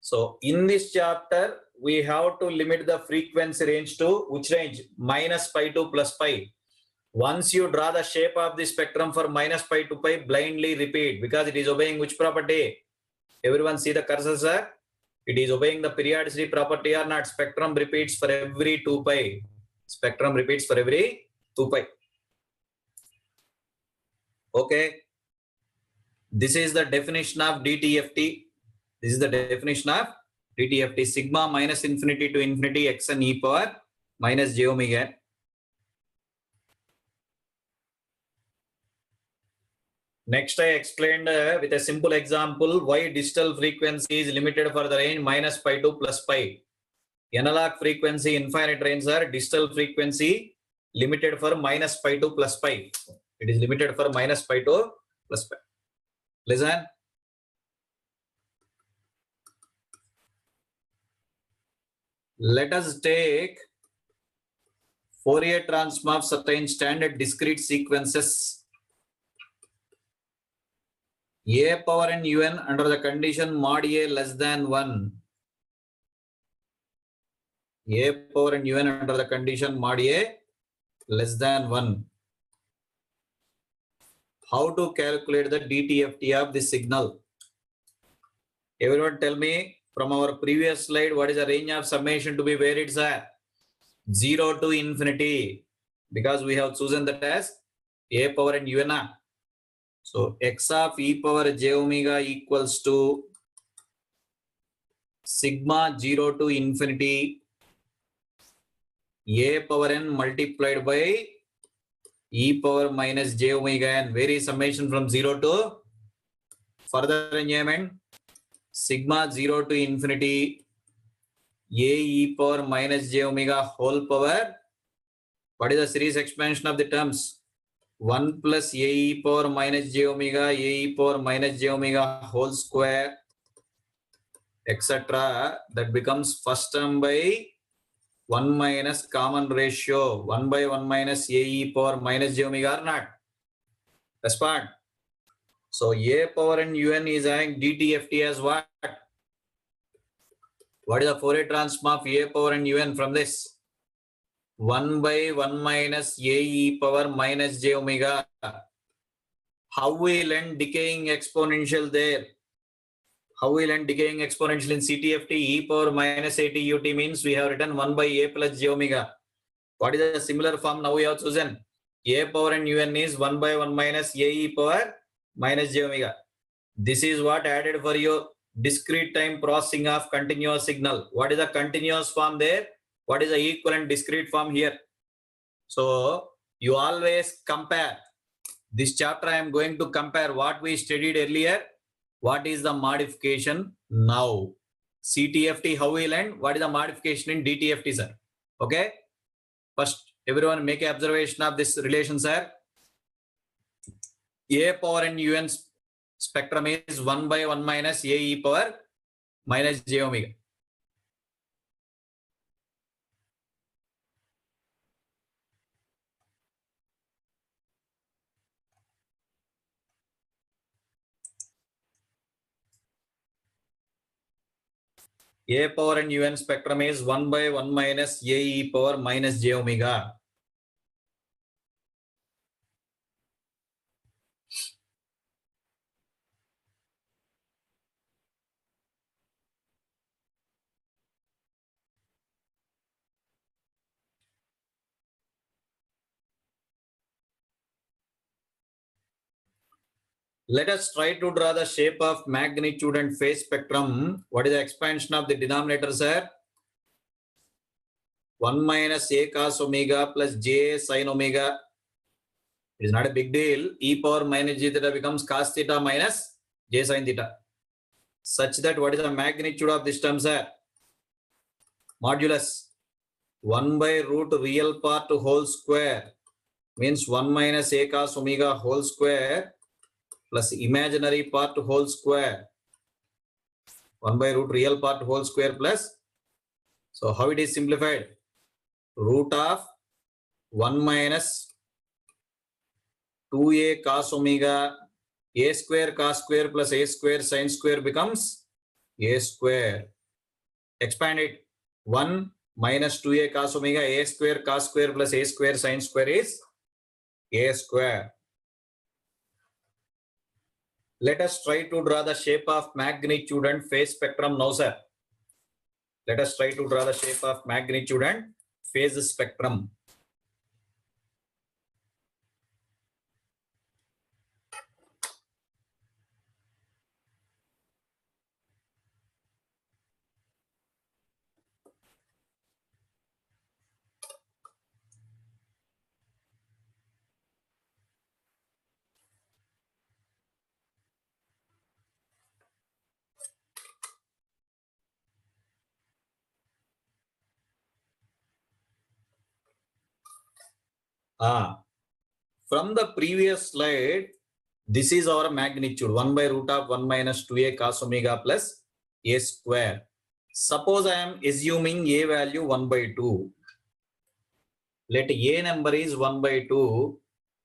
So in this chapter, we have to limit the frequency range to which range? Minus pi to plus pi. Once you draw the shape of the spectrum for minus pi to pi, blindly repeat because it is obeying which property? Everyone see the cursor, sir? It is obeying the periodicity property or not? Spectrum repeats for every 2 pi. Spectrum repeats for every 2 pi. Okay. This is the definition of DTFT. This is the definition of DTFT. Sigma minus infinity to infinity xn e power minus j omega. Next, I explained with a simple example why digital frequency is limited for the range minus pi to plus pi. Analog frequency infinite range are distal frequency limited for minus pi to plus pi. It is limited for minus pi to plus pi. Listen. Let us take Fourier transform of certain standard discrete sequences a power n un under the condition mod a less than 1. A power n un under the condition mod a less than 1. How to calculate the DTFT of this signal? Everyone tell me from our previous slide, what is the range of summation to be varied, sir? 0 to infinity, because we have chosen that as a power n un. So x of e power j omega equals to sigma 0 to infinity a power n multiplied by e power minus j omega n. Vary summation from 0 to further enjoyment sigma 0 to infinity a e power minus j omega whole power. What is the series expansion of the terms? 1 plus a e power minus j omega a e power minus j omega whole square etc. That becomes first term by 1 minus common ratio 1 by 1 minus a e power minus j omega or not. Respond. So a power n un is having DTFT as what? What is the Fourier transform of a power n un from this? 1 by 1 minus a e power minus j omega. How will end decaying exponential there? How will end decaying exponential in CTFT? E power minus a t ut means we have written 1 by a plus j omega. What is the similar form now we have chosen? A power n un is 1 by 1 minus a e power minus j omega. This is what added for your discrete time processing of continuous signal. What is the continuous form there? What is the equivalent discrete form here? So you always compare. This chapter I am going to compare what we studied earlier. What is the modification now? CTFT how we learn? What is the modification in DTFT, sir? Okay. First, everyone make an observation of this relation, sir. A power n un spectrum is 1 by 1 minus a e power minus j omega. A power n un spectrum is 1 by 1 minus a e power minus j omega. Let us try to draw the shape of magnitude and phase spectrum. What is the expansion of the denominator, sir? 1 minus a cos omega plus j sin omega. It is not a big deal. E power minus j theta becomes cos theta minus j sin theta. Such that what is the magnitude of this term, sir? Modulus 1 by root real part whole square means 1 minus a cos omega whole square plus imaginary part whole square 1 by root real part whole square plus, so how it is simplified? Root of 1 minus 2a cos omega a square cos square plus a square sin square becomes a square. Expand it. 1 minus 2a cos omega a square cos square plus a square sin square is a square. Let us try to draw the shape of magnitude and phase spectrum now, sir. Let us try to draw the shape of magnitude and phase spectrum. From the previous slide, this is our magnitude 1 by root of 1 minus 2a cos omega plus a square. Suppose I am assuming a value 1 by 2. Let a number is 1 by 2.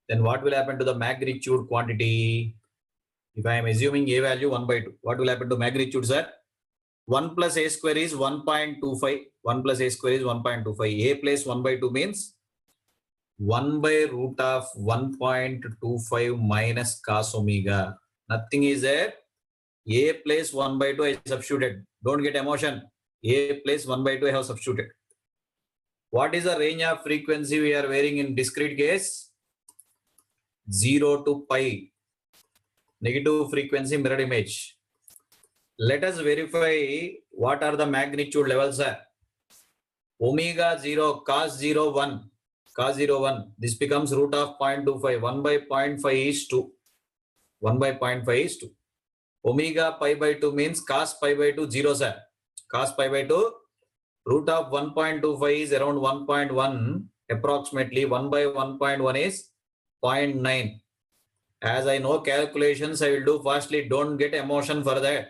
Then what will happen to the magnitude quantity? If I am assuming a value 1 by 2, what will happen to magnitude, sir? 1 plus a square is 1.25. 1 plus a square is 1.25. A plus 1 by 2 means 1 by root of 1.25 minus cos omega. Nothing is there. A plus 1 by 2 I substituted. Don't get emotion. A plus 1 by 2 I have substituted. What is the range of frequency we are varying in discrete case? 0 to pi. Negative frequency mirror image. Let us verify what are the magnitude levels. Omega 0, cos 0, 1. Cos 0, 1. This becomes root of 0.25. 1 by 0.5 is 2. 1 by 0.5 is 2. Omega pi by 2 means cos pi by 2, 0, sir. Cos pi by 2, root of 1.25 is around 1.1. Approximately 1 by 1.1 is 0.9. As I know calculations, I will do fastly. Don't get emotion for that.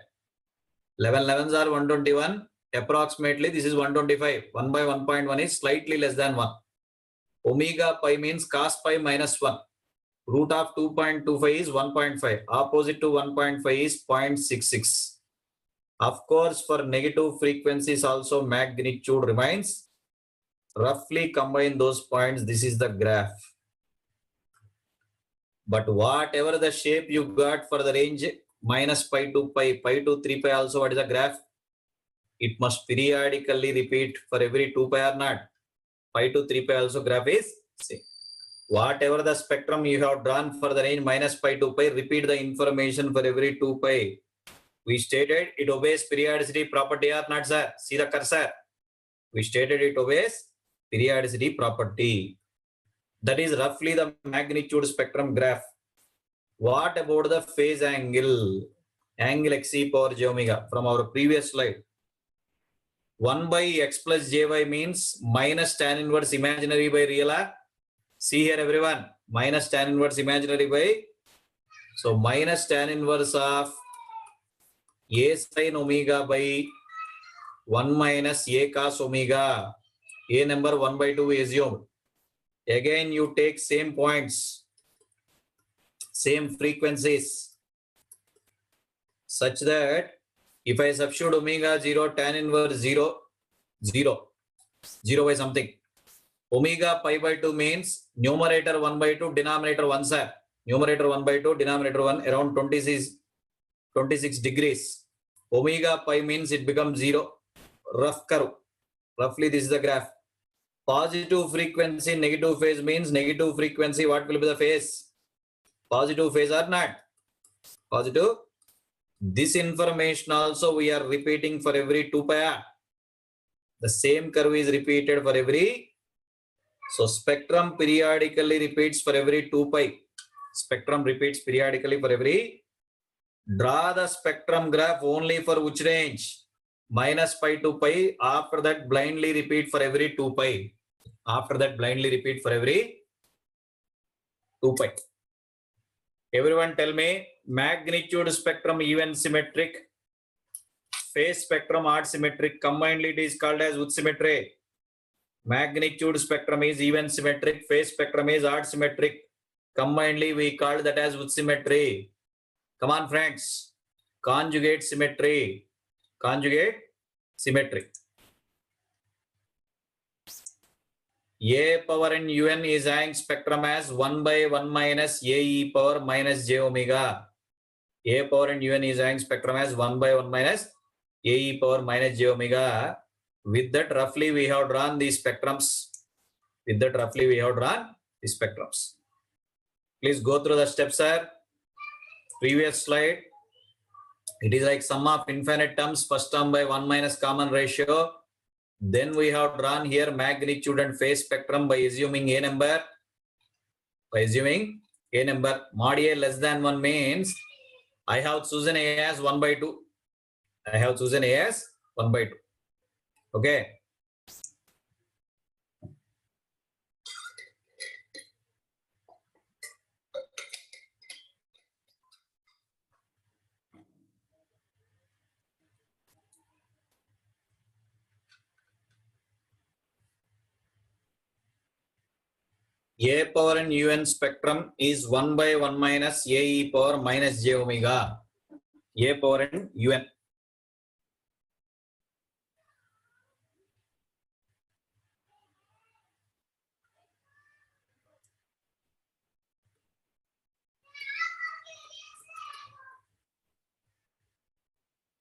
11 11s are 121. Approximately this is 125. 1 by 1.1 is slightly less than 1. Omega pi means cos pi minus 1. Root of 2.25 is 1.5. Opposite to 1.5 is 0.66. Of course, for negative frequencies also magnitude remains. Roughly combine those points. This is the graph. But whatever the shape you got for the range minus pi to pi, pi to 3 pi also, what is the graph? It must periodically repeat for every 2 pi or not. Pi to 3 pi also graph is same. Whatever the spectrum you have drawn for the range minus pi to pi, repeat the information for every 2 pi. We stated it obeys periodicity property or not, sir? See the cursor. We stated it obeys periodicity property. That is roughly the magnitude spectrum graph. What about the phase angle? Angle xc power j omega from our previous slide. 1 by x plus jy means minus tan inverse imaginary by real. See here everyone, minus tan inverse imaginary by. So minus tan inverse of a sin omega by 1 minus a cos omega. A number 1 by 2 we assumed. Again you take same points, same frequencies, such that if I substitute omega 0, tan inverse 0, 0, 0 by something. Omega pi by 2 means numerator 1 by 2, denominator 1, sir. Numerator 1 by 2, denominator 1, around 26 degrees. Omega pi means it becomes 0. Rough curve. Roughly this is the graph. Positive frequency, negative phase means negative frequency. What will be the phase? Positive phase or not? Positive. This information also we are repeating for every 2 pi. The same curve is repeated for every. So spectrum periodically repeats for every 2 pi. Spectrum repeats periodically for every. Draw the spectrum graph only for which range? Minus pi to pi. After that blindly repeat for every 2 pi. After that blindly repeat for every 2 pi. Everyone tell me, magnitude spectrum even symmetric, phase spectrum odd symmetric, combinedly it is called as which symmetry? Magnitude spectrum is even symmetric, phase spectrum is odd symmetric, combinedly we call that as which symmetry? Come on friends, conjugate symmetry, conjugate symmetry. A power n un is having spectrum as 1 by 1 minus a e power minus j omega. A power n un is having spectrum as 1 by 1 minus a e power minus j omega. With that roughly we have drawn these spectrums. With that roughly we have drawn the spectrums. Please go through the steps, sir. Previous slide. It is like sum of infinite terms. First term by 1 minus common ratio. Then we have drawn here magnitude and phase spectrum by assuming a number. By assuming a number. Mod a less than 1 means I have chosen a as 1 by 2. I have chosen a as 1 by 2. Okay. A power n un spectrum is 1 by 1 minus a e power minus j omega. A power n un.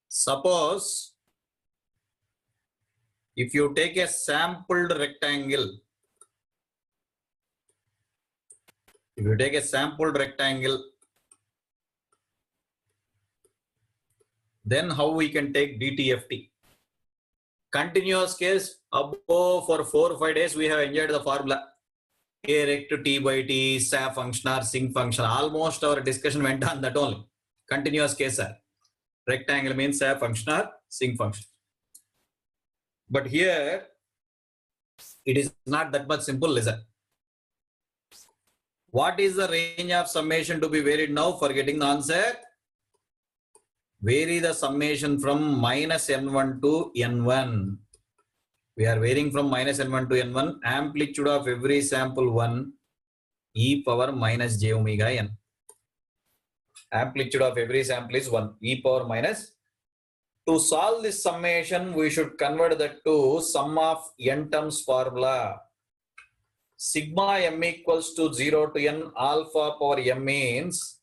Suppose if you take a sampled rectangle, then how we can take DTFT? Continuous case, above for 4 or 5 days we have enjoyed the formula. A rect T by T, SAF functional, sinc function. Almost our discussion went on that only. Continuous case, sir. Rectangle means SAF functional, sinc function. But here, it is not that much simple, listen. What is the range of summation to be varied now for getting the answer? Vary the summation from minus n1 to n1. We are varying from minus n1 to n1. Amplitude of every sample 1 e power minus j omega n. Amplitude of every sample is 1 e power minus. To solve this summation, we should convert that to sum of n terms formula. Sigma m equals to 0 to n alpha power m means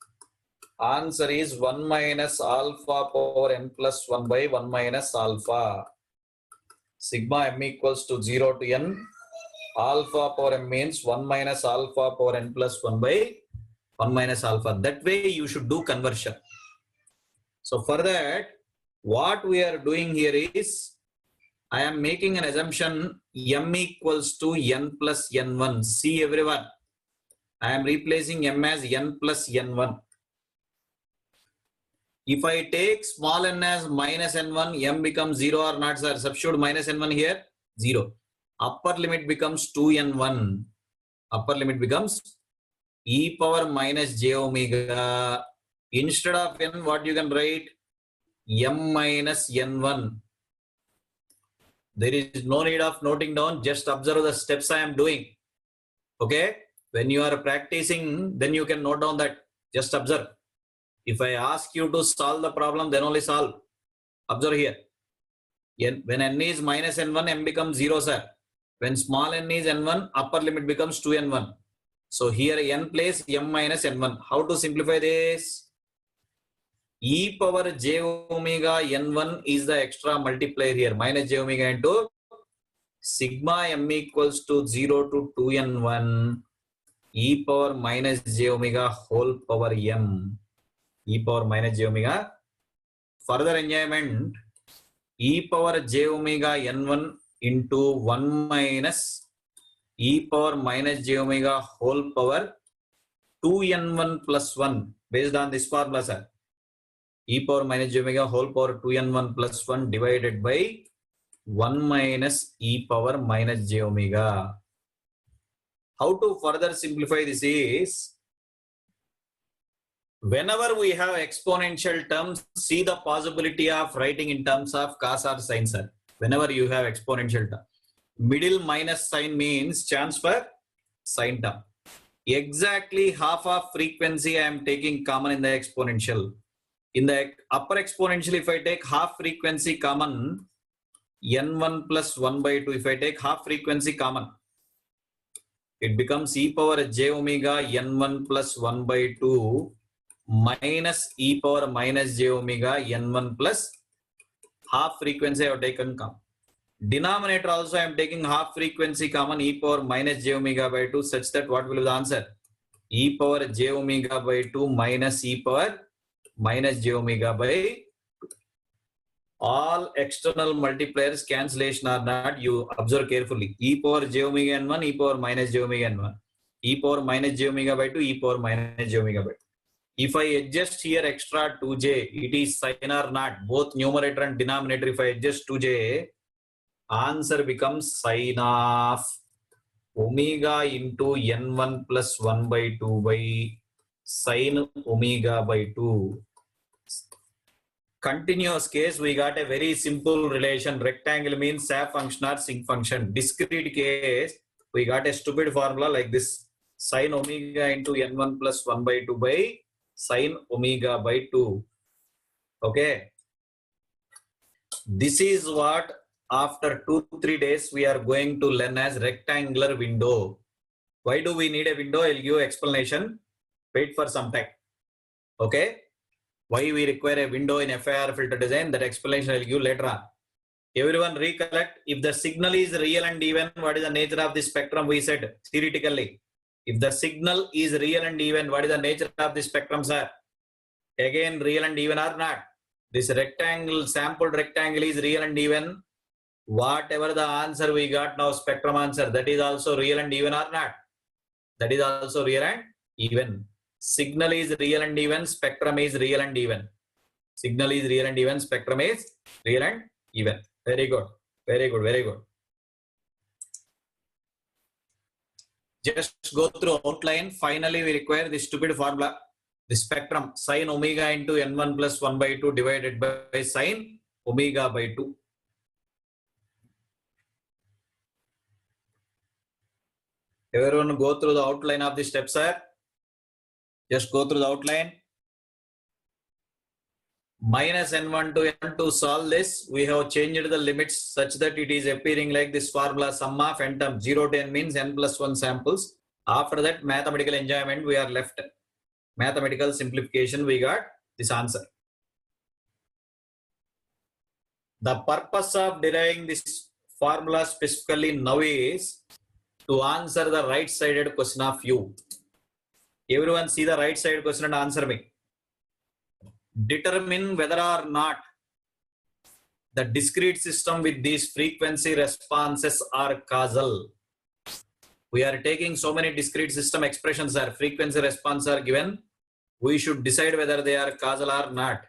answer is 1 minus alpha power n plus 1 by 1 minus alpha. Sigma m equals to 0 to n alpha power m means 1 minus alpha power n plus 1 by 1 minus alpha. That way you should do conversion. So for that, what we are doing here is I am making an assumption m equals to n plus n1. See everyone, I am replacing m as n plus n1. If I take small n as minus n1, m becomes 0 or not, sir? Substitute minus n1 here, 0. Upper limit becomes 2n1. Upper limit becomes e power minus j omega. Instead of n, what you can write? M minus n1. There is no need of noting down, just observe the steps I am doing. Okay? When you are practicing, then you can note down that. Just observe. If I ask you to solve the problem, then only solve. Observe here. When n is minus n1, m becomes 0, sir. When small n is n1, upper limit becomes 2n1. So here n place m minus n1. How to simplify this? E power j omega n1 is the extra multiplier here. Minus j omega into sigma m equals to 0 to 2n1 e power minus j omega whole power m. E power minus j omega. Further enjoyment, e power j omega n1 into 1 minus e power minus j omega whole power 2n1 plus 1 based on this formula, sir. E power minus j omega whole power 2n1 plus 1 divided by 1 minus e power minus j omega. How to further simplify this is, whenever we have exponential terms, see the possibility of writing in terms of cos or sin, sir. Whenever you have exponential term, middle minus sign means chance for sin term. Exactly half of frequency I am taking common in the exponential. In the upper exponential, if I take half frequency common, n1 plus 1 by 2, if I take half frequency common, it becomes e power j omega n1 plus 1 by 2 minus e power minus j omega n1 plus half frequency I have taken common. Denominator also I am taking half frequency common, e power minus j omega by 2, such that what will be the answer? E power j omega by 2 minus e power minus j omega by 2. All external multipliers cancellation or not, you observe carefully. E power j omega n1, e power minus j omega n1. E power minus j omega by 2, e power minus j omega by 2. If I adjust here extra 2j, it is sin or not, both numerator and denominator. If I adjust 2j, answer becomes sin of omega into n1 plus 1 by 2 by sin omega by 2. Continuous case, we got a very simple relation. Rectangle means SAF function or sinc function. Discrete case, we got a stupid formula like this. sin omega into n1 plus 1 by 2 by sin omega by 2. Okay. This is what after 2-3 days we are going to learn as rectangular window. Why do we need a window? I'll give you explanation. Wait for some time. Okay. Why we require a window in FIR filter design, that explanation I'll give later on. Everyone recollect, if the signal is real and even, what is the nature of the spectrum? We said theoretically, if the signal is real and even, what is the nature of the spectrum, sir? Again, real and even or not? This rectangle, sampled rectangle is real and even. Whatever the answer we got now, spectrum answer, that is also real and even or not? That is also real and even. Signal is real and even, spectrum is real and even. Signal is real and even, spectrum is real and even. Very good, very good, very good. Just go through outline. Finally, we require the stupid formula. The spectrum, sin omega into n1 plus 1 by 2 divided by sin omega by 2. Everyone go through the outline of the steps, sir. Just go through the outline. Minus n1 to n to solve this, we have changed the limits such that it is appearing like this formula, sum of n term 0 to n means n plus 1 samples. After that, mathematical enjoyment we are left. Mathematical simplification, we got this answer. The purpose of deriving this formula specifically now is to answer the right-sided question of you. Everyone see the right-side question and answer me. Determine whether or not the discrete system with these frequency responses are causal. We are taking so many discrete system expressions, are frequency response are given. We should decide whether they are causal or not.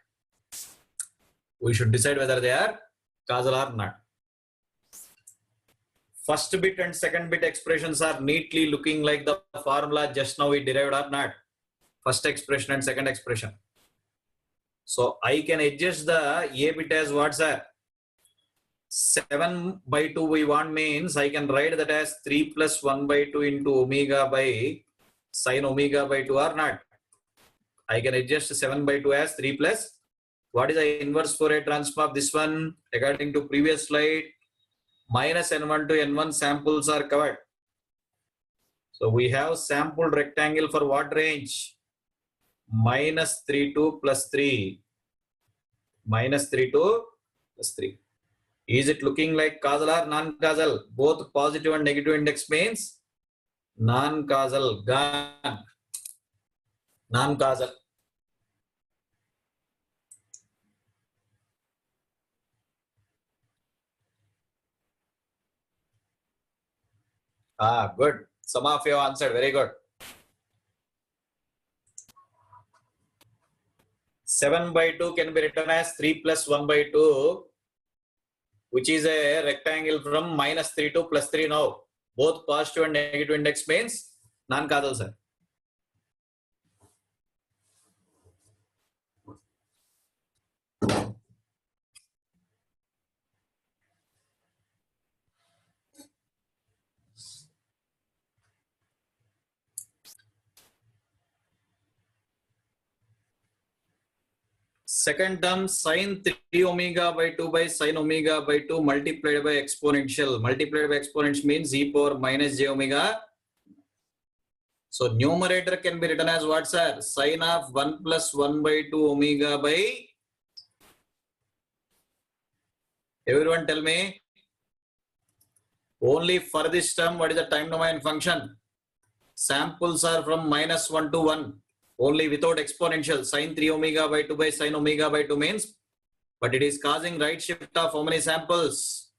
We should decide whether they are causal or not. First bit and second bit expressions are neatly looking like the formula just now we derived or not. First expression and second expression. So I can adjust the A bit as what, sir? 7 by 2 we want means I can write that as 3 plus 1 by 2 into omega by sin omega by 2 or not. I can adjust 7 by 2 as 3 plus. What is the inverse Fourier transform of this one? According to previous slide, minus n1 to n1 samples are covered. So we have sampled rectangle for what range? Minus 3 to plus 3. Minus 3 to plus 3. Is it looking like causal or non-causal? Both positive and negative index means non-causal. Gone. Non-causal. Good. Some of you answered. Very good. 7 by 2 can be written as 3 plus 1 by 2, which is a rectangle from minus 3 to plus 3 now. Both positive and negative index means non-causal, sir. Second term, sin 3 omega by 2 by sin omega by 2 multiplied by exponential. Multiplied by exponential means e power minus j omega. So numerator can be written as what, sir? Sin of 1 plus 1 by 2 omega by. Everyone tell me. Only for this term, what is the time domain function? Samples are from minus 1 to 1. Only without exponential. Sin 3 omega by 2 by sin omega by 2 means. But it is causing right shift of how many samples?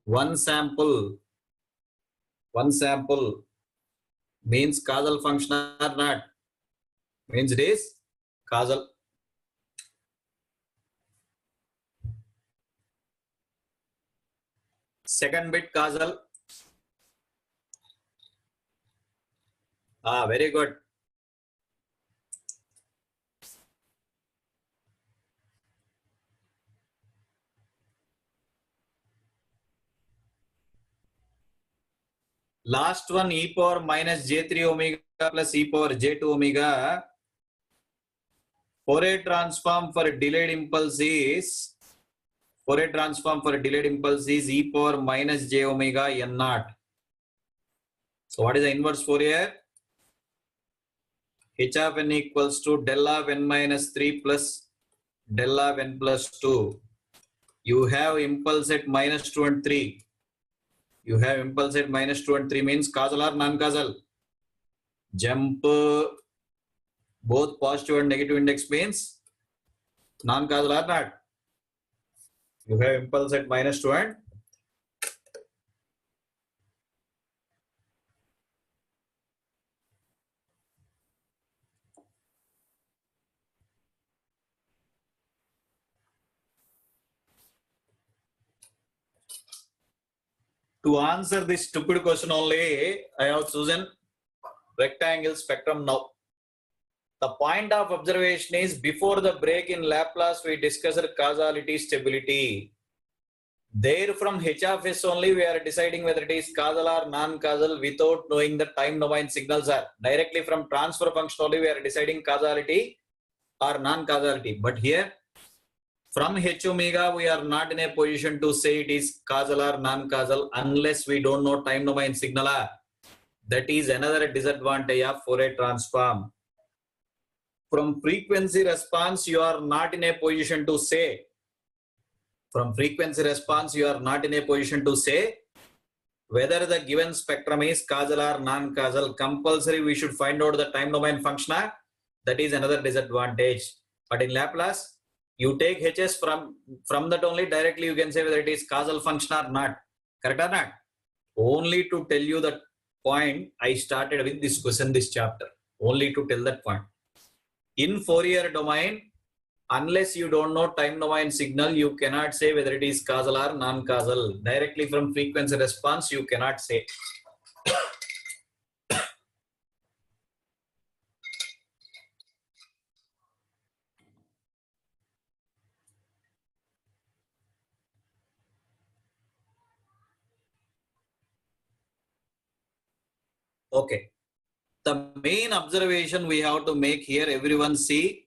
One sample. One sample. Means causal function or not? Means it is causal. Second bit causal. Very good. Last one, e power minus j3 omega plus e power j2 omega. Fourier transform for delayed impulse is e power minus j omega n naught. So what is the inverse Fourier? H of n equals to del of n minus 3 plus del of n plus 2. You have impulse at minus 2 and 3. You have impulse at minus 2 and 3 means causal or non-causal. Jump both positive and negative index means non-causal or not. You have impulse at minus 2 and to answer this stupid question only, I have chosen rectangle spectrum now. The point of observation is before the break in Laplace, we discussed causality, stability. There from H of S only, we are deciding whether it is causal or non-causal without knowing the time domain signals are. Directly from transfer function only, we are deciding causality or non-causality. But here, from H omega, we are not in a position to say it is causal or non-causal unless we don't know time domain signal. That is another disadvantage of Fourier transform. From frequency response, you are not in a position to say. From frequency response, you are not in a position to say whether the given spectrum is causal or non-causal. Compulsory, we should find out the time domain function. That is another disadvantage. But in Laplace, you take Hs from that only directly you can say whether it is causal function or not. Correct or not? Only to tell you that point, I started with this question, this chapter. Only to tell that point. In Fourier domain, unless you don't know time domain signal, you cannot say whether it is causal or non-causal. Directly from frequency response, you cannot say. Okay. The main observation we have to make here, everyone see,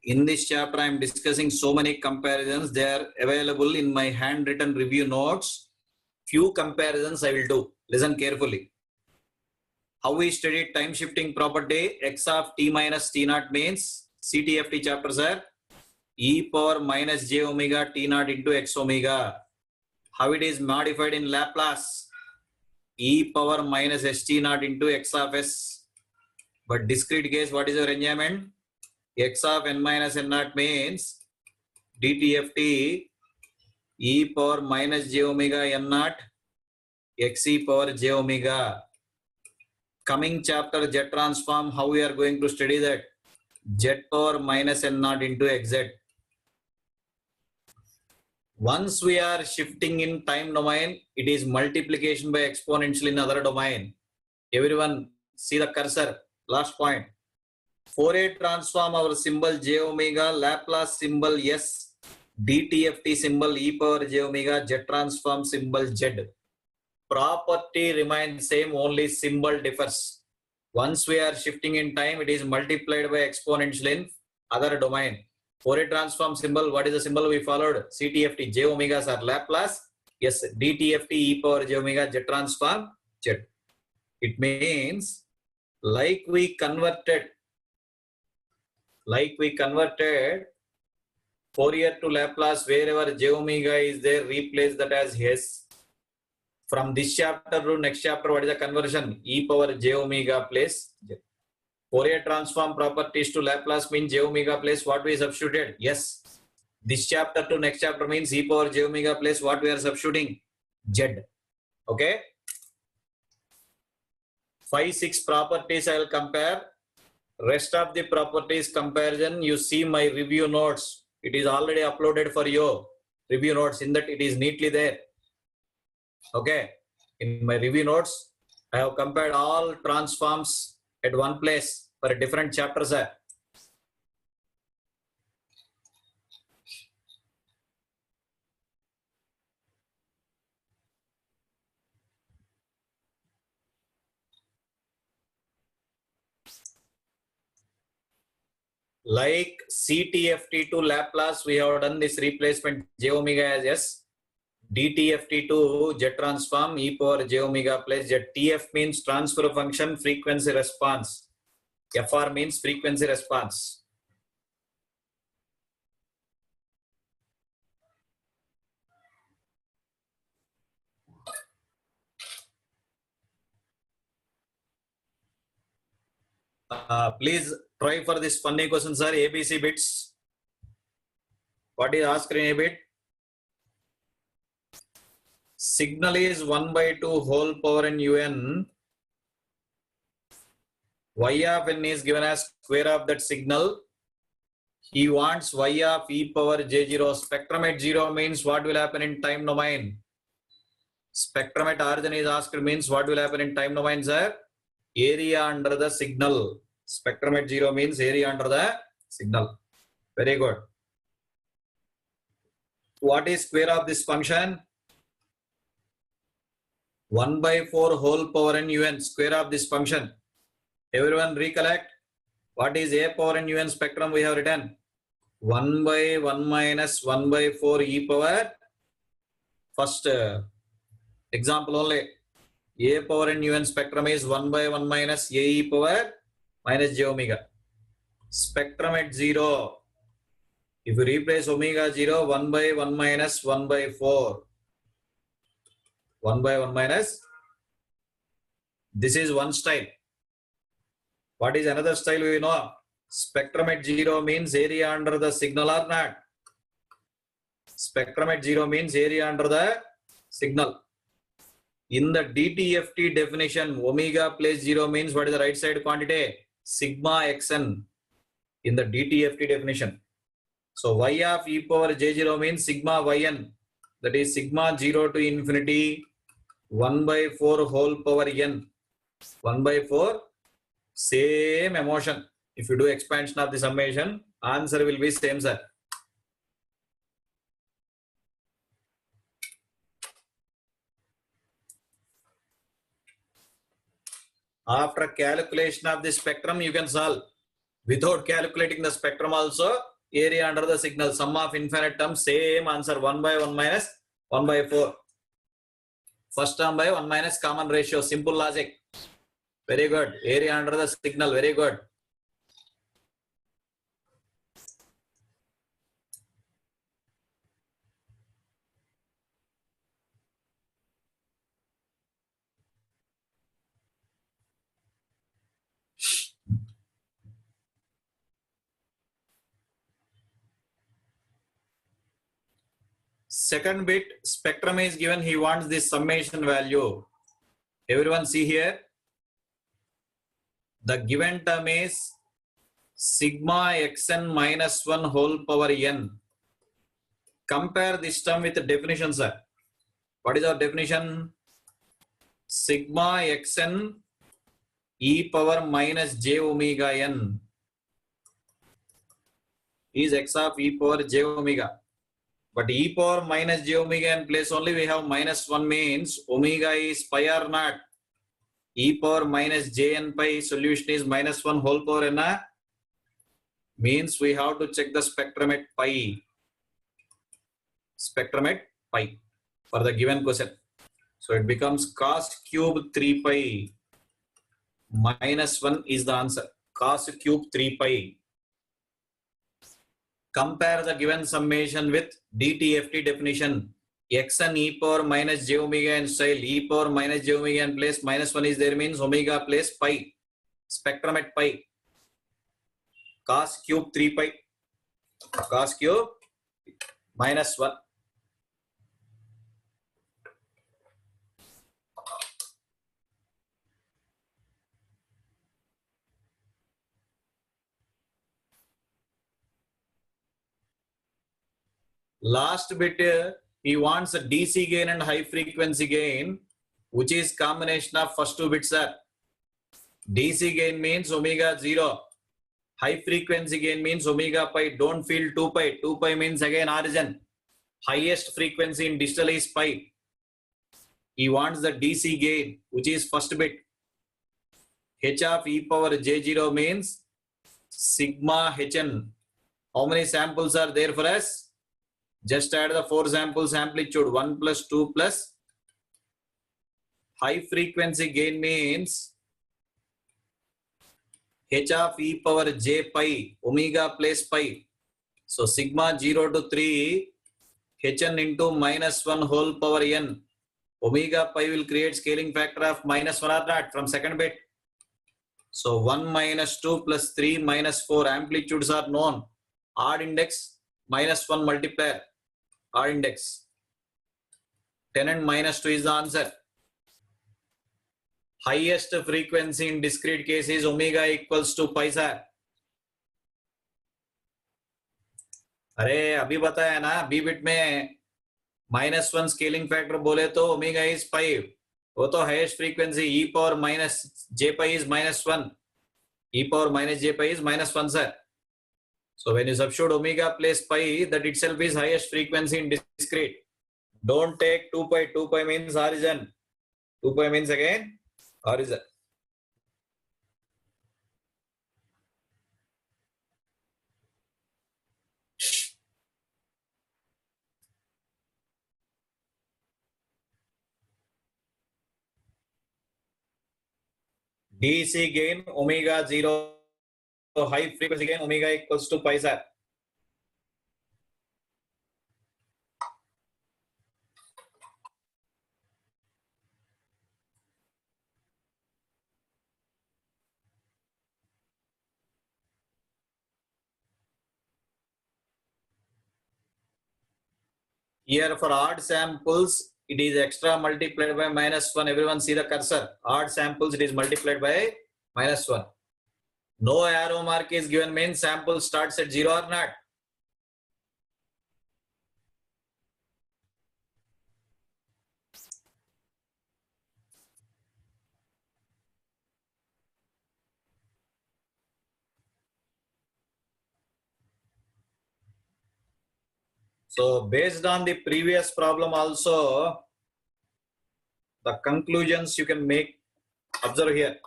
in this chapter I am discussing so many comparisons. They are available in my handwritten review notes. Few comparisons I will do. Listen carefully. How we studied time shifting property, x of t minus t naught means CTFT chapter sir, e power minus j omega t naught into x omega. How it is modified in Laplace, e power minus st naught into x of s. But discrete case, what is your enjoyment? X of n minus n naught means DTFT e power minus j omega n naught x e power j omega. Coming chapter Z transform, how we are going to study that? Z power minus n naught into xz. Once we are shifting in time domain, it is multiplication by exponential in other domain. Everyone see the cursor, last point. Fourier transform, our symbol j omega, Laplace symbol s, DTFT symbol e power j omega, Z transform symbol z. Property remains same, only symbol differs. Once we are shifting in time, it is multiplied by exponential in other domain. Fourier transform symbol, what is the symbol we followed? CTFT, j omegas are Laplace. Yes, DTFT e power j omega, Z transform z. It means like we converted Fourier to Laplace, wherever j omega is there, replace that as s. From this chapter to next chapter, what is the conversion? E power j omega place z. Fourier transform properties to Laplace means j omega place what we substituted? Yes. This chapter to next chapter means e power j omega place what we are substituting? Z. Okay. 5-6 properties I will compare. Rest of the properties comparison, you see my review notes. It is already uploaded for you. Review notes, in that it is neatly there. Okay. In my review notes, I have compared all transforms at one place for a different chapter, sir. Like CTFT to Laplace, we have done this replacement j omega as S. DTFT to jet transform e power j omega plus jet. TF means transfer function frequency response. FR means frequency response. Please try for this funny question, sir. ABC bits. What is asked in a bit? Signal is 1 by 2 whole power n un. Y of n is given as square of that signal. He wants y of e power j0. Spectrum at 0 means what will happen in time domain? Spectrum at origin is asked means what will happen in time domain, sir? Area under the signal. Spectrum at 0 means area under the signal. Very good. What is square of this function? 1 by 4 whole power n un, square of this function. Everyone recollect what is a power n un spectrum we have written? 1 by 1 minus 1 by 4 e power. First example only. A power n un spectrum is 1 by 1 minus a e power minus j omega. Spectrum at 0. If you replace omega 0, 1 by 1 minus 1 by 4. 1 by 1 minus. This is one style. What is another style we know? Spectrum at 0 means area under the signal or not? Spectrum at 0 means area under the signal. In the DTFT definition, omega plus 0 means what is the right side quantity? Sigma xn in the DTFT definition. So y of e power j0 means sigma yn. That is sigma 0 to infinity 1 by 4 whole power n. 1 by 4, same emotion. If you do expansion of the summation, answer will be same, sir. After calculation of the spectrum, you can solve. Without calculating the spectrum also, area under the signal, sum of infinite terms, same answer, 1 by 1 minus 1 by 4. First term by 1 minus common ratio, simple logic. Very good. Area under the signal, very good. Second bit, spectrum is given, he wants this summation value. Everyone see here. The given term is sigma xn minus 1 whole power n. Compare this term with the definition, sir. What is our definition? Sigma xn e power minus j omega n is x of e power j omega. But e power minus j omega n place only we have minus 1 means omega is pi or not. E power minus j n pi solution is minus 1 whole power n means we have to check the spectrum at pi. Spectrum at pi for the given question. So it becomes cos cube 3 pi minus 1 is the answer. Cos cube 3 pi. Compare the given summation with DTFT definition. Xn e power minus j omega n style, e power minus j omega n place minus 1 is there means omega place pi. Spectrum at pi. Cos cube 3 pi. Cos cube minus 1. Last bit, he wants a DC gain and high frequency gain, which is combination of first two bits, sir. DC gain means omega 0. High frequency gain means omega pi. Don't feel 2 pi. 2 pi means again origin. Highest frequency in digital is pi. He wants the DC gain, which is first bit. H of e power j0 means sigma hn. How many samples are there for us? Just add the 4 samples amplitude, 1 plus 2 plus high frequency gain means h of e power j pi omega plus pi. So sigma 0 to 3 hn into minus 1 whole power n. Omega pi will create scaling factor of minus 1 or not from second bit. So 1 minus 2 plus 3 minus 4 amplitudes are known. Odd index minus 1 multiplier. Odd index. 10 and minus 2 is the answer. Highest frequency in discrete case is omega equals to pi sir. अरे अभी बताया ना B bit में -1 scaling factor बोले तो omega is 5. वो तो highest frequency e power minus j pi is -1. e power minus j pi is -1 sir. So when you substitute omega plus pi, that itself is highest frequency in discrete. Don't take 2 pi. 2 pi means origin. 2 pi means again origin. DC gain omega 0, high frequency gain omega equals to pi sir. Here for odd samples, it is extra multiplied by -1. Everyone see the cursor. Odd samples, it is multiplied by -1. No arrow mark is given means sample starts at 0 or not. So based on the previous problem also, the conclusions you can make, observe here.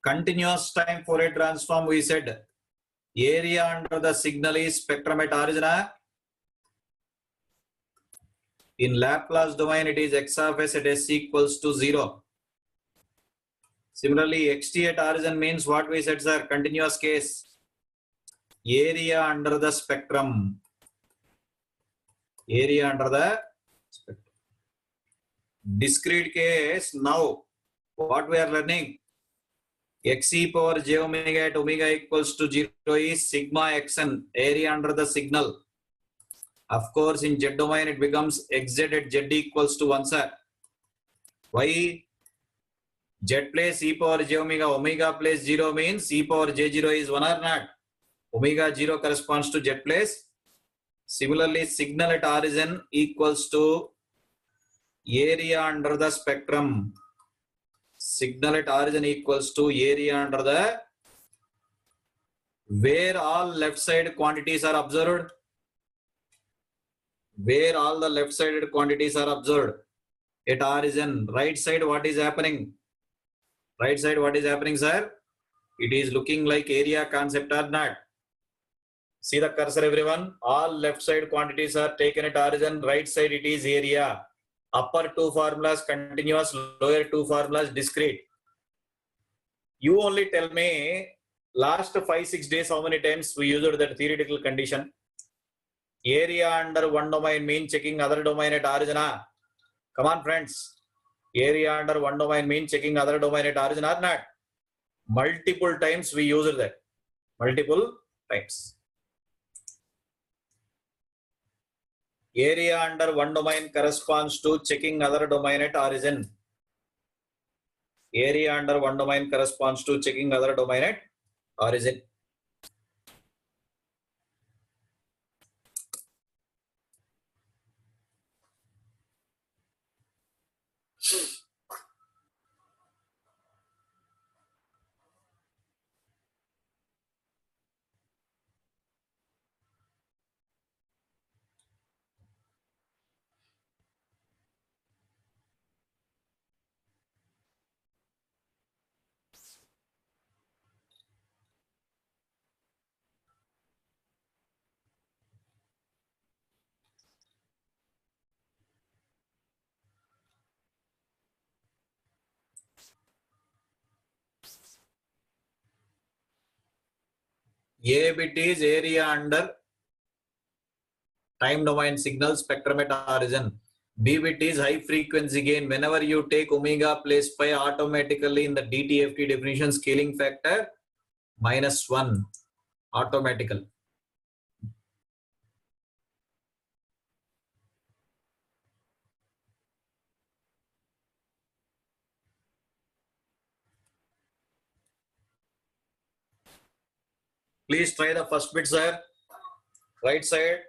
Continuous time Fourier transform, we said area under the signal is spectrum at origin. In Laplace domain, it is x of s at s equals to 0. Similarly, xt at origin means what we said, sir, continuous case. Area under the spectrum. Area under the spectrum. Discrete case, now what we are learning? X e power j omega at omega equals to 0 is sigma xn, area under the signal. Of course, in z domain, it becomes xz at z equals to 1, sir. Why? Z plus e power j omega, omega plus 0 means e power j0 is 1 or not. Omega 0 corresponds to z plus. Similarly, signal at origin equals to area under the spectrum. Signal at origin equals to area under the, where all left side quantities are observed. Where all the left sided quantities are observed. At origin, right side, what is happening? Right side, what is happening, sir? It is looking like area concept or not. See the cursor, everyone. All left side quantities are taken at origin. Right side, it is area. Upper two formulas continuous, lower two formulas discrete. You only tell me last 5-6 days how many times we used that theoretical condition. Area under one domain mean checking other domain at origin. Come on, friends. Area under one domain mean checking other domain at origin or not. Multiple times we used that. Multiple times. Area under one domain corresponds to checking other domain at origin. Area under one domain corresponds to checking other domain at origin. A bit is area under time domain signal spectrum at origin. B bit is high frequency gain. Whenever you take omega place pi, automatically in the DTFT definition scaling factor -1 automatically. Please try the first bit, sir. Right side.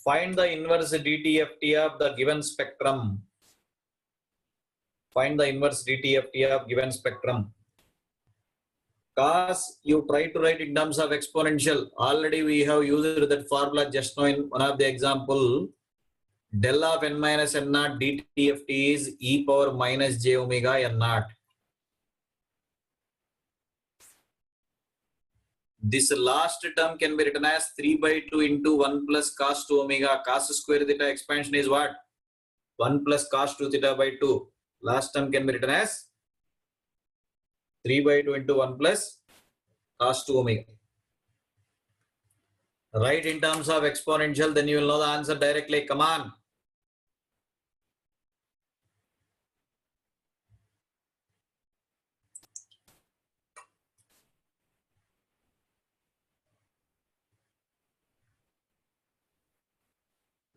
Find the inverse DTFT of the given spectrum. Find the inverse DTFT of given spectrum. Cos, you try to write in terms of exponential. Already we have used that formula just now in one of the example. Del of n minus n naught DTFT is e power minus j omega n naught. This last term can be written as 3 by 2 into 1 plus cos 2 omega. Cos square theta expansion is what? 1 plus cos 2 theta by 2. Last term can be written as 3 by 2 into 1 plus cos 2 omega. Write in terms of exponential, then you will know the answer directly. Come on.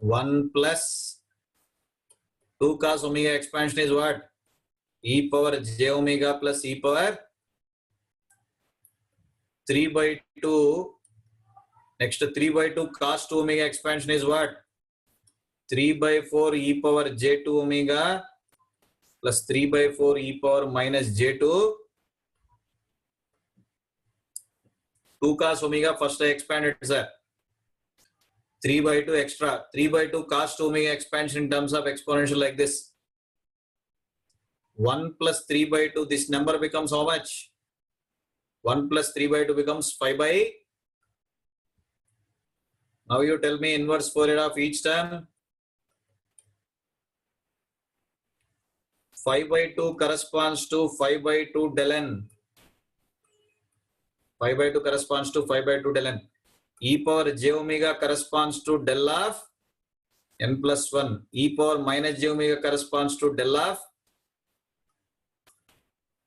One plus 2 cos omega expansion is what? E power j omega plus e power 3 by 2. Next 3 by 2 cos 2 omega expansion is what? 3 by 4 e power j2 omega plus 3 by 4 e power minus j2. 2 cos omega first I expanded, sir. 3 by 2 extra. 3 by 2 cos 2 omega expansion in terms of exponential like this. 1 plus 3 by 2, this number becomes how much? 1 plus 3 by 2 becomes 5 by. Now you tell me inverse Fourier of each term. 5 by 2 corresponds to 5 by 2 del n. 5 by 2 corresponds to 5 by 2 del n. E power j omega corresponds to del of n plus 1. E power minus j omega corresponds to del of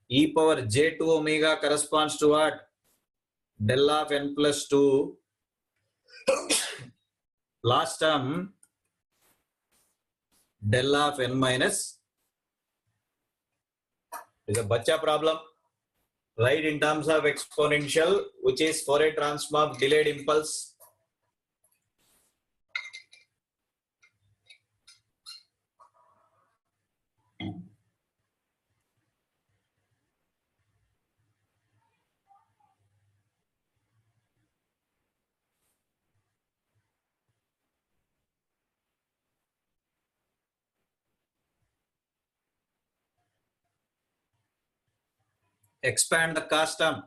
e power j2 omega corresponds to what? Del of n plus 2. Last term, del of n minus. It's a bacha problem. Write in terms of exponential, which is Fourier transform of delayed impulse. Expand the cos term.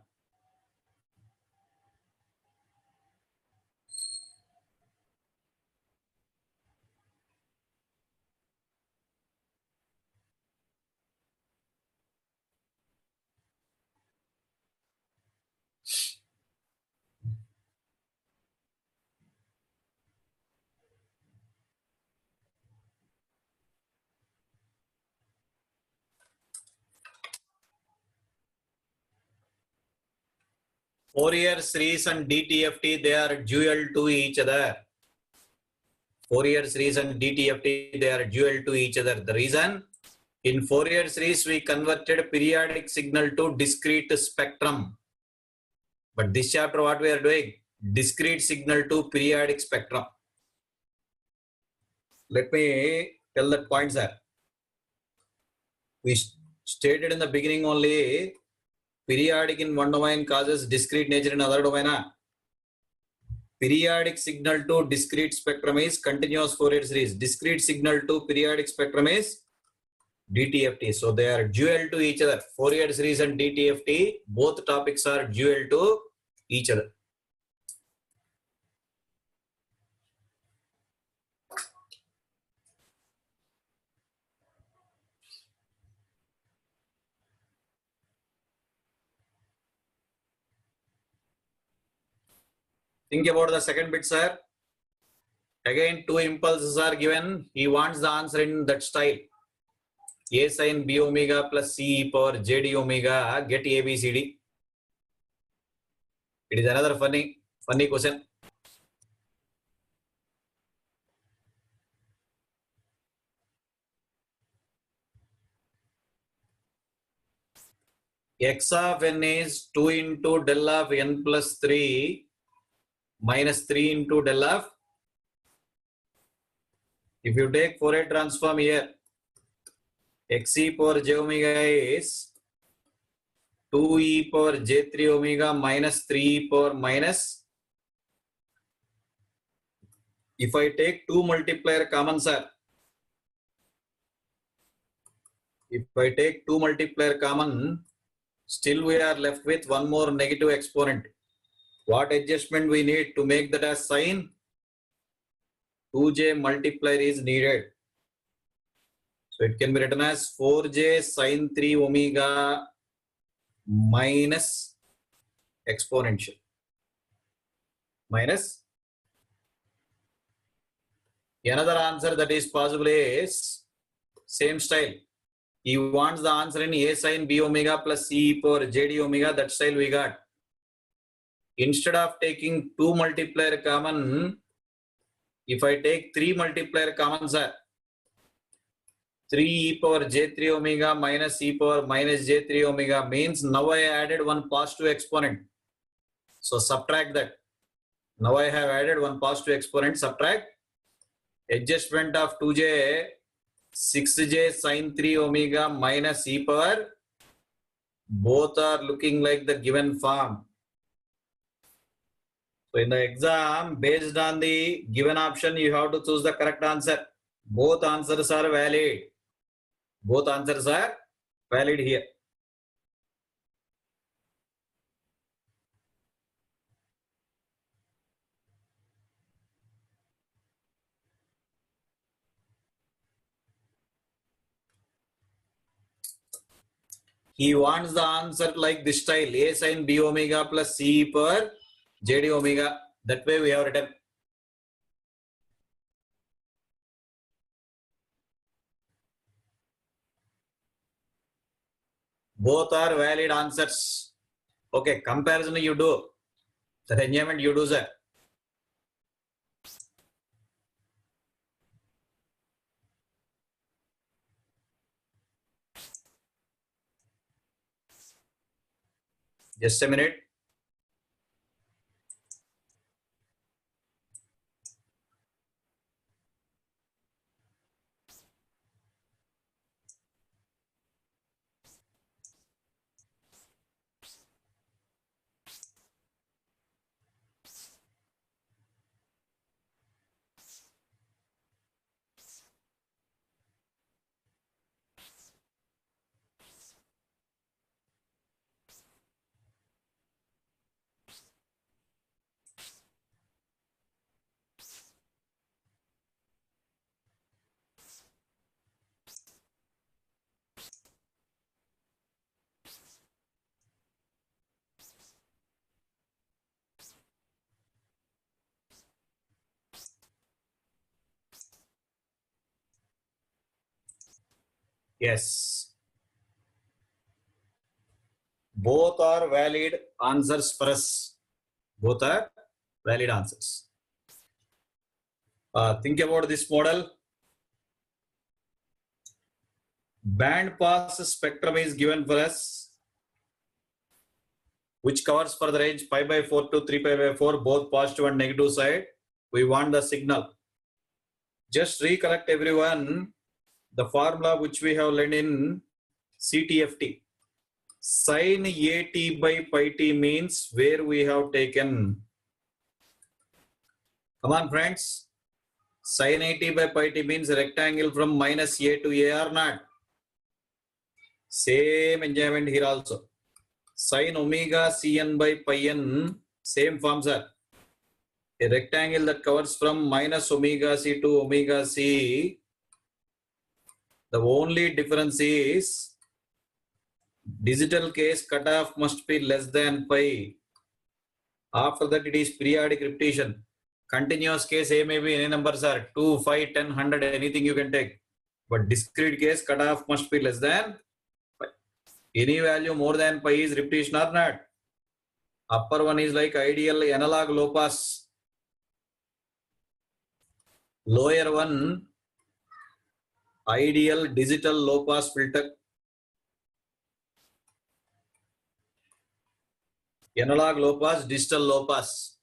Fourier series and DTFT, they are dual to each other. Fourier series and DTFT, they are dual to each other. The reason, in Fourier series, we converted periodic signal to discrete spectrum. But this chapter, what we are doing? Discrete signal to periodic spectrum. Let me tell that point, sir. We stated in the beginning only, periodic in one domain causes discrete nature in other domain. Periodic signal to discrete spectrum is continuous Fourier series. Discrete signal to periodic spectrum is DTFT. So they are dual to each other. Fourier series and DTFT, both topics are dual to each other. Think about the second bit, sir. Again, two impulses are given. He wants the answer in that style. A sin b omega plus c e power j d omega. Get A, B, C, D. It is another funny question. X of n is 2 into del of n plus 3 minus 3 into del of. If you take Fourier transform here, x e power j omega is 2 e power j3 omega minus 3 e power minus. If I take 2 multiplier common, sir. If I take 2 multiplier common, still we are left with one more negative exponent. What adjustment we need to make that as sign? 2j multiplier is needed. So it can be written as 4j sin 3 omega minus exponential. Minus. Another answer that is possible is same style. He wants the answer in A sin b omega plus c e power j d omega. That style we got. Instead of taking 2 multiplier common, if I take 3 multiplier common, sir, 3 e power j3 omega minus e power minus j3 omega means now I added one positive exponent. So subtract that. Now I have added one positive exponent. Subtract. Adjustment of 2j, 6j sin 3 omega minus e power. Both are looking like the given form. So in the exam, based on the given option, you have to choose the correct answer. Both answers are valid. Both answers are valid here. He wants the answer like this style. A sin b omega plus c e power j d omega. That way we have written. Both are valid answers. Okay, comparison you do. The arrangement you do, sir. Just a minute. Yes. Both are valid answers for us. Both are valid answers. Think about this model. Band pass spectrum is given for us, which covers for the range pi by 4 to 3 pi by 4, both positive and negative side. We want the signal. Just recollect everyone the formula which we have learned in CTFT. Sin AT by pi t means where we have taken. Come on, friends. Sin AT by pi t means rectangle from minus A to A or not. Same enjoyment here also. Sin omega Cn by pi n, same forms are. A rectangle that covers from minus omega c to omega c. The only difference is digital case cutoff must be less than pi. After that, it is periodic repetition. Continuous case, A may be any numbers are 2, 5, 10, 100, anything you can take. But discrete case, cutoff must be less than pi. Any value more than pi is repetition or not. Upper one is like ideal analog low pass. Lower one, ideal digital low pass filter. Analog low pass, digital low pass.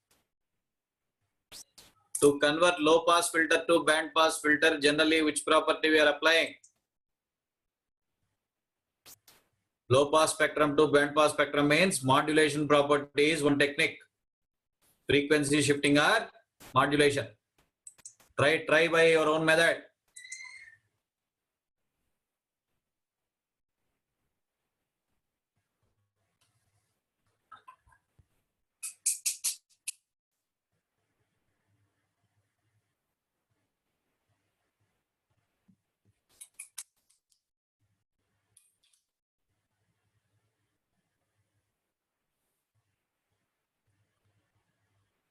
To convert low pass filter to band pass filter, generally which property we are applying? Low pass spectrum to band pass spectrum means modulation property is one technique. Frequency shifting or modulation. Try by your own method.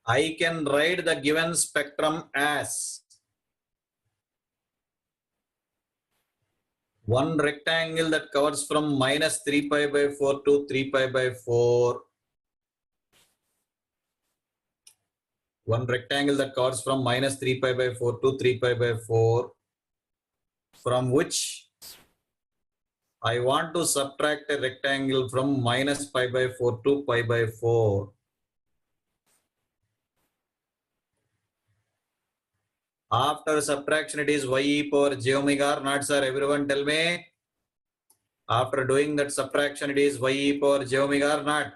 I can write the given spectrum as one rectangle that covers from minus 3 pi by 4 to 3 pi by 4. One rectangle that covers from minus 3 pi by 4 to 3 pi by 4, from which I want to subtract a rectangle from minus pi by 4 to pi by 4. After subtraction, it is y e power j omega or not, sir? Everyone tell me. After doing that subtraction, it is y e power j omega or not?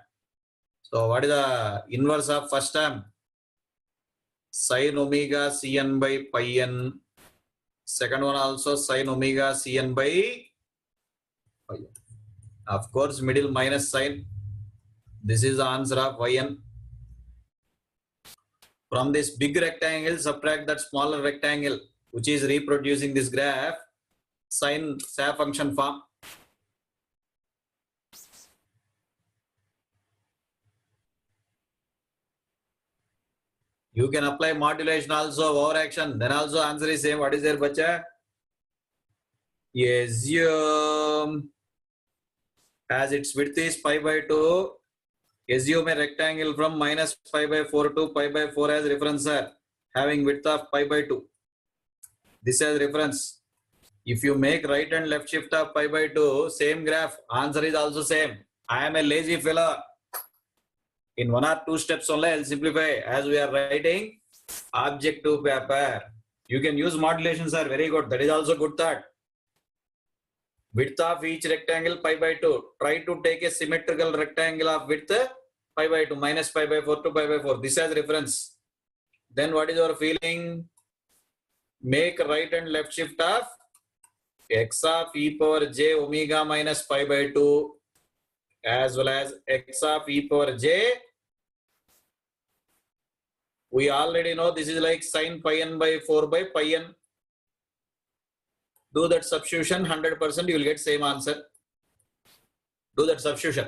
So what is the inverse of first term? Sin omega cn by pi n. Second one also sin omega cn by pi n. Of course, middle minus sign. This is the answer of yn. From this big rectangle, subtract that smaller rectangle, which is reproducing this graph, sine function form. You can apply modulation also, overaction. Then also answer is same. What is there, bacha? Assume as its width is pi by 2. Assume a rectangle from minus pi by 4 to pi by 4 as reference, sir, having width of pi by 2. This as reference. If you make right and left shift of pi by 2, same graph, answer is also same. I am a lazy fellow. In 1 or 2 steps only, I'll simplify as we are writing objective paper. You can use modulation, sir. Very good. That is also good thought. Width of each rectangle pi by 2. Try to take a symmetrical rectangle of width pi by 2, minus pi by 4 to pi by 4. This as reference. Then what is your feeling? Make right and left shift of x of e power j omega minus pi by 2 as well as x of e power j. We already know this is like sin pi n by 4 by pi n. Do that substitution, 100% you will get same answer. Do that substitution.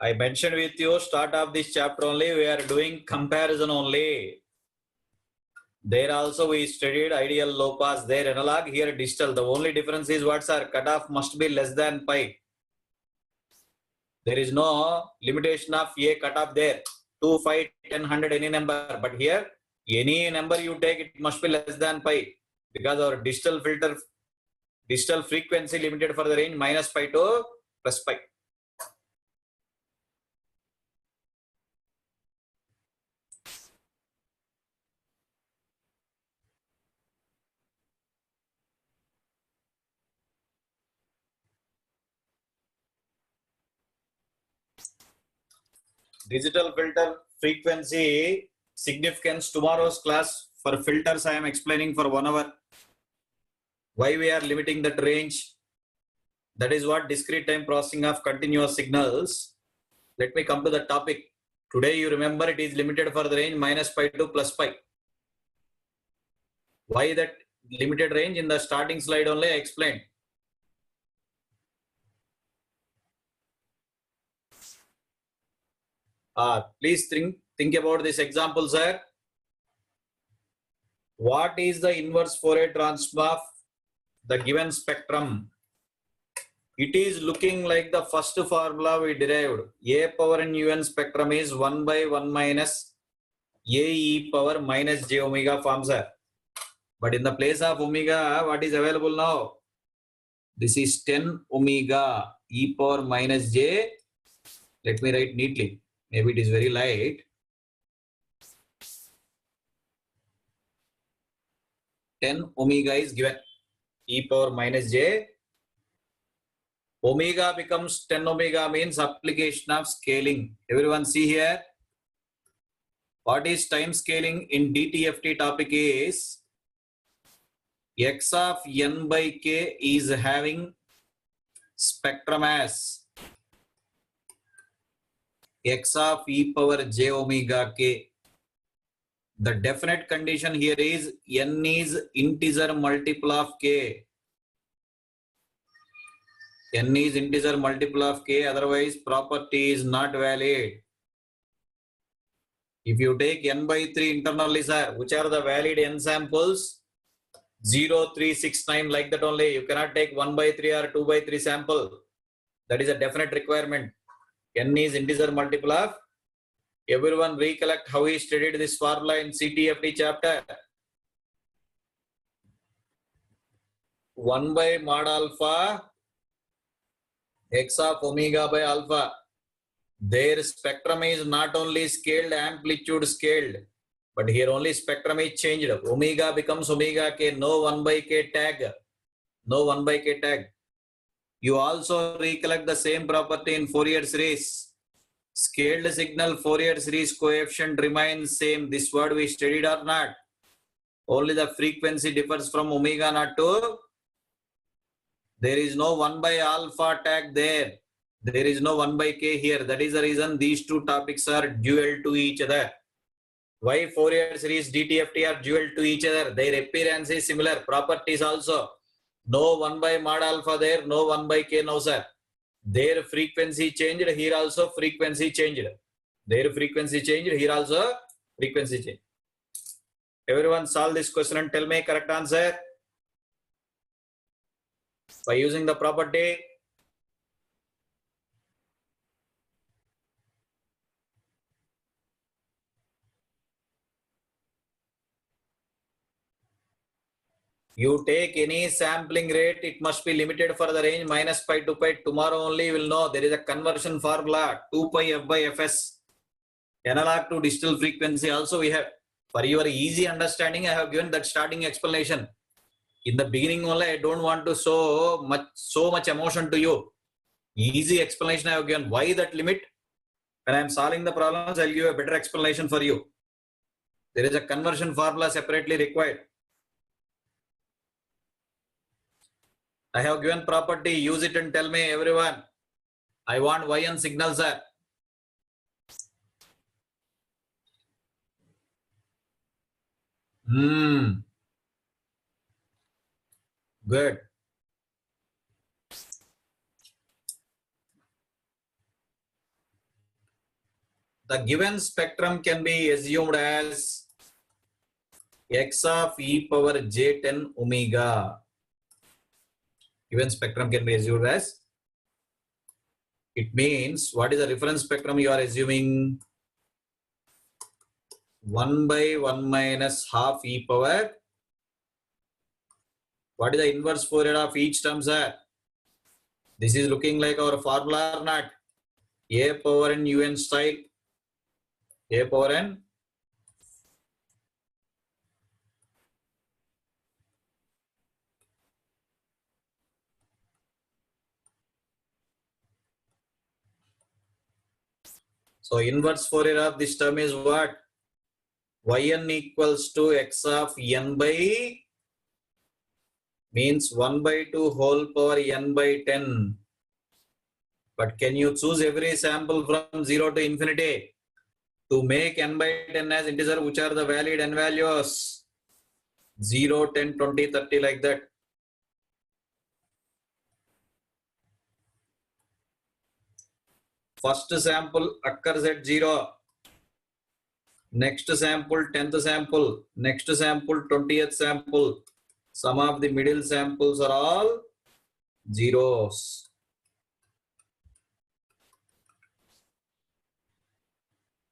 I mentioned with you start of this chapter only, we are doing comparison only. There also we studied ideal low pass, there analog, here digital. The only difference is what, sir? Cutoff must be less than pi. There is no limitation of a cutoff there. 2, 5, 10, 100, any number. But here, any number you take, it must be less than pi. Because our digital filter, digital frequency limited for the range minus pi to plus pi. Digital filter frequency significance. Tomorrow's class for filters I am explaining for 1 hour. Why we are limiting that range. That is what discrete time processing of continuous signals. Let me come to the topic. Today you remember it is limited for the range minus pi to plus pi. Why that limited range? In the starting slide only I explained. Please think about this example, sir. What is the inverse Fourier transform of the given spectrum? It is looking like the first formula we derived. A power n un spectrum is 1 by 1 minus a e power minus j omega form, sir. But in the place of omega, what is available now? This is 10 omega e power minus j. Let me write neatly. Maybe it is very light. 10 omega is given. E power minus j. Omega becomes 10 omega means application of scaling. Everyone see here. What is time scaling in DTFT topic is x of n by k is having spectrum as x of e power j omega k. The definite condition here is n is integer multiple of k. N is integer multiple of k, otherwise property is not valid. If you take n by 3 internally, sir, which are the valid n samples? 0, 3, 6, 9, like that only. You cannot take 1 by 3 or 2 by 3 sample. That is a definite requirement. N is integer multiple of. Everyone recollect how we studied this formula in CTFT chapter. 1 by mod alpha x of omega by alpha. Their spectrum is not only scaled, amplitude scaled, but here only spectrum is changed. Omega becomes omega k, no 1 by k tag. No 1 by k tag. You also recollect the same property in Fourier series. Scaled signal Fourier series coefficient remains same. This word we studied or not? Only the frequency differs from omega naught to. There is no 1 by alpha tag there. There is no 1 by k here. That is the reason these two topics are dual to each other. Why Fourier series DTFT are dual to each other? Their appearance is similar. Properties also. No 1 by mod alpha there. No 1 by k. No, sir. Their frequency changed. Here also frequency changed. Their frequency changed. Here also frequency changed. Everyone solve this question and tell me correct answer. By using the property. You take any sampling rate, it must be limited for the range minus pi to pi. Tomorrow only you will know there is a conversion formula 2 pi f by fs. Analog to digital frequency also we have. For your easy understanding, I have given that starting explanation. In the beginning only, I don't want to so much emotion to you. Easy explanation I have given. Why that limit? When I am solving the problems, I'll give a better explanation for you. There is a conversion formula separately required. I have given property, use it and tell me everyone. I want yn signal, sir. Good. The given spectrum can be assumed as x of e power j10 omega. Given spectrum can be assumed as. It means what is the reference spectrum you are assuming? 1 by 1 minus half e power. What is the inverse Fourier of each term, sir? This is looking like our formula or not? A power n un style. A power n. So inverse Fourier of this term is what? Yn equals to x of n by means 1 by 2 whole power n by 10. But can you choose every sample from 0 to infinity? To make n by 10 as integer, which are the valid n values? 0, 10, 20, 30 like that. First sample occurs at 0. Next sample, 10th sample. Next sample, 20th sample. Some of the middle samples are all zeros.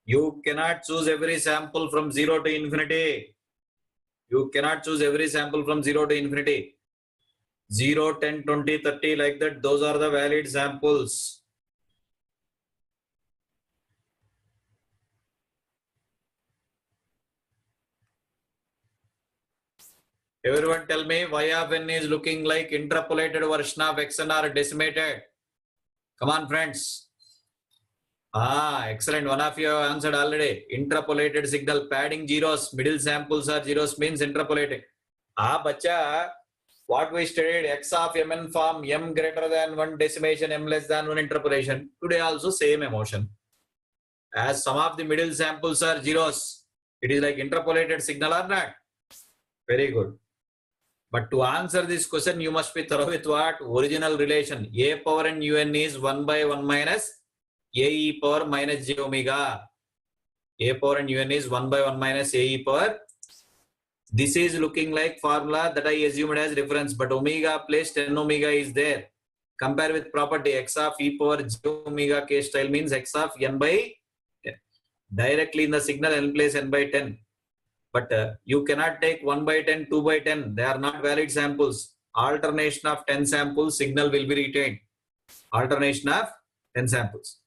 You cannot choose every sample from 0 to infinity. You cannot choose every sample from 0 to infinity. 0, 10, 20, 30 like that. Those are the valid samples. Everyone tell me y of n is looking like interpolated version of xn or decimated. Come on, friends. Excellent. One of you have answered already. Interpolated signal, padding zeros, middle samples are zeros means interpolated. Bacha, what we studied, x of mn form, m greater than 1 decimation, m less than 1 interpolation. Today also same emotion. As some of the middle samples are zeros, it is like interpolated signal or not? Very good. But to answer this question, you must be thorough with what? Original relation. A power n un is 1 by 1 minus a e power minus j omega. A power n un is 1 by 1 minus a e power. This is looking like formula that I assumed as reference, but omega placed n omega is there. Compare with property x of e power j omega k style means x of n by 10. Directly in the signal n place n by 10. But you cannot take 1 by 10, 2 by 10. They are not valid samples. Alternation of 10 samples, signal will be retained. Alternation of 10 samples.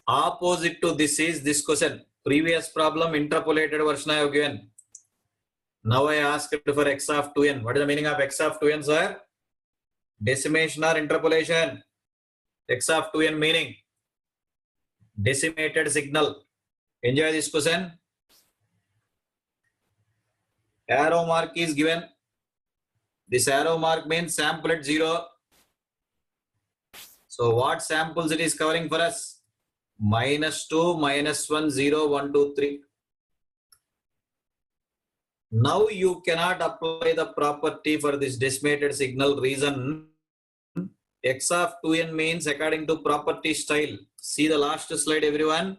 Opposite to this is this question. Previous problem, interpolated version I have given. Now I asked for x of 2n. What is the meaning of x of 2n, sir? Decimation or interpolation? X of 2n meaning decimated signal. Enjoy this question. Arrow mark is given. This arrow mark means sample at 0. So what samples it is covering for us? -2, -1, 0, 1, 2, 3. Now you cannot apply the property for this decimated signal reason. X of 2n means according to property style. See the last slide, everyone.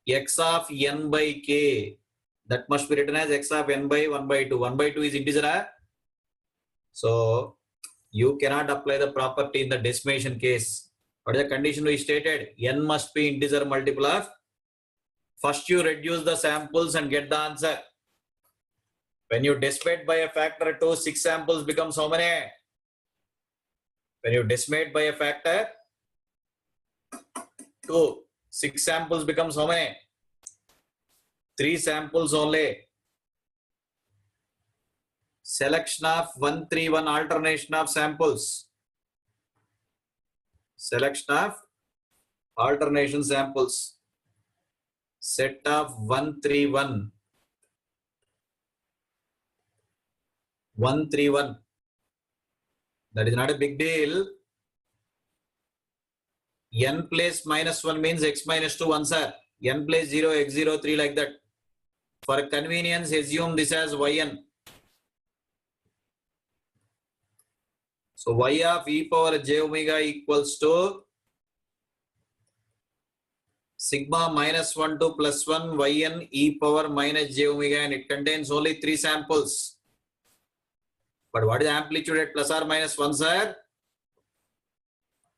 X of n by k. That must be written as x of n by 1 by 2. 1 by 2 is integer. So you cannot apply the property in the decimation case. What is the condition we stated? N must be integer multiple of. First you reduce the samples and get the answer. When you decimate by a factor 2, 6 samples becomes how many? When you decimate by a factor 2, 6 samples becomes how many? 3 samples only. Selection of 131 alternation of samples. Selection of alternation samples. Set of 131. 131. That is not a big deal. N place -1 means x minus 2 1 sir. N place 0, x 0, 3 like that. For convenience, assume this as yn. So y of e power j omega equals to sigma -1 to +1 yn e power minus j omega, and it contains only 3 samples. But what is the amplitude at plus or minus 1 sir?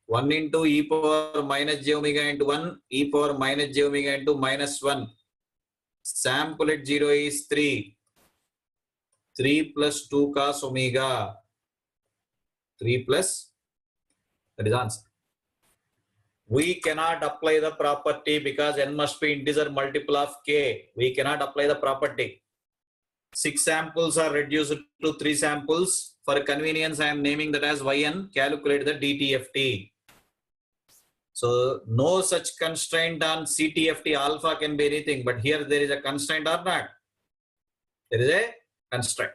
1 into e power minus j omega into 1, e power minus j omega into -1. Sample at 0 is 3. 3 plus 2 cos omega. 3 plus, that is answer. We cannot apply the property because n must be integer multiple of k. We cannot apply the property. 6 samples are reduced to 3 samples. For convenience, I am naming that as yn. Calculate the DTFT. So no such constraint on CTFT alpha can be anything, but here there is a constraint or not? There is a constraint.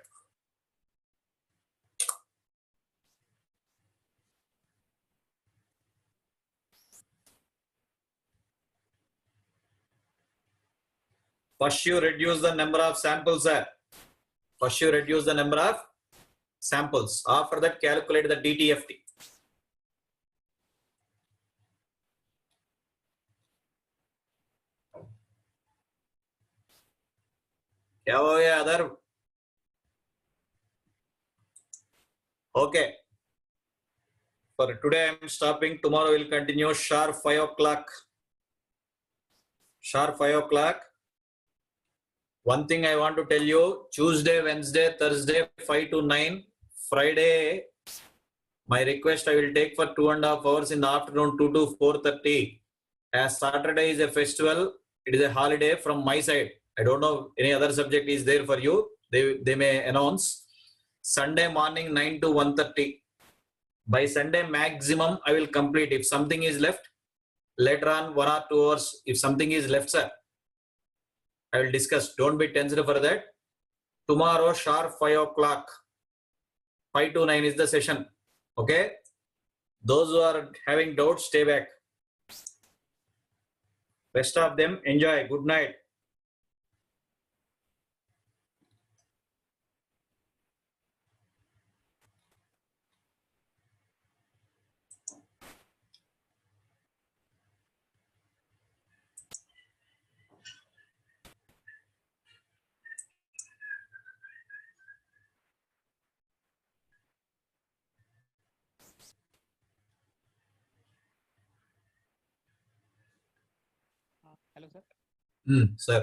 First you reduce the number of samples, sir. First you reduce the number of samples. After that, calculate the DTFT. क्या हो गया other? Okay. For today, I am stopping. Tomorrow we'll continue sharp 5 o'clock. Sharp 5 o'clock. One thing I want to tell you, Tuesday, Wednesday, Thursday, 5 to 9. Friday, my request I will take for 2.5 hours in the afternoon, 2 to 4:30. As Saturday is a festival, it is a holiday from my side. I don't know any other subject is there for you. They may announce. Sunday morning, 9 to 1:30. By Sunday maximum, I will complete. If something is left, later on 1 or 2 hours, if something is left, sir, I will discuss. Don't be tensed for that. Tomorrow, sharp 5 o'clock. 5 to 9 is the session. Okay? Those who are having doubts, stay back. Rest of them, enjoy. Good night. Hello, sir. Sir.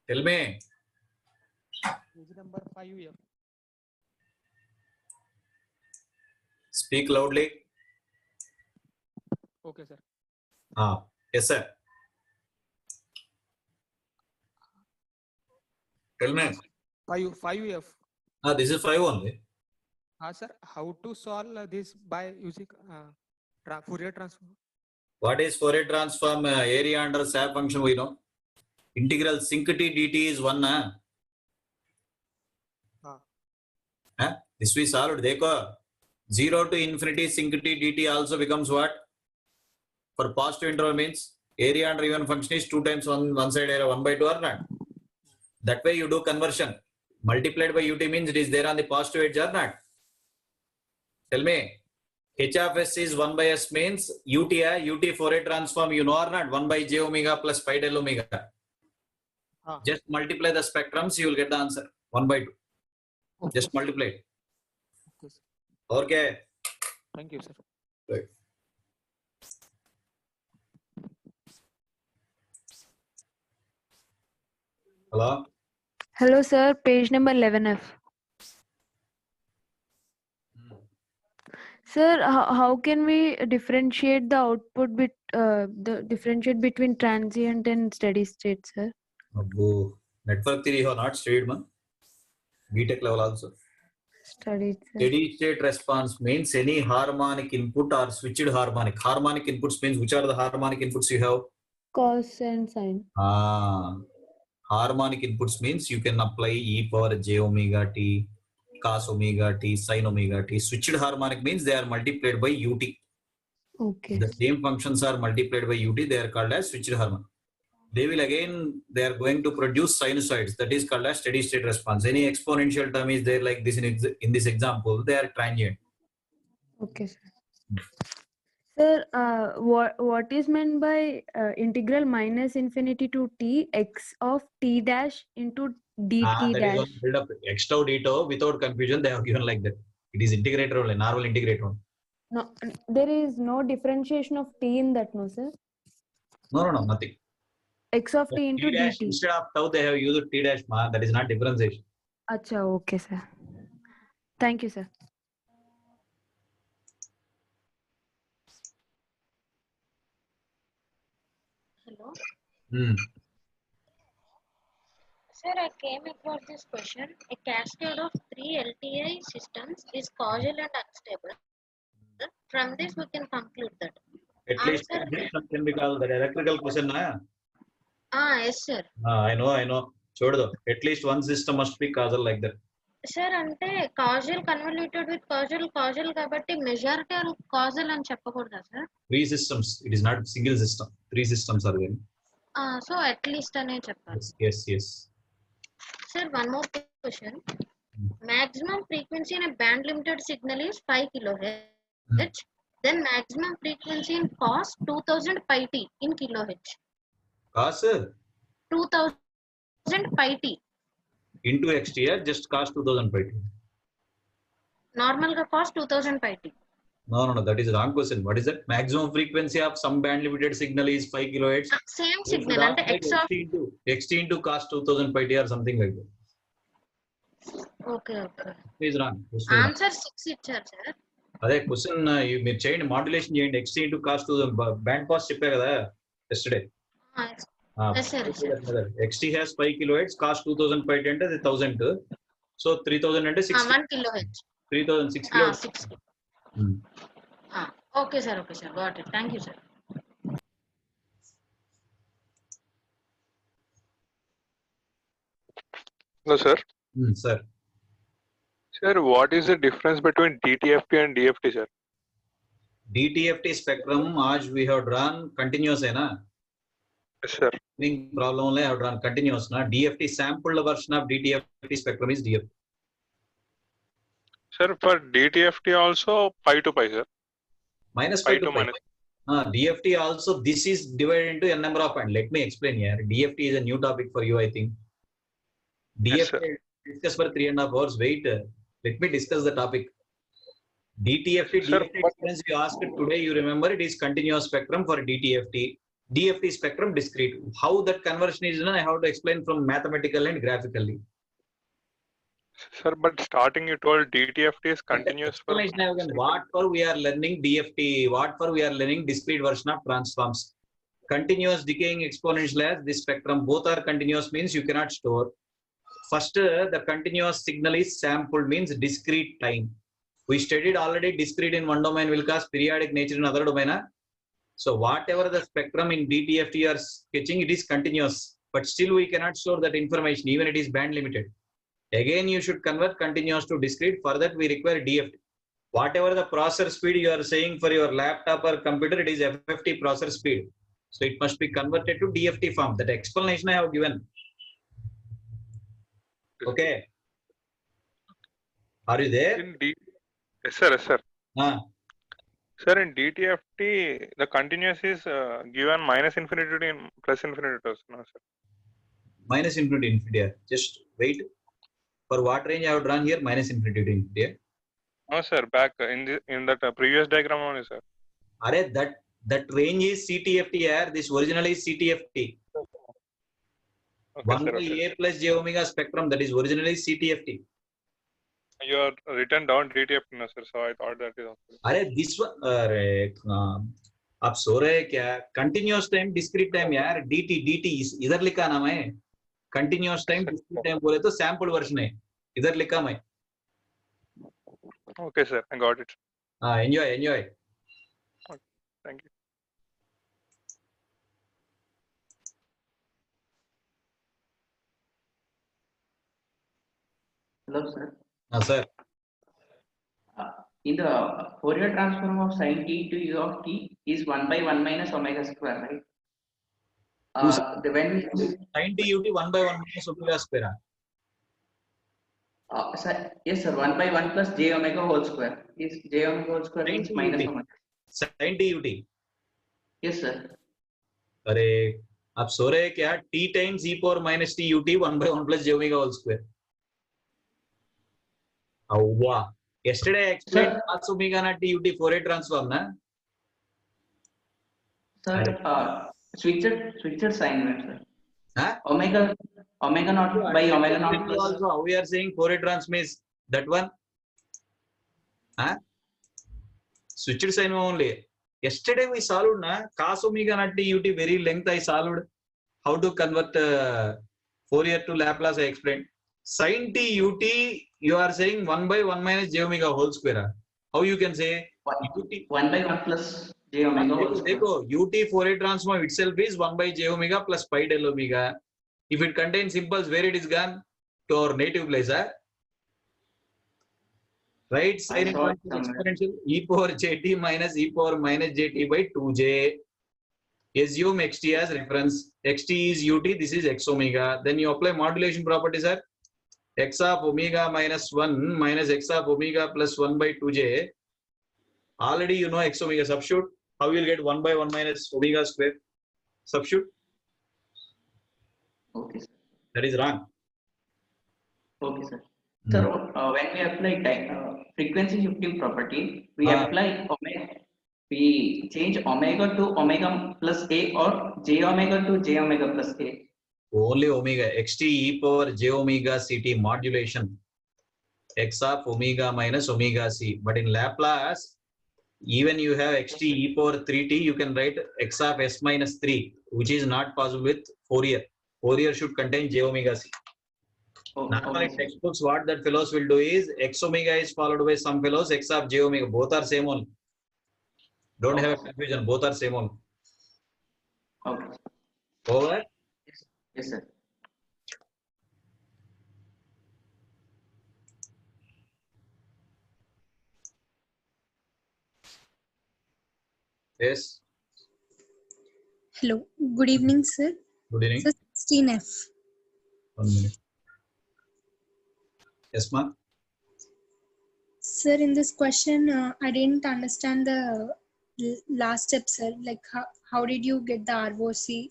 Tell me. Page number 5F. Speak loudly. Okay, sir. Yes, sir. Tell me. 5F. This is 5 only. Sir, how to solve this by using Fourier transform? What is Fourier transform? Area under SAP function we know. Integral sinc t dt is 1. This we solved. Dekho. 0 to infinity sinc t dt also becomes what? For positive interval means area under even function is 2 times one side area 1/2 or not. That way you do conversion. Multiplied by ut means it is there on the positive edge or not. Tell me. H of s is 1 by s means ut Fourier transform you know or not? 1 by j omega plus pi del omega. Just multiply the spectrums, you will get the answer. 1/2. Okay. Just multiply it. Okay, sir. Okay. Thank you, sir. Right. Hello? Hello, sir. Page number 11F. Sir, how can we differentiate the output differentiate between transient and steady state, sir? Network theory have not studied, man. BTech level also. Studied, sir. Steady state response means any harmonic input or switched harmonic. Harmonic inputs means which are the harmonic inputs you have? Cos and sine. Harmonic inputs means you can apply e power j omega t, cos omega t, sin omega t. Switched harmonic means they are multiplied by ut. Okay. The same functions are multiplied by ut, they are called as switched harmonic. They will again, they are going to produce sinusoids. That is called as steady state response. Any exponential term is there like this in this example, they are transient. Okay, sir. Sir, what is meant by integral minus infinity to t x of t dash into dt That dash? is one build up x tau d tau without confusion. They have given like that. It is integrator only, normal integrator only. No, there is no differentiation of t in that, no, sir. No, nothing. X of t into T dash dt. instead of tau they have used t dash. That is not differentiation. Acha, okay, sir. Thank you, sir. Hello. Hmm. Sir, Sir, I came across this question. A cascade of 3 LTI systems is causal and unstable. From this, we can conclude that. At least Answer. this can be called the electrical question, na? Yes, sir. I know. Chodo. At least one system must be causal like that. Sir, ante causal convoluted with causal kabatti majority or causal అని చెప్పకూడదా sir? 3 systems. It is not single system. 3 systems are there. So at least అనే చెప్పాలి. Yes. Sir, one more question. Maximum frequency in a band limited signal is 5 kHz. Then maximum frequency in cos 2000 pi t in kilohertz. Cos 2000 pi t. into XTR just cos 2000 pi t. Normal ga cos 2000 pi t. No, that is wrong question. What is that? Maximum frequency of some band limited signal is 5 kilohertz. Same signal ante xt into cos 2000 pi t or something like that. Okay. It is wrong. Answer 6 ఇచ్చారు sir. అదే question మీరు చేయండి, modulation చేయండి. xt into cos 2000 band pass చెప్పా కదా yesterday. Yes, sir. xt has 5 kilohertz, cos 2000 pi t అంటే అది 1000. So 3000 అంటే 6 1 kilohertz. 3000 6 kilohertz. 6. Okay, sir. Got it. Thank you, sir. Hello, sir. Sir. Sir, what is the difference between DTFT and DFT, sir? DTFT spectrum आज we have drawn continuous है ना? Yes, sir. Problem only have drawn continuous ना? DFT sampled version of DTFT spectrum is DFT. Sir, for DTFT also pi to pi, sir. Minus Pi pi to to pi. minus. DFT also, this is divided into n number of points. Let me explain here. DFT is a new topic for you, I think. DFT Yes, discuss for 3.5 hours. Wait, let me discuss the topic. DTFT, Sir, DFT experience you asked today, you remember it is continuous spectrum for DTFT. DFT spectrum discrete. How that conversion is done, I have to explain from mathematical and graphically. Sir, but starting you told DTFT is continuous for. What for we are learning DFT? What for we are learning discrete version of transforms? Continuous decaying exponential as this spectrum, both are continuous means you cannot store. First, the continuous signal is sampled means discrete time. We studied already discrete in one domain will cause periodic nature in other domain. So whatever the spectrum in DTFT you are sketching, it is continuous, but still we cannot store that information even it is band limited. Again, you should convert continuous to discrete. For that, we require DFT. Whatever the processor speed you are saying for your laptop or computer, it is FFT processor speed. So it must be converted to DFT form. That explanation I have given. Okay. Are you there? Yes, sir. Sir, in DTFT, the continuous is given minus infinity to plus infinity to, no, sir. Minus infinity. Just wait. For what range I have drawn here? Minus infinity to infinity. No, sir. Back in that previous diagram only, sir. Are that range is CTFT here. This original is CTFT. Okay, 1 sir, by okay. A plus j omega spectrum, that is originally CTFT. You are written down DTFT, no, sir. So I thought that is also. अरे this one अरे आप सो रहे हैं क्या? Continuous time, discrete time यार. DT इधर लिखा ना मैं. Continuous time, discrete time बोले तो sample version है. इधर लिखा मैं. Okay, sir. I got it. Enjoy. Thank you. Hello, sir. Sir. In the Fourier transform of sin t to u of t is 1 by 1 minus omega square, right? When sin t ut 1 by 1 minus omega square. Sir, yes, sir. 1 by 1 plus j omega whole square. Is j omega whole square means minus omega. Sin t ut. Yes, sir. अरे आप सो रहे हैं क्या? T times e power minus t ut 1 by 1 plus j omega whole square. Wow. Yesterday I explained cos omega naught t ut Fourier transform, na? Sir, switched sign wave, sir. Huh? Omega naught by omega naught plus. Also, how we are saying Fourier transform is that one? Huh? Switched sign only. Yesterday we solved na cos omega naught t ut very length I solved. How to convert Fourier to Laplace I explained. Sin t ut, you are saying 1 by 1 minus j omega whole square. How you can say? 1 by 1 plus j omega whole square. Ut Fourier transform itself is 1 by j omega plus pi del omega. If it contains impulse, where it is gone? To our native place. Right? Sin exponential e power jt minus e power minus jt by 2j. Assume xt as reference. Xt is ut, this is x omega. Then you apply modulation property, sir. X of omega minus 1 minus x of omega plus 1 by 2j. Already you know x omega. Substitute. How you will get 1 by 1 minus omega square? Substitute. Okay, sir. That is wrong. Okay, sir. So when we apply frequency shifting property, we apply omega. We change omega to omega plus a or j omega to j omega plus a. Only omega. Xt e power j omega ct modulation. X of omega minus omega c. But in Laplace, even you have xt e power 3t, you can write x of s minus 3, which is not possible with Fourier. Fourier should contain j omega c. Normally textbooks, what that fellows will do is x omega is followed by some fellows x of j omega. Both are same only. Don't have a confusion. Both are same only. Okay. Over. Yes, sir. Yes. Hello. Good evening, sir. Good evening. Sir, 16F. 1 minute. Yes, ma'am. Sir, in this question, I didn't understand the last step, sir. Like, how did you get the ROC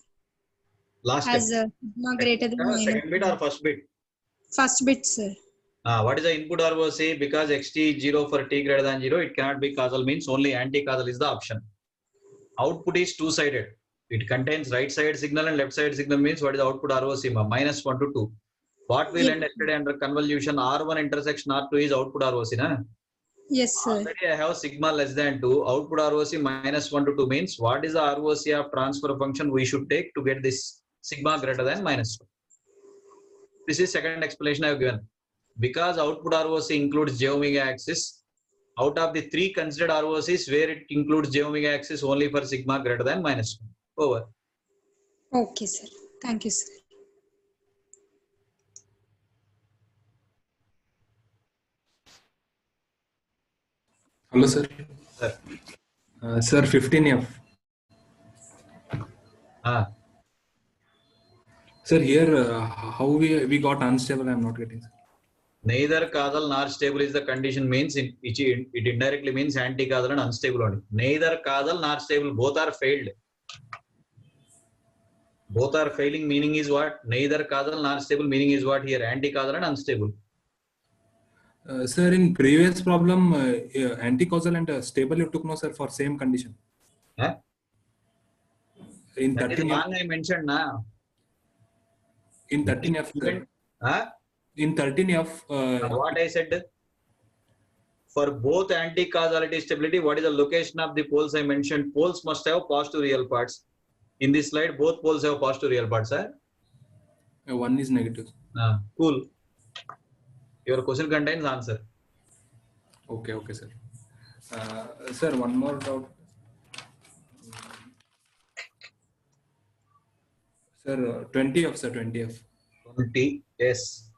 Last as step. sigma greater than minus? Second bit or first bit? First bit, sir. What is the input ROC? Because xt is 0 for t greater than 0, it cannot be causal, means only anti-causal is the option. Output is two-sided. It contains right side signal and left side signal, means what is the output ROC? Minus 1 to 2. What we learned yesterday under convolution, R1 intersection R2 is output ROC, na? Yes, sir. Already I have sigma less than 2. Output ROC minus 1 to 2 means what is the ROC of transfer function we should take to get this sigma greater than minus 2. This is second explanation I have given. Because output ROC includes j omega axis, out of the 3 considered ROCs, where it includes j omega axis only for sigma greater than minus 1. Over. Okay, sir. Thank you, sir. Hello, sir. Sir. Sir, 15F. Sir, here, how we got unstable, I am not getting, sir. Neither causal nor stable is the condition, means it indirectly means anti-causal and unstable only. Neither causal nor stable, both are failed. Both are failing, meaning is what? Neither causal nor stable, meaning is what here? Anti-causal and unstable. Sir, in previous problem, anti-causal and stable you took, no, sir, for same condition. Huh? In that 13F. is one I mentioned now. In 13F. Huh? In 13F. What I said? For both anti-causality stability, what is the location of the poles I mentioned? Poles must have positive real parts. In this slide, both poles have positive real parts. Huh? One is negative. Cool. Your question contains answer. Okay, okay, sir. Sir, one more doubt. Sir, 20F, sir, 20F. 20, yes.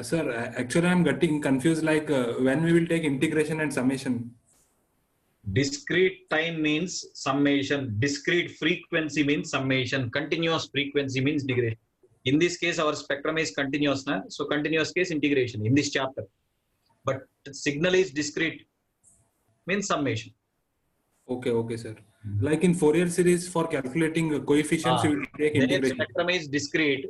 Sir, actually I'm getting confused, like when we will take integration and summation. Discrete time means summation. Discrete frequency means summation. Continuous frequency means integration. In this case, our spectrum is continuous, na? So continuous case integration in this chapter. But signal is discrete, means summation. Okay, okay, sir. Like in Fourier series, for calculating coefficients, we will take integration. Spectrum is discrete,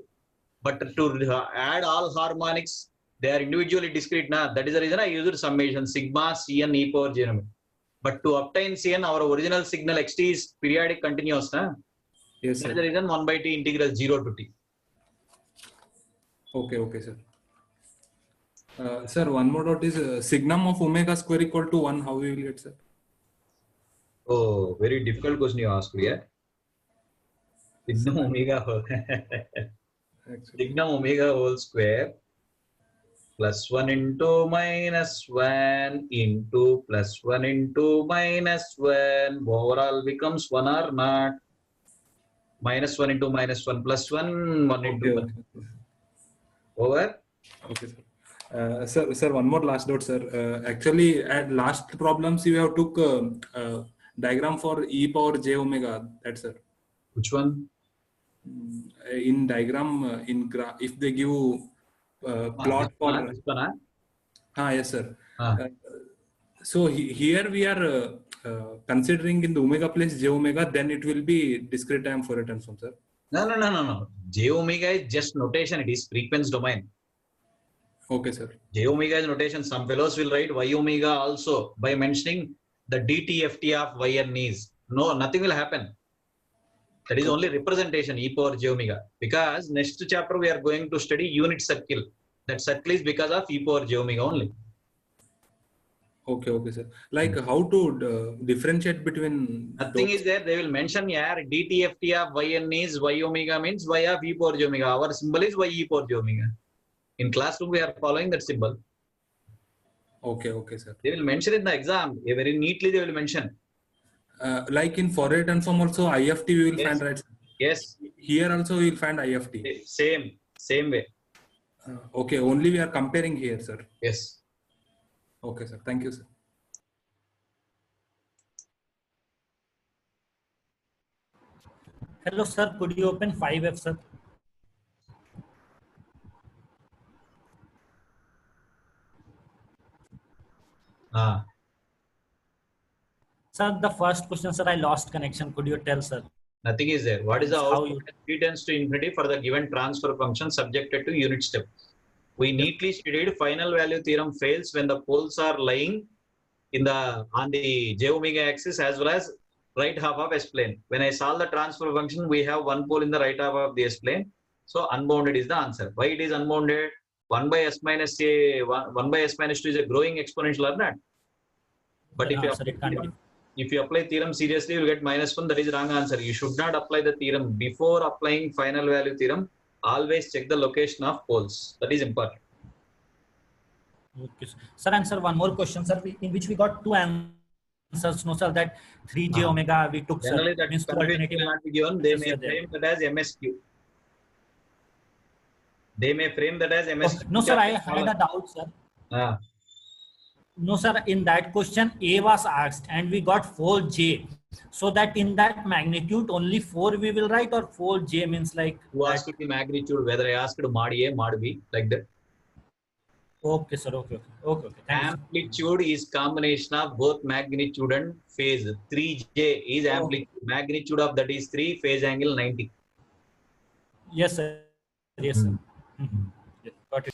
but to add all harmonics, they are individually discrete. Na? That is the reason I used summation, sigma Cn e power j. But to obtain Cn, our original signal xt is periodic continuous. Na? Yes, sir. That is the reason 1 by t integral 0 to t. Okay, okay, sir. Sir, one more doubt is signum of omega square equal to 1. How we will get, sir? Oh, very difficult question you asked here. Signum omega. Actually. Sigma omega whole square plus 1 into minus 1 into plus 1 into minus 1 overall becomes 1 or not? Minus 1 into minus 1 plus 1, 1 into Okay, 1. okay. Over? Okay, sir. Sir, one more last note, sir. Actually, at last problems, you have took diagram for e power j omega. That's sir. Which one? In diagram, if they give plot for. This one, Yes, sir. Ah. So here we are considering in the omega place j omega, then it will be discrete time Fourier transform, sir. No. J omega is just notation. It is frequency domain. Okay, sir. J omega is notation. Some fellows will write y omega also by mentioning the DTFT of y and is. No, nothing will happen. That is only representation e power j omega. Because next chapter we are going to study unit circle. That circle is because of e power j omega only. Okay, sir. Like how to differentiate between. Nothing is there. They will mention here DTFT of y and is y omega means y of e power j omega. Our symbol is y e power j omega. In classroom we are following that symbol. Okay, sir. They will mention in the exam. Very neatly they will mention. Like in Fourier transform also IFT we will find, right? Yes. Here also we will find IFT. Same way. Okay, only we are comparing here, sir. Yes. Okay, sir. Thank you, sir. Hello, sir. Could you open 5F, sir? Sir, the first question, sir, I lost connection. Could you tell, sir? Nothing is there. What is the output t tends to infinity for the given transfer function subjected to unit step? We neatly studied final value theorem fails when the poles are lying in the on the j omega axis as well as right half of S plane. When I solve the transfer function, we have one pole in the right half of the S plane. So unbounded is the answer. Why it is unbounded? 1 by s minus a 1 by s minus 2 is a growing exponential or not? But if you apply theorem seriously, you will get -1. That is wrong answer. You should not apply the theorem before applying final value theorem. Always check the location of poles. That is important. Okay, sir. Answer one more question, sir. In which we got two answers. No, sir. That 3j omega we took. Generally, sir, that means confusion will not be given. They may frame that as MSQ. They may frame that as MSQ. Okay. No, sir. I had a doubt, sir. No, sir. In that question, A was asked, and we got 4j. So that in that magnitude, only 4 we will write, or 4j means like. Who asked the magnitude? Whether I asked mod A, mod B, like that. Okay, sir. Okay. Amplitude is combination of both magnitude and phase. 3j is amplitude. Magnitude of that is 3, phase angle 90. Yes, sir. Yes, sir. Yes, got it.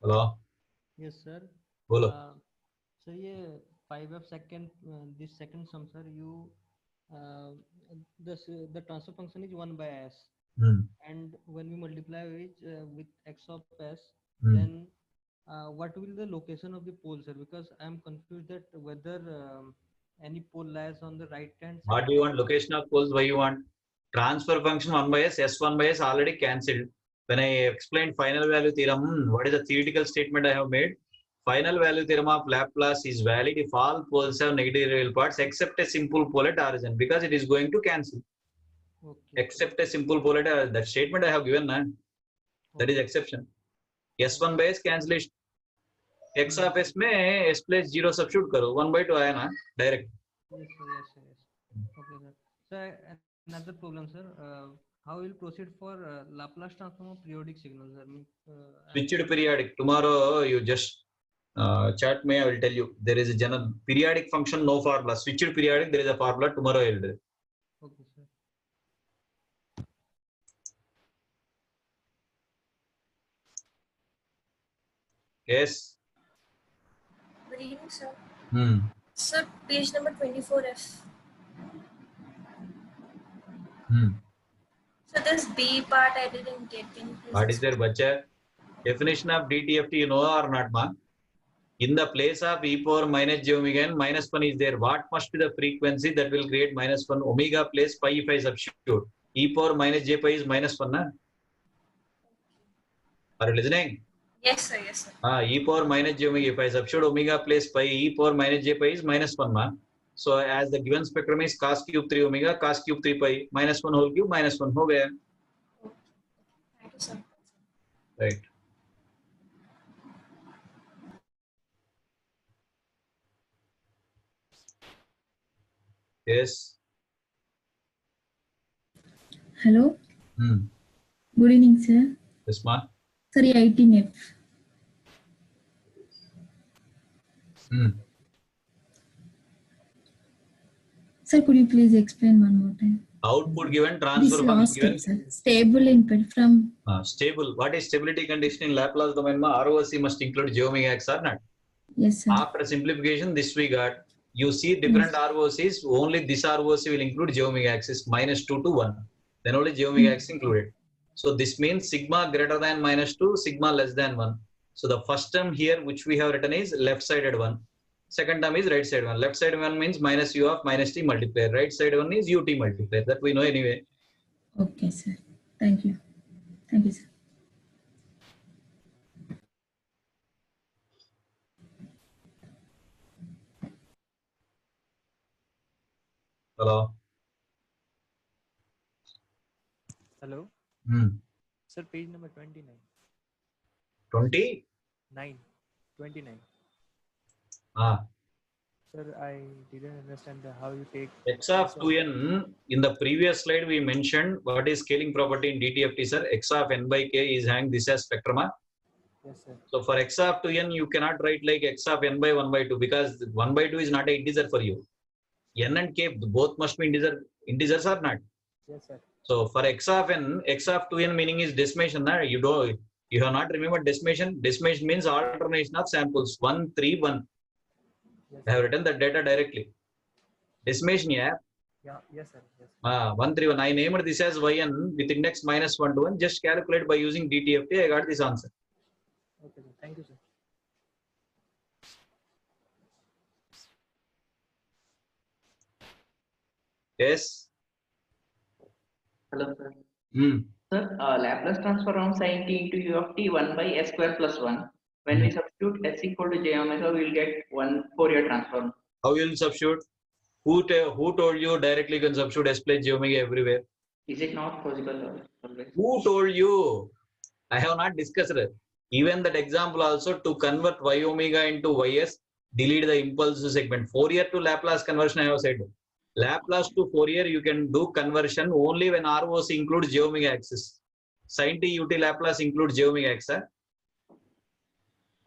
Hello. Yes, sir. Bolo. So ये 5F second this second sum, sir, you the transfer function is 1 by s, and when we multiply with x of s, then what will the location of the pole, sir? Because I am confused that whether any pole lies on the right hand side. What do you want? Location of poles? Why you want? Transfer function 1 by s, s1 by s already cancelled. When I explained final value theorem, what is the theoretical statement I have made? Final value theorem of Laplace is valid if all poles have negative real parts except a simple pole at origin, because it is going to cancel. Okay. Except a simple pole at origin. That statement I have given, na? That is exception. S1 by s cancellation. X of s में s plus 0 substitute करो. 1 by 2 आया ना? Direct. Yes, sir. Okay, sir. So another problem, sir. How will proceed for Laplace transform of periodic signals? Switched periodic. Tomorrow you just chat me. I will tell you. There is a general periodic function, no formula. Switched periodic, there is a formula. Tomorrow I will do. Okay, sir. Yes. Good evening, sir. Sir, page number 24F. So this B part I didn't get. What is there, bacha? Definition of DTFT, you know or not, ma? In the place of e power minus j omega n, -1 is there. What must be the frequency that will create -1? Omega place pi if I substitute. E power minus j pi is -1. Na? Are you listening? Yes, sir. Yes, sir. E power minus j omega. If I substitute omega place pi, e power minus j pi is -1. Ma? So as the given spectrum is cos cube 3 omega, cos cube 3 pi, -1 whole cube, -1 हो गया. Thank you, sir. Right. Yes. Hello. Good evening, sir. Yes, ma. Sorry, 18F. Sir, could you please explain one more time? Output given, transfer This function last given. step, sir. Stable input from. Stable. What is stability condition in Laplace domain? Ma, ROC must include j omega x or not? Yes, sir. After simplification, this we got. You see different ROCs, only this ROC will include j omega x is -2 to 1. Then only j omega x included. So this means sigma greater than -2, sigma less than 1. So the first term here which we have written is left-sided one. Second term is right-sided one. Left-side one means minus u of minus t multiplier. Right-side one is ut multiplier. That we know anyway. Okay, sir. Thank you. Thank you, sir. Hello. Hello. Sir, page number 29. 20? 29. Sir, I didn't understand how you take X of 2n, in the previous slide we mentioned what is scaling property in DTFT, sir. X of n by k is having this as spectrum. Yes, sir. So for x of 2n, you cannot write like x of n by 1 by 2 because 1 by 2 is not an integer for you. N and k both must be integers or not? Yes, sir. So for x of n, x of 2n meaning is decimation. You have not remembered decimation. Decimation means alternation of samples 1, 3, 1. Yes, I have written that data directly. Decimation, yeah. Yeah, yes, sir. Yes. 1, 3, 1. I named this as yn with index -1 to 1. Just calculate by using DTFT. I got this answer. Okay, sir. Thank you, sir. Yes. Hello, sir. Sir, Laplace transform sin t into u of t 1 by s square plus 1. When we substitute s equal to j omega, we will get one Fourier transform. How will you substitute? Who told you directly you can substitute s plus j omega everywhere? Is it not possible always? Who told you? I have not discussed it. Even that example also, to convert y omega into ys, delete the impulse segment. Fourier to Laplace conversion, I have said. Laplace to Fourier, you can do conversion only when ROC includes j omega axis. Sin t ut Laplace includes j omega x.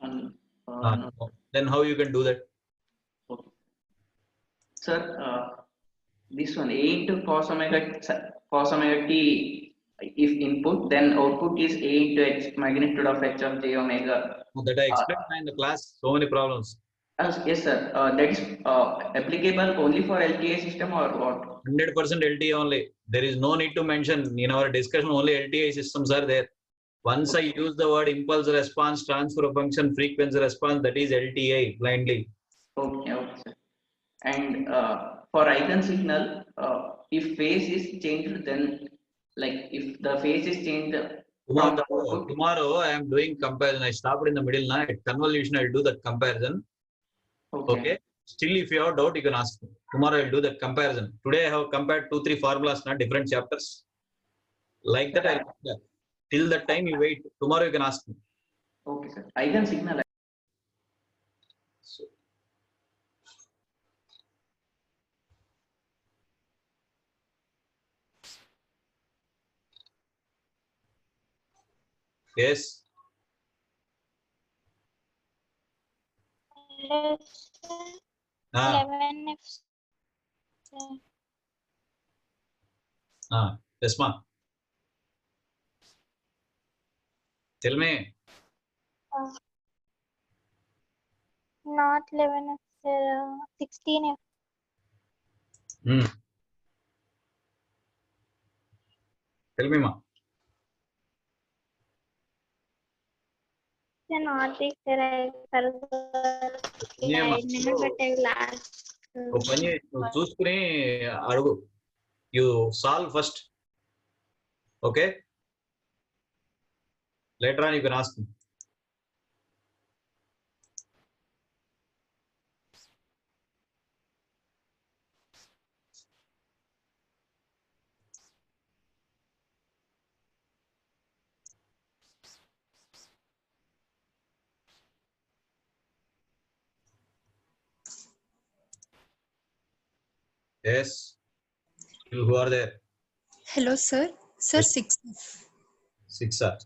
No. Then how you can do that? Okay. Sir, this one a into cos omega t, if input, then output is a into x magnitude of h of j omega. That I explained in the class. So many problems. Yes, sir. That is applicable only for LTI system or what? 100% LTI only. There is no need to mention in our discussion. Only LTI systems are there. Once I use the word impulse response, transfer function, frequency response, that is LTI blindly. Okay, okay, sir. And for eigensignal, if phase is changed, then like if the phase is changed. Tomorrow I am doing comparison. I stopped in the middle now. At convolution, I will do that comparison. Okay. Still, if you have doubt, you can ask me. Tomorrow I will do that comparison. Today I have compared 2-3 formulas, not different chapters. Like that, I will do that. Till that time you wait. Tomorrow you can ask me. Okay, sir. Eigensignal. So, yes. Yes, ma. Tell me. Not 11F, sir. 16F. Tell me, ma. question not there, sir. I forgot. Yeah, I remember, but I will ask. ఓ పని నువ్వు చూసుకుని అడుగు. You solve first. Okay? Later on you can ask me. Yes. Still who are there? Hello, sir. Sir, Yes. 6. 6 are.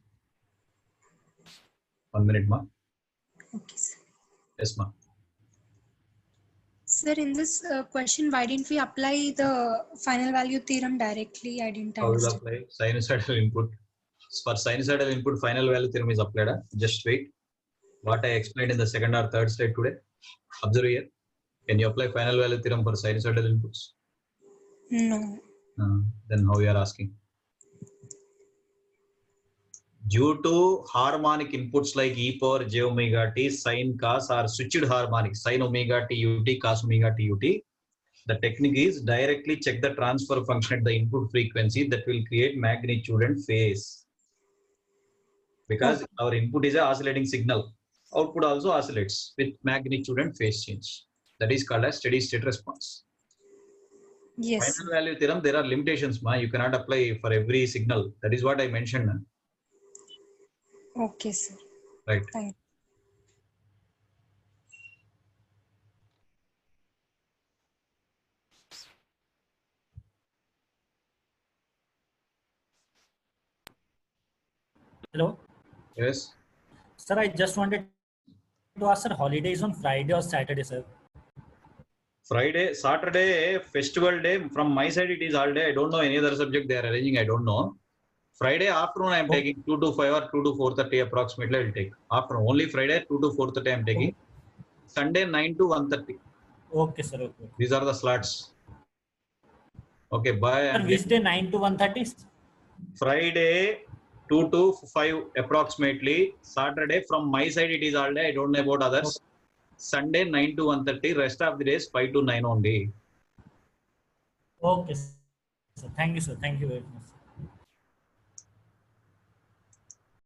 1 minute, ma. Okay, sir. Yes, ma. Sir, in this question, why didn't we apply the final value theorem directly? I didn't How will understand. apply sinusoidal input? For sinusoidal input, final value theorem is applied. Just wait. What I explained in the second or third slide today. Observe here. Can you apply final value theorem for sinusoidal inputs? No. Then how you are asking? Due to harmonic inputs like e power j omega t, sin, cos are switched harmonics, sin omega t ut, cos omega t ut. The technique is directly check the transfer function at the input frequency that will create magnitude and phase. Because our input is an oscillating signal, output also oscillates with magnitude and phase change. That is called as steady state response. Yes. Final value theorem, there are limitations, ma. You cannot apply for every signal. That is what I mentioned. Okay, sir. Right. Thank you. Hello. Yes. Sir, I just wanted to ask, sir, holidays on Friday or Saturday, sir? Friday, Saturday, festival day. From my side, it is all day. I don't know any other subject they are arranging. I don't know. Friday afternoon, I am taking 2 to 5 or 2 to 4:30 approximately. I will take afternoon. Only Friday 2 to 4:30 I am taking. Sunday 9 to 1:30. Okay, sir. Okay. These are the slots. Okay, bye. Sir, which day 9 to 1:30? Friday 2 to 5 approximately. Saturday from my side it is all day. I don't know about others. Okay. Sunday 9 to 1:30. Rest of the days 5 to 9 only. Okay, sir. Thank you, sir. Thank you very much.